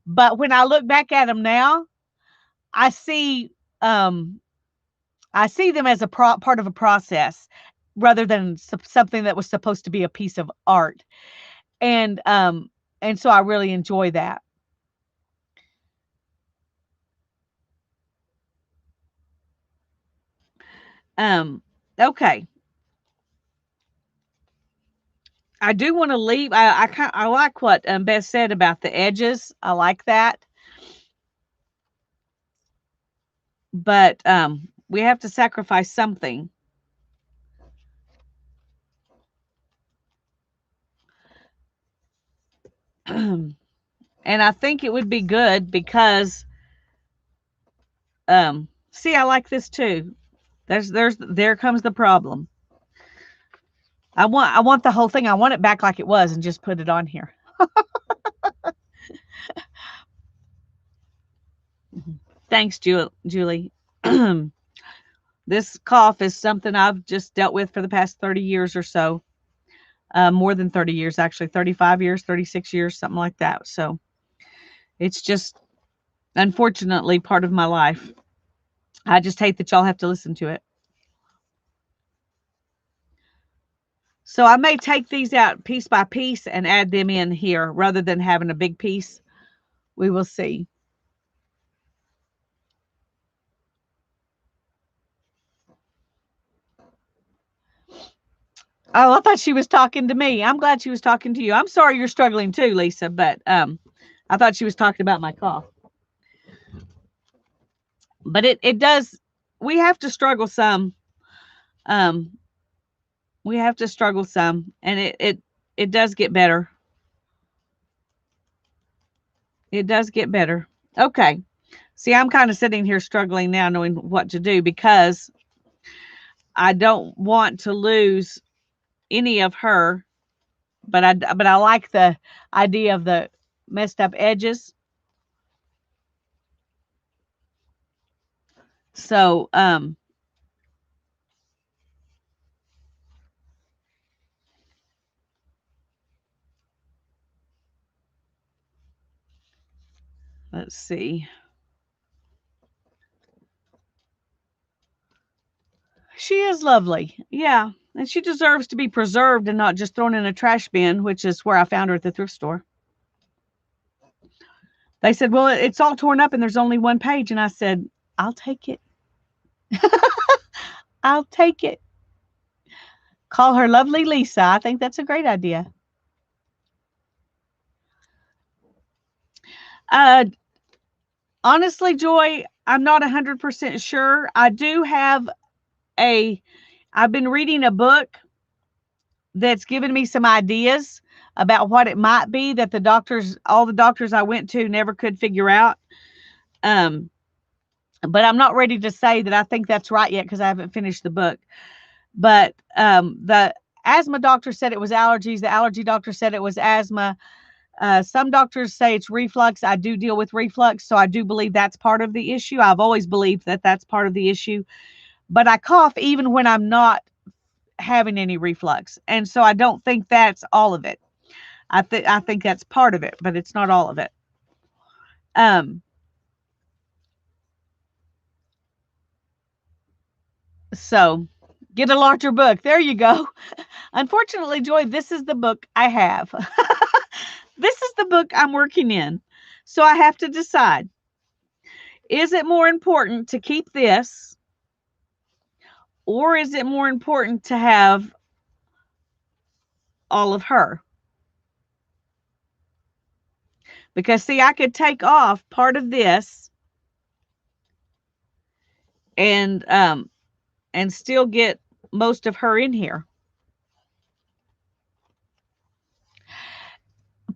But when I look back at them now, I see them as a part of a process rather than something that was supposed to be a piece of art. And so I really enjoy that. Okay. I do want to leave. I like what Beth said about the edges. I like that. But we have to sacrifice something. And I think it would be good because see, I like this too. There comes the problem. I want the whole thing. I want it back like it was and just put it on here. Thanks, Julie. This cough is something I've just dealt with for the past 30 years or so. More than 30 years, actually, 35 years, 36 years, something like that. So it's just, unfortunately, part of my life. I just hate that y'all have to listen to it. So I may take these out piece by piece and add them in here rather than having a big piece. We will see. Oh, I thought she was talking to me. I'm glad she was talking to you. I'm sorry you're struggling too, Lisa, but I thought she was talking about my cough. But it does, we have to struggle some. We have to struggle some, and it does get better. It does get better. Okay. See, I'm kind of sitting here struggling now knowing what to do because I don't want to lose any of her, but I like the idea of the messed up edges. So, let's see. She is lovely. Yeah. And she deserves to be preserved and not just thrown in a trash bin, which is where I found her at the thrift store. They said, well, it's all torn up and there's only 1 page. And I said, I'll take it. I'll take it. Call her Lovely Lisa. I think that's a great idea. Honestly, Joy, I'm not 100% sure. I do have I've been reading a book that's given me some ideas about what it might be that all the doctors I went to never could figure out. but I'm not ready to say that I think that's right yet because I haven't finished the book. But the asthma doctor said it was allergies. The allergy doctor said it was asthma. Some doctors say it's reflux. I do deal with reflux, so I do believe that's part of the issue. I've always believed that that's part of the issue. But I cough even when I'm not having any reflux, and so I don't think that's all of it. I think that's part of it, but it's not all of it. Um, so get a larger book. There you go. Unfortunately, Joy, this is the book I have. This is the book I'm working in. So I have to decide, is it more important to keep this, or is it more important to have all of her? Because see, I could take off part of this and still get most of her in here.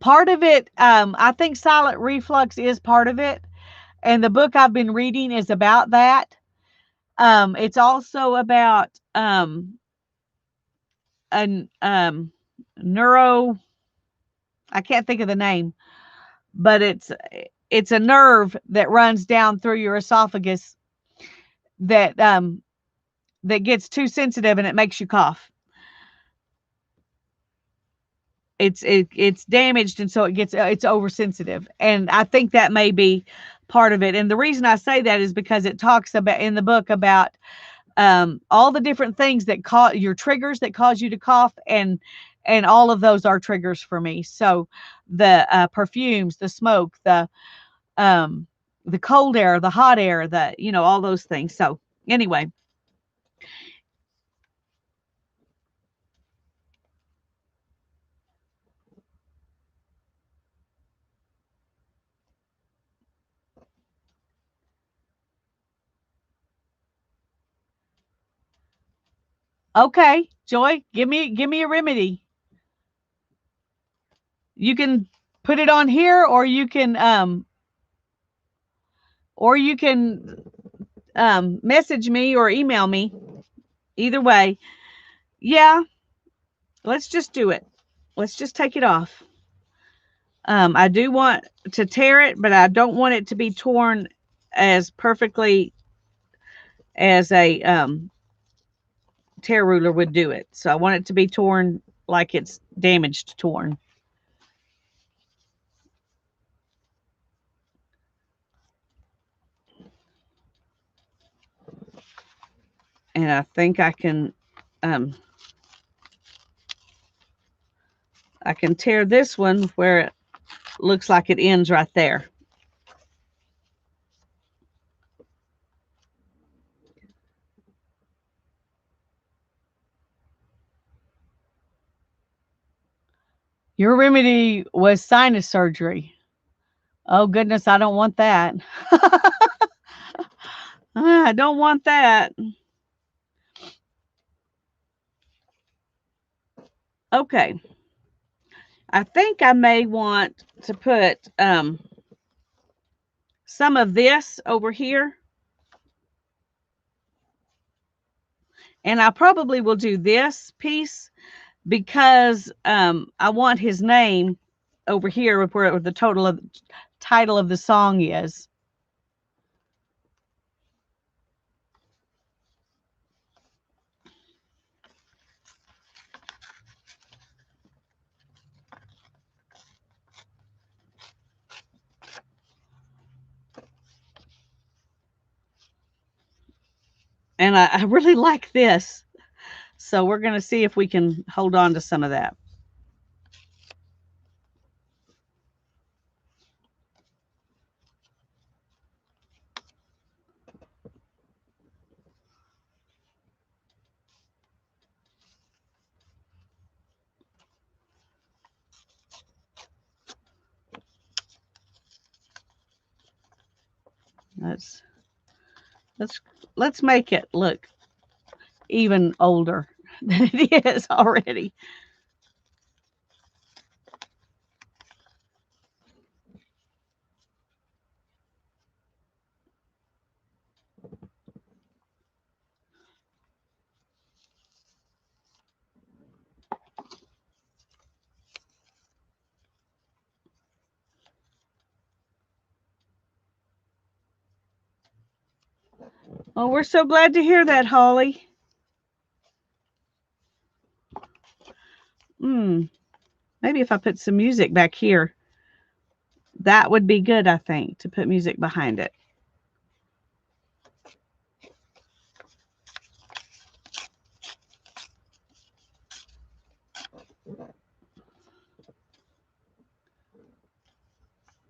Part of it, I think silent reflux is part of it, and the book I've been reading is about that. It's also about a neuro. I can't think of the name, but it's a nerve that runs down through your esophagus that that gets too sensitive and it makes you cough. It's damaged, and so it's oversensitive, and I think that may be part of it. And the reason I say that is because it talks about in the book about all the different things that cause your triggers that cause you to cough, and all of those are triggers for me. So the perfumes, the smoke, the cold air, the hot air, all those things. So anyway. Okay, Joy, give me a remedy. You can put it on here, or you can message me or email me. Either way. Yeah, let's just do it. Let's just take it off. I do want to tear it, but I don't want it to be torn as perfectly as a tear ruler would do it. So I want it to be torn like it's damaged torn. And I think um, I can tear this one where it looks like it ends right there. Your remedy was sinus surgery. Oh goodness, I don't want that. I don't want that. Okay. I think I may want to put some of this over here. And I probably will do this piece because I want his name over here where the title of the song is. And I really like this. So we're going to see if we can hold on to some of that. Let's let's let's make it look even older than it is already. Oh, we're so glad to hear that, Holly. Maybe if I put some music back here, that would be good, I think, to put music behind it.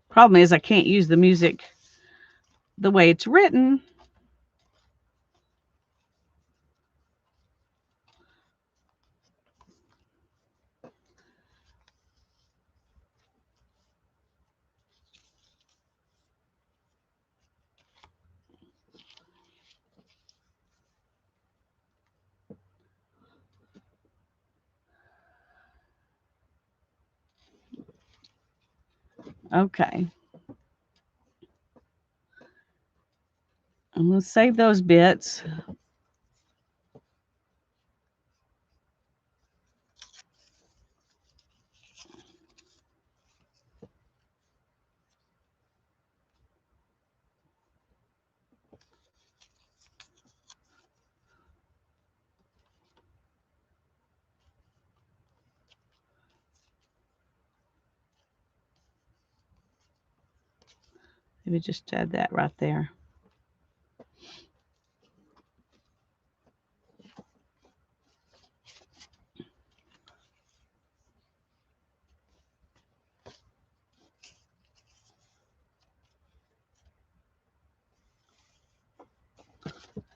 Problem is I can't use the music the way it's written. Okay. I'm going to save those bits. Maybe just add that right there.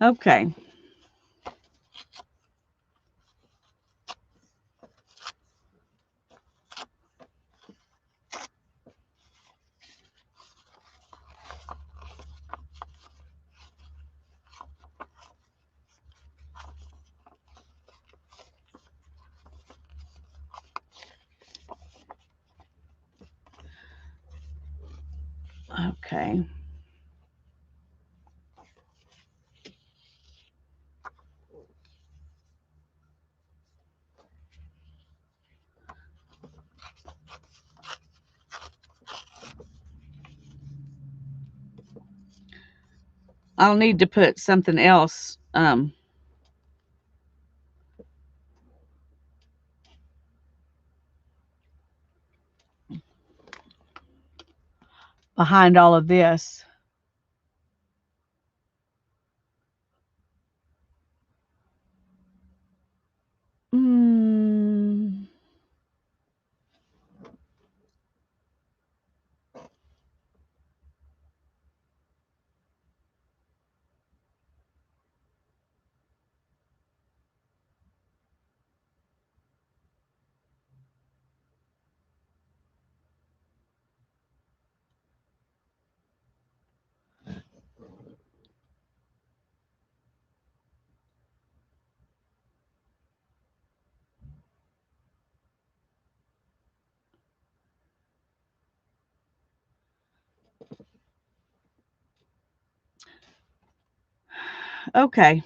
Okay. Okay. I'll need to put something else behind all of this. Okay.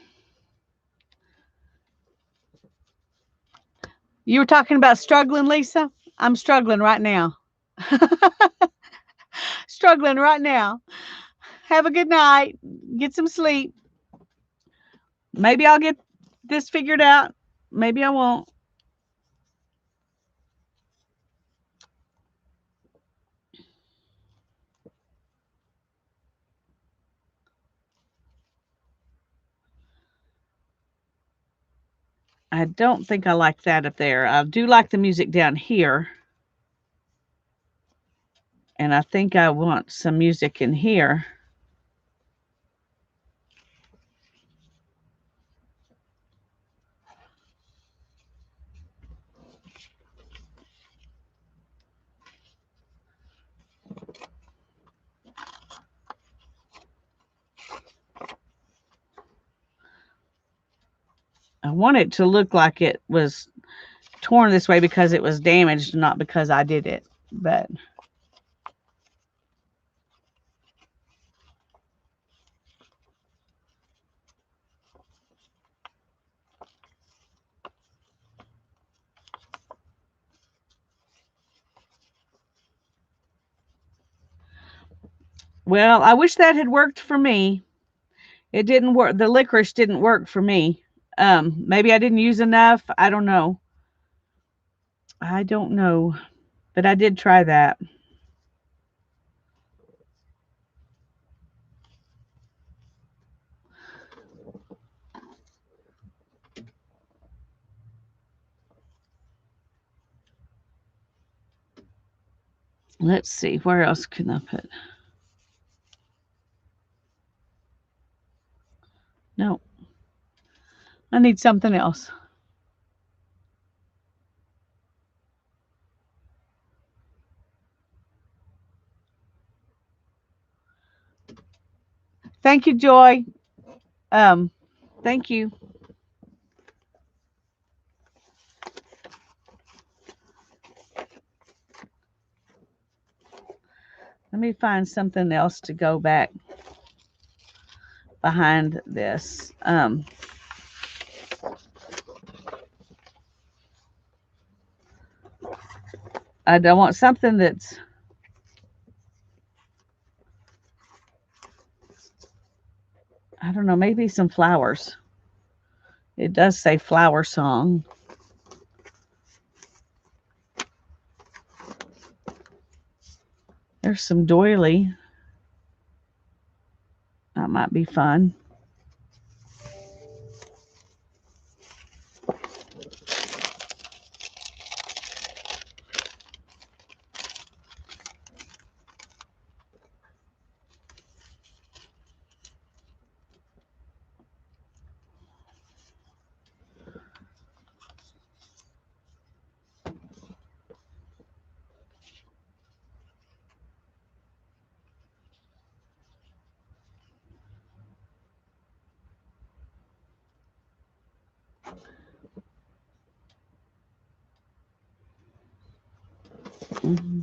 You were talking about struggling, Lisa? I'm struggling right now. Struggling right now. Have a good night. Get some sleep. Maybe I'll get this figured out. Maybe I won't. I don't think I like that up there. I do like the music down here. And I think I want some music in here. I want it to look like it was torn this way because it was damaged, not because I did it. But well, I wish that had worked for me. It didn't work. The licorice didn't work for me. Maybe I didn't use enough. I don't know. I don't know. But I did try that. Let's see. Where else can I put? No. I need something else. Thank you, Joy. Thank you. Let me find something else to go back behind this. I don't want something that's, I don't know, maybe some flowers. It does say flower song. There's some doily. That might be fun. Mm-hmm.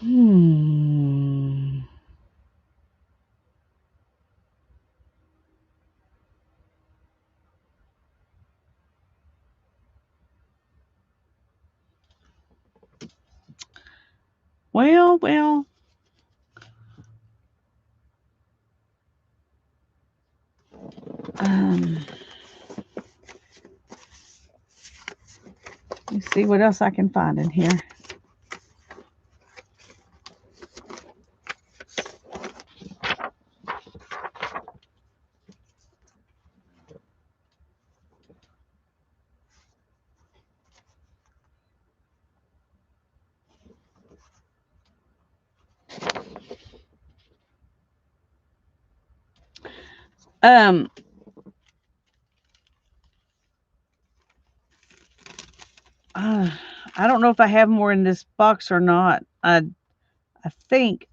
Hmm. Well. Um, let's see what else I can find in here. Um, uh, I don't know if I have more in this box or not. I think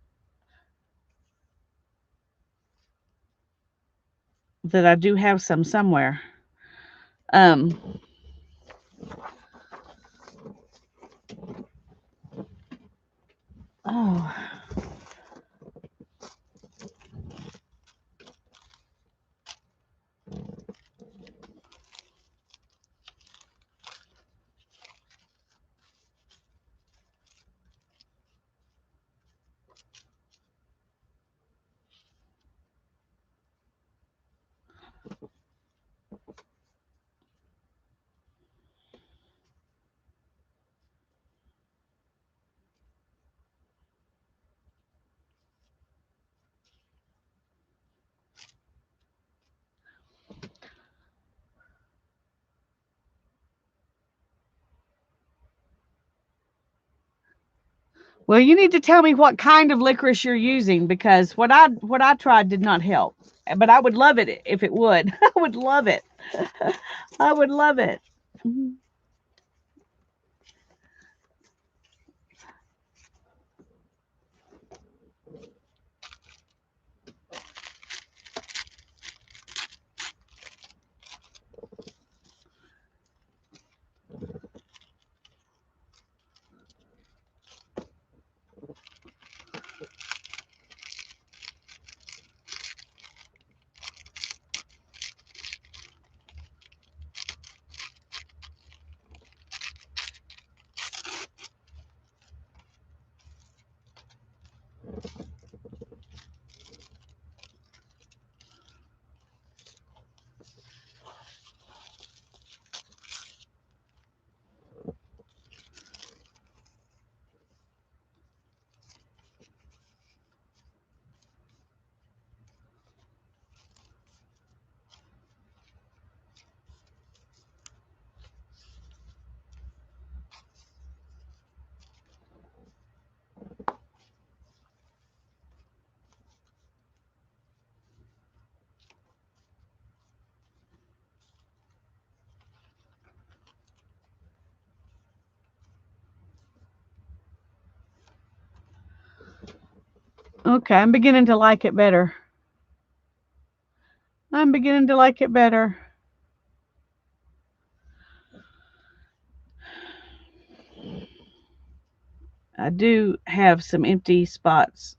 that I do have some somewhere. Um, oh, well, you need to tell me what kind of licorice you're using because what I tried did not help. But I would love it if it would. I would love it. I would love it. Mhm. Okay, I'm beginning to like it better. I'm beginning to like it better. I do have some empty spots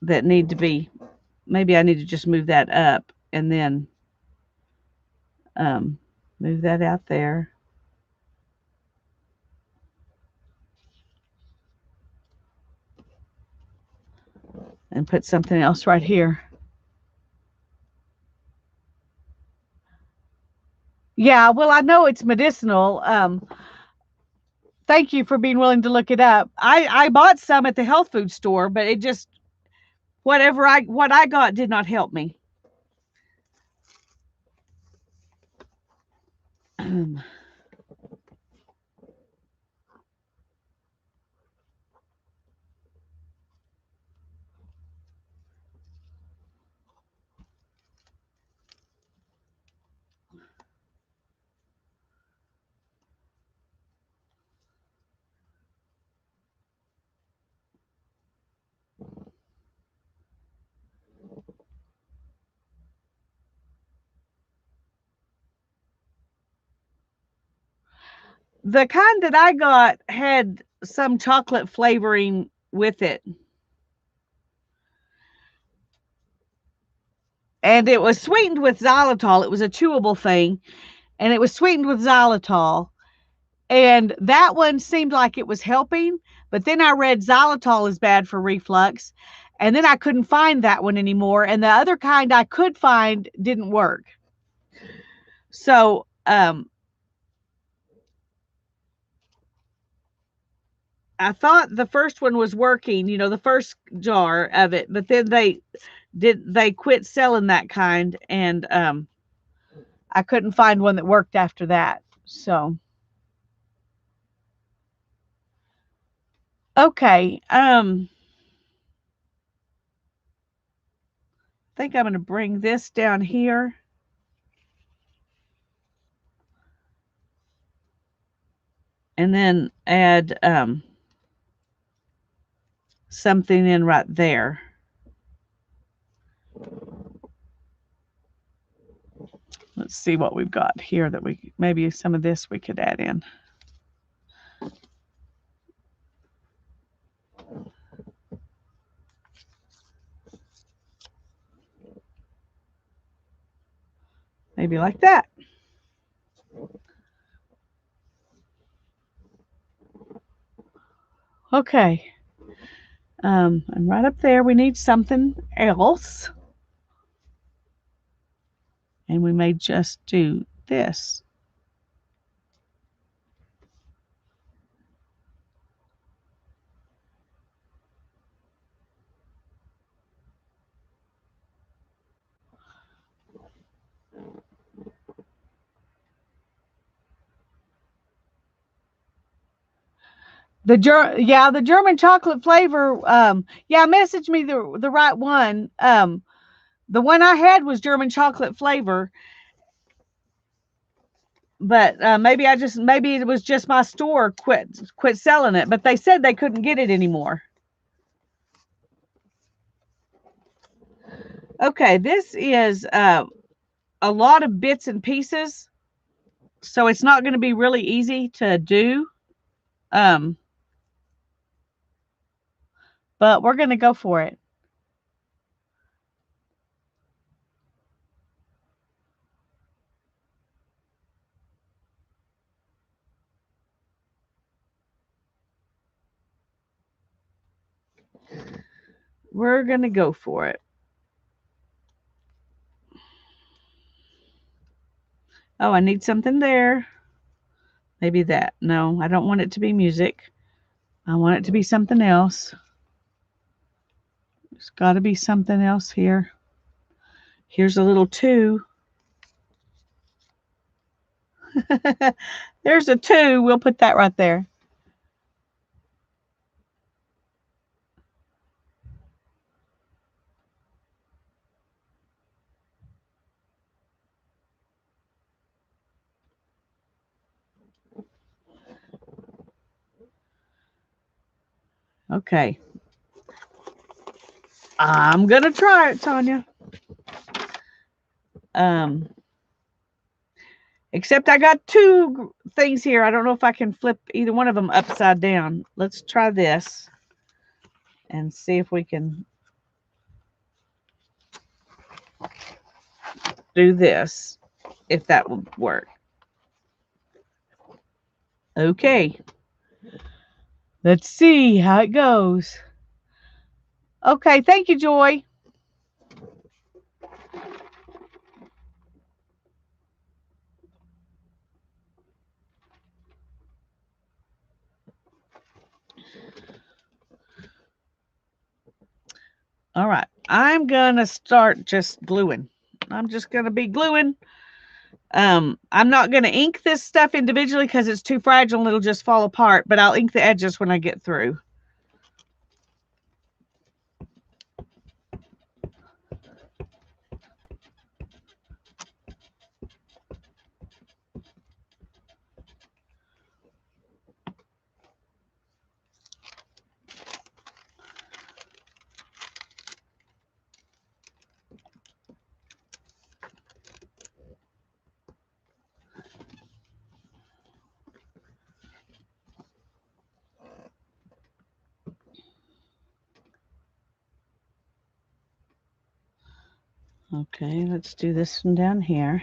that need to be, maybe I need to just move that up and then move that out there. And put something else right here. Yeah, well, I know it's medicinal. Thank you for being willing to look it up. I bought some at the health food store, but it just what I got did not help me. The kind that I got had some chocolate flavoring with it. And it was sweetened with xylitol. It was a chewable thing, and it was sweetened with xylitol. And that one seemed like it was helping, but then I read xylitol is bad for reflux, and then I couldn't find that one anymore. And the other kind I could find didn't work. So, I thought the first one was working, the first jar of it, but then they quit selling that kind, and I couldn't find one that worked after that. So, okay, I think I'm going to bring this down here. And then add something in right there. Let's see what we've got here that maybe some of this we could add in. Maybe like that. Okay. And right up there, we need something else. And we may just do this. The German chocolate flavor. Message me the right one. The one I had was German chocolate flavor, but maybe it was just my store quit selling it. But they said they couldn't get it anymore. Okay, this is a lot of bits and pieces, so it's not going to be really easy to do. But we're going to go for it. We're going to go for it. Oh, I need something there. Maybe that. No, I don't want it to be music. I want it to be something else. There's got to be something else here. Here's a little 2. There's a 2. We'll put that right there. Okay. I'm going to try it, Tanya. Except I got two things here. I don't know if I can flip either one of them upside down. Let's try this and see if we can do this, if that would work. Okay. Let's see how it goes. Okay, thank you, Joy. All right, I'm gonna start just gluing. I'm just gonna be gluing. I'm not gonna ink this stuff individually because it's too fragile and it'll just fall apart, but I'll ink the edges when I get through. Okay, let's do this one down here.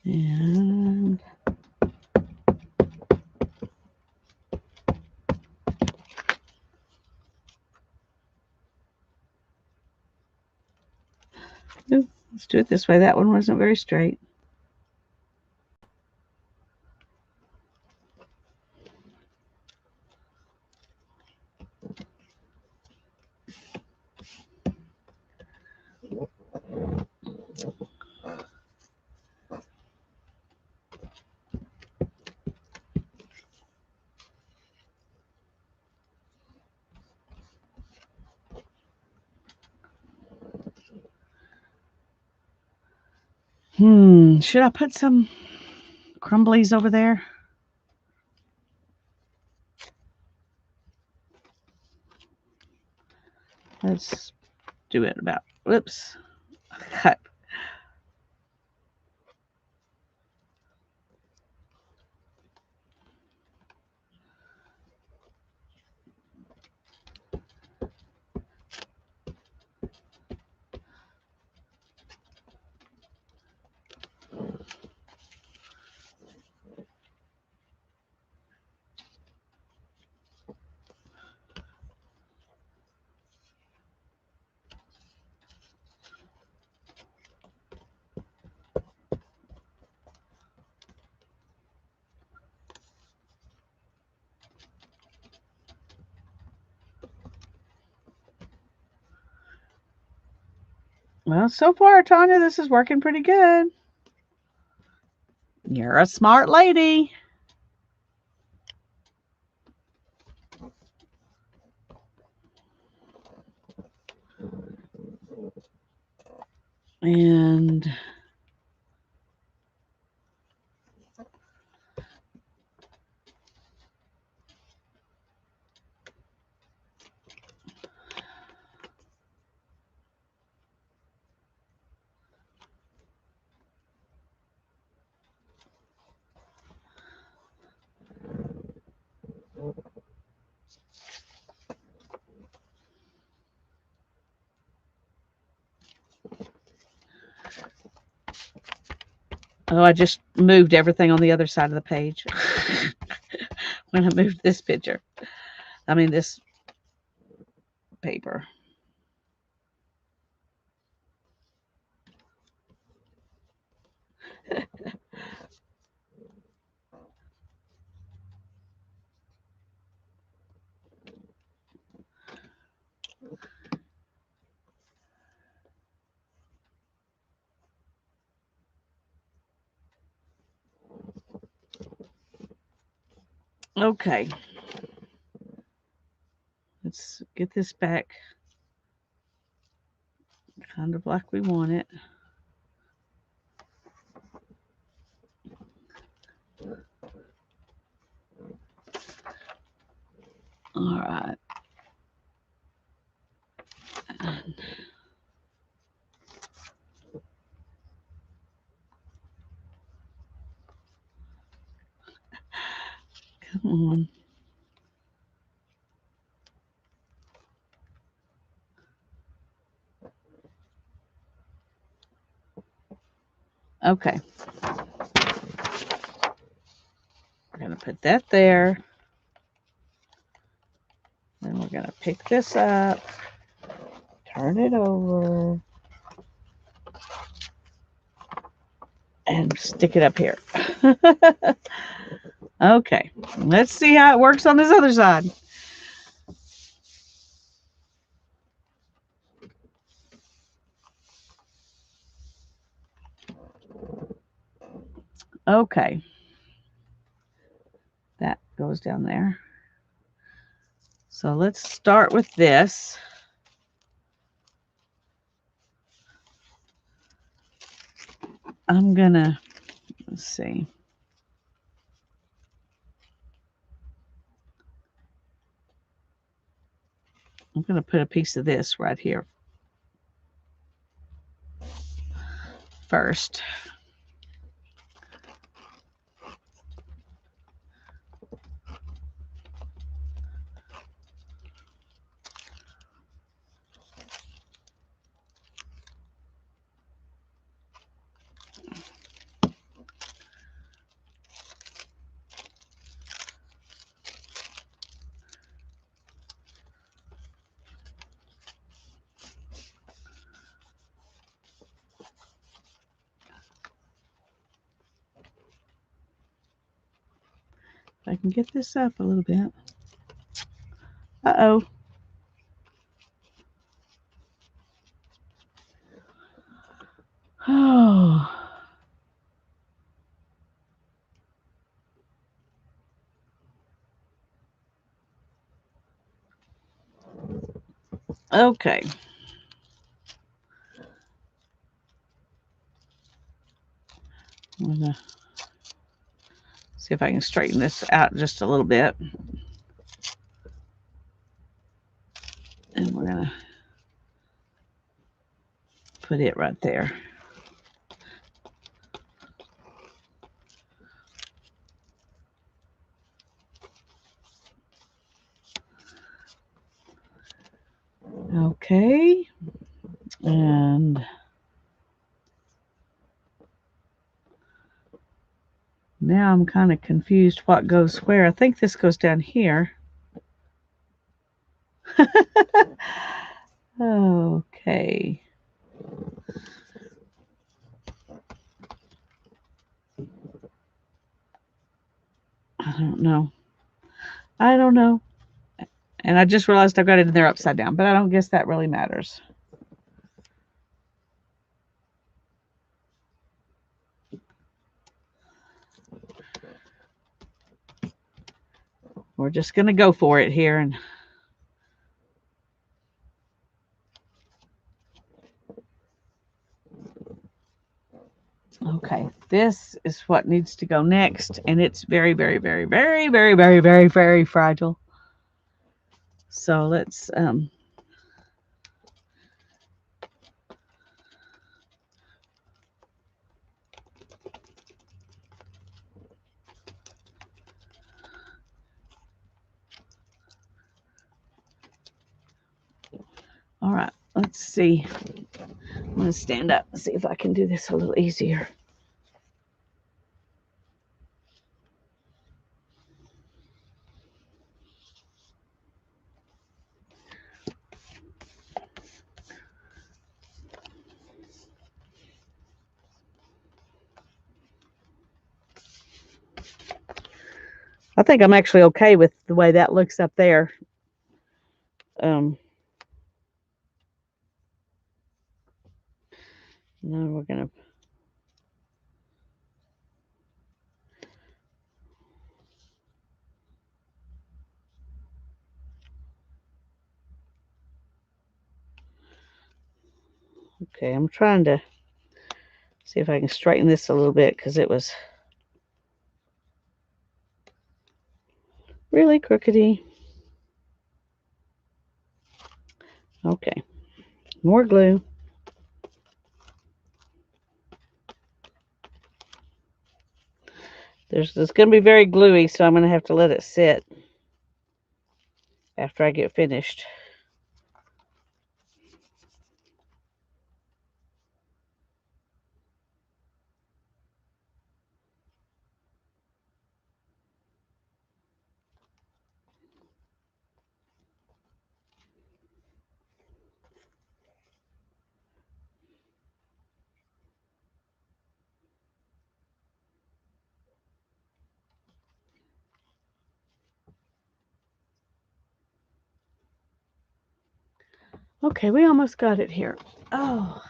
And let's do it this way. That one wasn't very straight. Should I put some crumblies over there? Let's do it about, whoops, cut. Well, so far, Tanya, this is working pretty good. You're a smart lady. And oh, I just moved everything on the other side of the page when I moved this picture. I mean, this paper. Okay. Let's get this back kind of like we want it. All right. Come on. Okay. We're going to put that there. Then we're going to pick this up, turn it over, and stick it up here. Okay. Let's see how it works on this other side. Okay. That goes down there. So let's start with this. I'm gonna, let's see. I'm gonna put a piece of this right here first. If I can get this up a little bit. Uh-oh. Oh. Okay. I'm gonna see if I can straighten this out just a little bit. And we're gonna put it right there. Okay. And now I'm kind of confused what goes where. I think this goes down here. Okay. I don't know. I don't know. And I just realized I've got it in there upside down, but I don't guess that really matters. We're just going to go for it here. And okay, this is what needs to go next. And it's very, very, very, very, very, very, very, very fragile. So let's all right, let's see. I'm going to stand up and see if I can do this a little easier. I think I'm actually okay with the way that looks up there. Now we're going to Okay, I'm trying to see if I can straighten this a little bit because it was really crookedy. Okay, more glue. It's going to be very gluey, so I'm going to have to let it sit after I get finished. Okay, we almost got it here. Oh.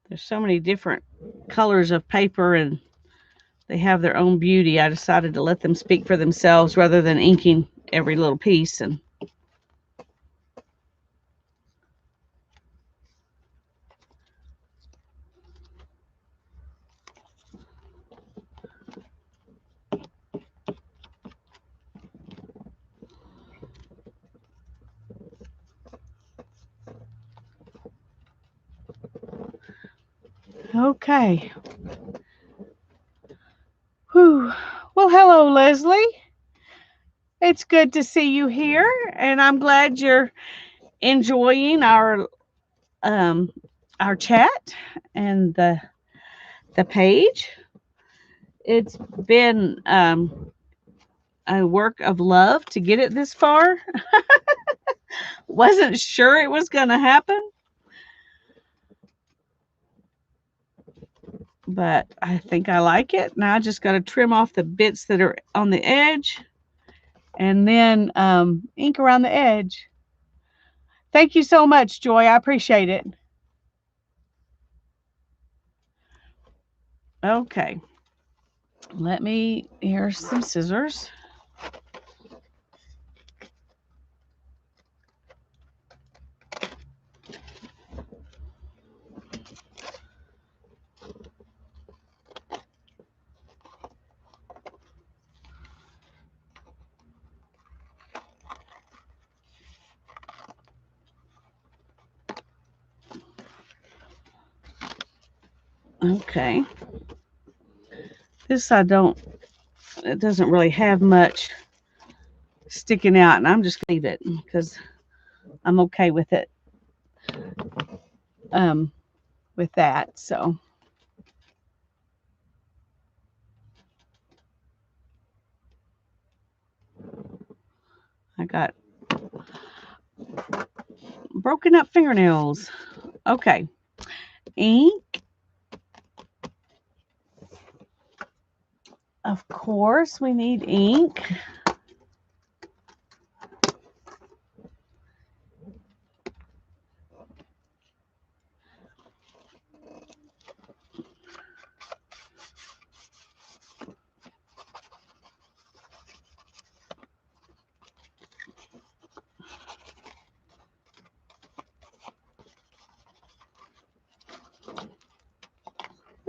There's so many different colors of paper and they have their own beauty. I decided to let them speak for themselves rather than inking every little piece. And okay. Whew. Well, hello, Leslie. It's good to see you here, and I'm glad you're enjoying our chat and the page. It's been a work of love to get it this far. Wasn't sure it was going to happen, but I think I like it. Now I just got to trim off the bits that are on the edge and then ink around the edge. Thank you so much, Joy. I appreciate it. Okay. Here's some scissors. Okay. This it doesn't really have much sticking out, and I'm just going to leave it because I'm okay with it with that. So I got broken up fingernails. Okay. Ink. Of course, we need ink.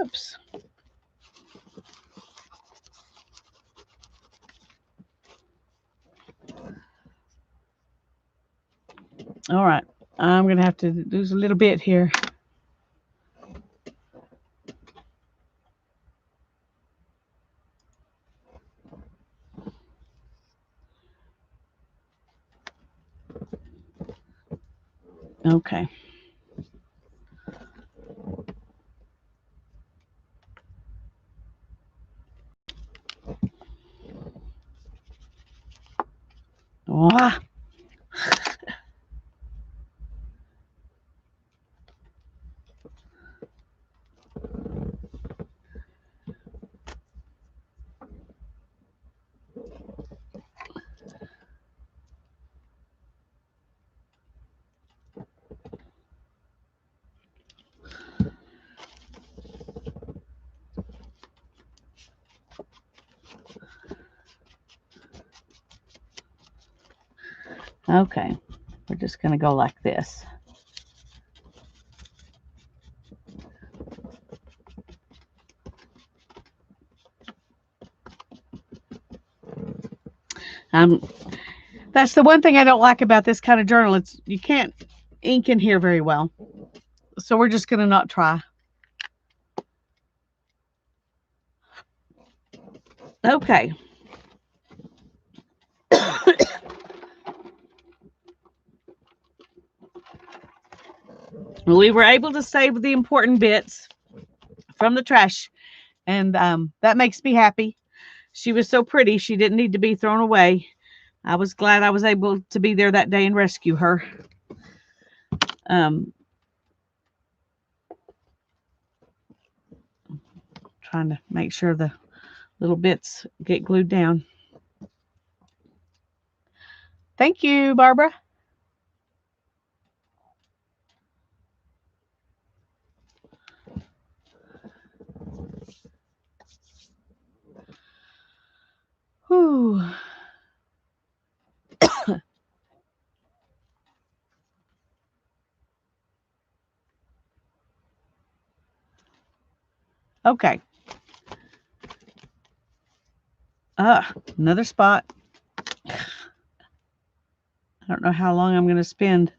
Oops. All right. I'm going to have to do a little bit here. Okay. Ah. Okay, we're just going to go like this. That's the one thing I don't like about this kind of journal. It's you can't ink in here very well. So we're just going to not try. Okay. We were able to save the important bits from the trash, and that makes me happy. She was so pretty, she didn't need to be thrown away. I was glad I was able to be there that day and rescue her. Um, trying to make sure the little bits get glued down. Thank you, Barbara. Whew. Okay. Another spot. I don't know how long I'm going to spend.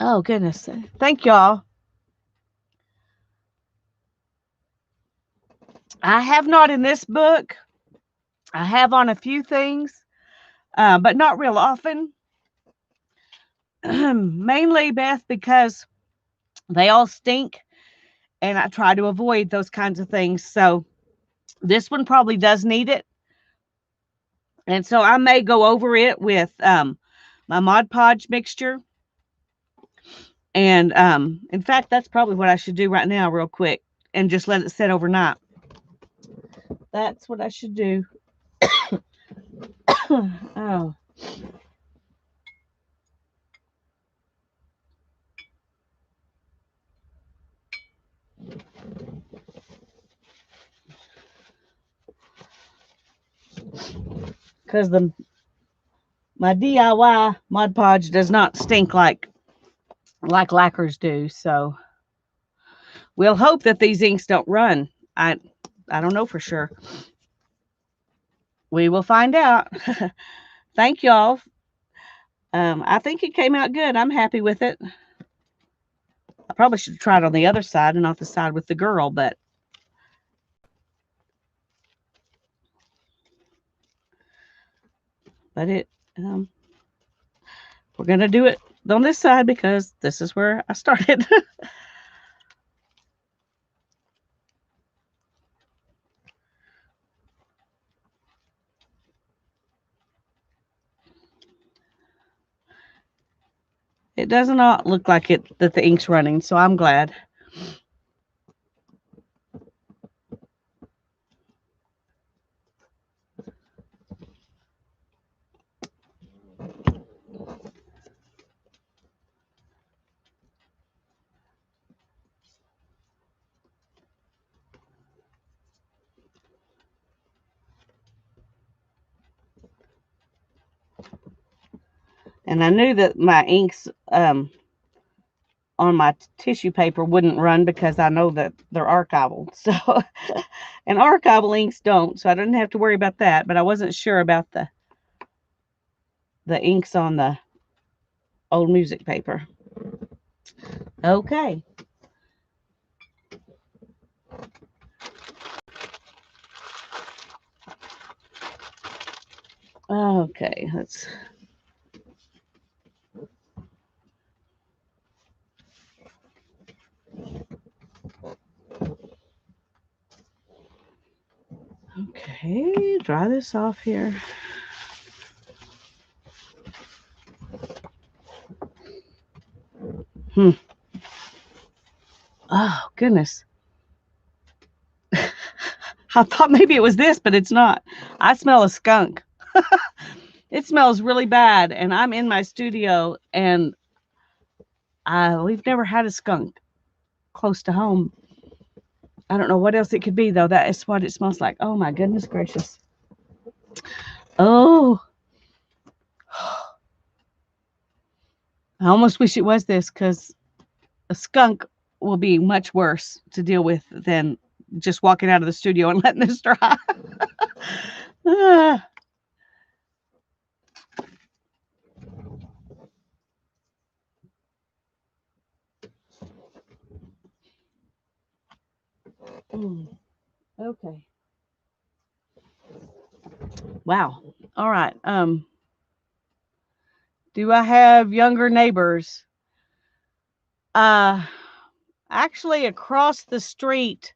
Oh, goodness. Thank y'all. I have not in this book. I have on a few things, but not real often. Mainly, Beth, because they all stink, and I try to avoid those kinds of things. So this one probably does need it. And so I may go over it with my Mod Podge mixture. And in fact, that's probably what I should do right now, real quick, and just let it sit overnight. That's what I should do. Oh. Because my DIY Mod Podge does not stink like lacquers do. So we'll hope that these inks don't run. I don't know for sure. We will find out. Thank y'all. I think it came out good. I'm happy with it. I probably should have tried on the other side and not the side with the girl, but it we're gonna do it on this side because this is where I started. It does not look like it that the ink's running, so I'm glad. And I knew that my inks on my tissue paper wouldn't run because I know that they're archival. So, and archival inks don't, so I didn't have to worry about that. But I wasn't sure about the inks on the old music paper. Okay. Okay, let's. Okay, dry this off here. Oh, goodness. I thought maybe it was this, but it's not. I smell a skunk. It smells really bad, and I'm in my studio, and we've never had a skunk close to home. I don't know what else it could be, though. That is what it smells like. Oh, my goodness gracious. Oh, I almost wish it was this, because a skunk will be much worse to deal with than just walking out of the studio and letting this dry. Okay. Wow. All right. Do I have younger neighbors? Actually, across the street,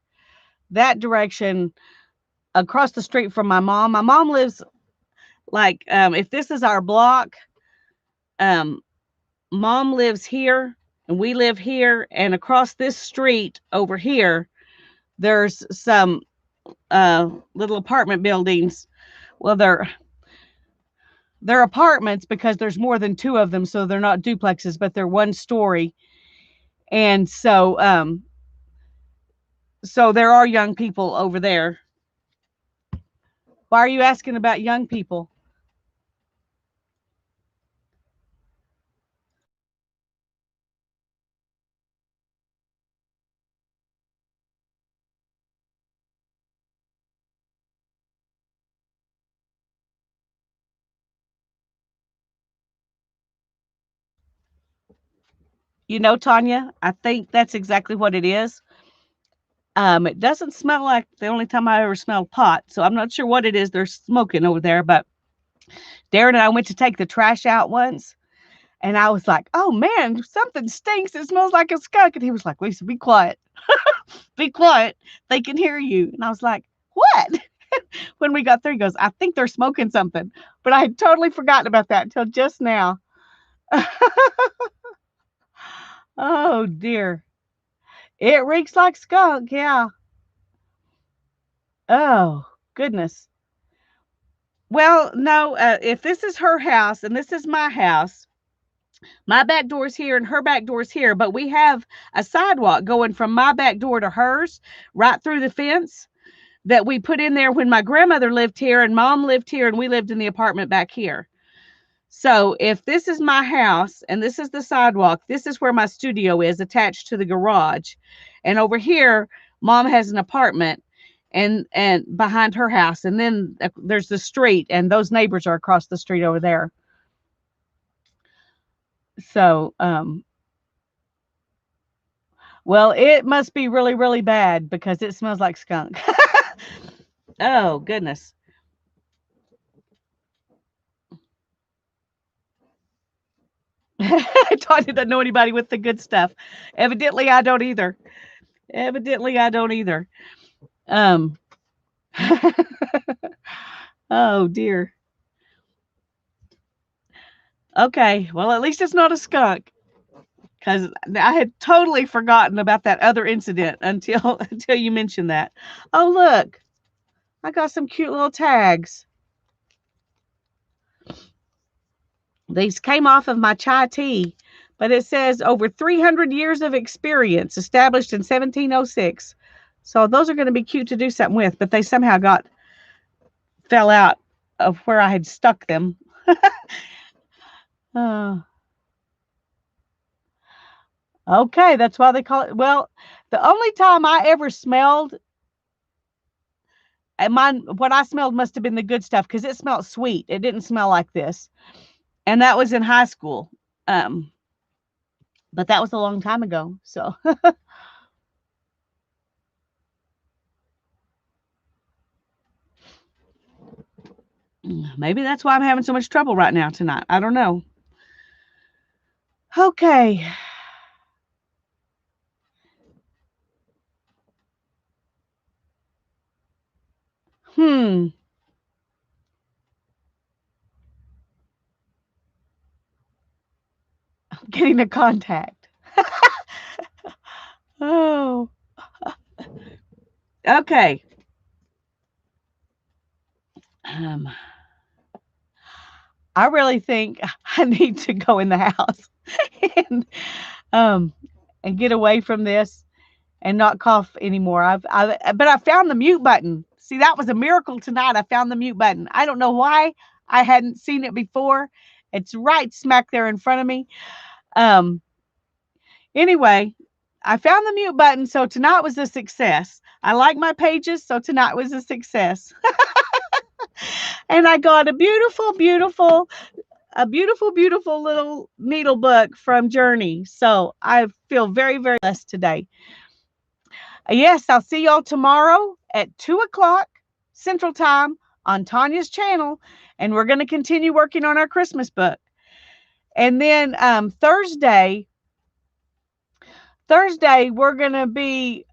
that direction, across the street from my mom. My mom lives like, if this is our block, um, mom lives here and we live here, and across this street over here, there's some little apartment buildings. Well, they're apartments because there's more than two of them, so they're not duplexes, but they're one story. And so there are young people over there. Why are you asking about young people? You know, Tanya, I think that's exactly what it is. It doesn't smell like the only time I ever smelled pot, so I'm not sure what it is they're smoking over there. But Darren and I went to take the trash out once, and I was like, "Oh man, something stinks. It smells like a skunk." And he was like, "Lisa, be quiet. Be quiet. They can hear you." And I was like, "What?" When we got there, he goes, "I think they're smoking something." But I had totally forgotten about that until just now. Oh dear. It reeks like skunk, yeah. Oh, goodness. Well, no, if this is her house and this is my back door's here and her back door's here, but we have a sidewalk going from my back door to hers right through the fence that we put in there when my grandmother lived here and mom lived here and we lived in the apartment back here. So if this is my house and this is the sidewalk, this is where my studio is attached to the garage. And over here, mom has an apartment and behind her house. And then there's the street and those neighbors are across the street over there. So, well, it must be really, really bad because it smells like skunk. Oh, goodness. Tanya doesn't know anybody with the good stuff. Evidently, I don't either. Evidently, I don't either. Um, oh dear. Okay, well, at least it's not a skunk because I had totally forgotten about that other incident until until you mentioned that. Oh, look, I got some cute little tags. These came off of my chai tea, but it says over 300 years of experience, established in 1706. So those are going to be cute to do something with, but they somehow fell out of where I had stuck them. uh, Okay, that's why they call it. Well, the only time I ever smelled, and what I smelled must have been the good stuff because it smelled sweet. It didn't smell like this, and that was in high school. Um, but that was a long time ago. So maybe that's why I'm having so much trouble right now tonight. I don't know. Okay. Hmm. Getting a contact. Oh. Okay. Um, I really think I need to go in the house and um and get away from this and not cough anymore. But I found the mute button. See, that was a miracle tonight. I found the mute button. I don't know why I hadn't seen it before. It's right smack there in front of me. Um anyway, I found the mute button, so tonight was a success. I like my pages, so tonight was a success. And I got a beautiful little needle book from Journey. So I feel very, very blessed today. Yes, I'll see y'all tomorrow at 2 o'clock Central Time on Tanya's channel, and we're going to continue working on our Christmas book. And then Thursday, we're going to be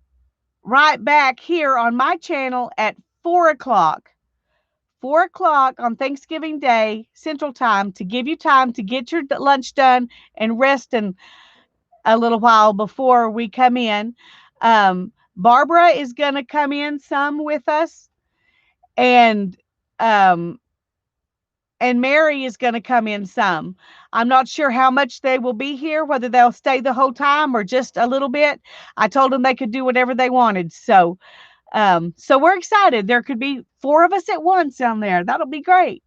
right back here on my channel at 4 o'clock. 4 o'clock on Thanksgiving Day Central Time to give you time to get your lunch done and rest and a little while before we come in. Barbara is going to come in some with us, and um, and Mary is going to come in some. I'm not sure how much they will be here, whether they'll stay the whole time or just a little bit. I told them they could do whatever they wanted. So we're excited. There could be 4 of us at once down there. That'll be great.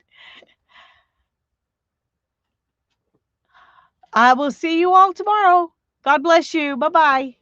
I will see you all tomorrow. God bless you. Bye bye.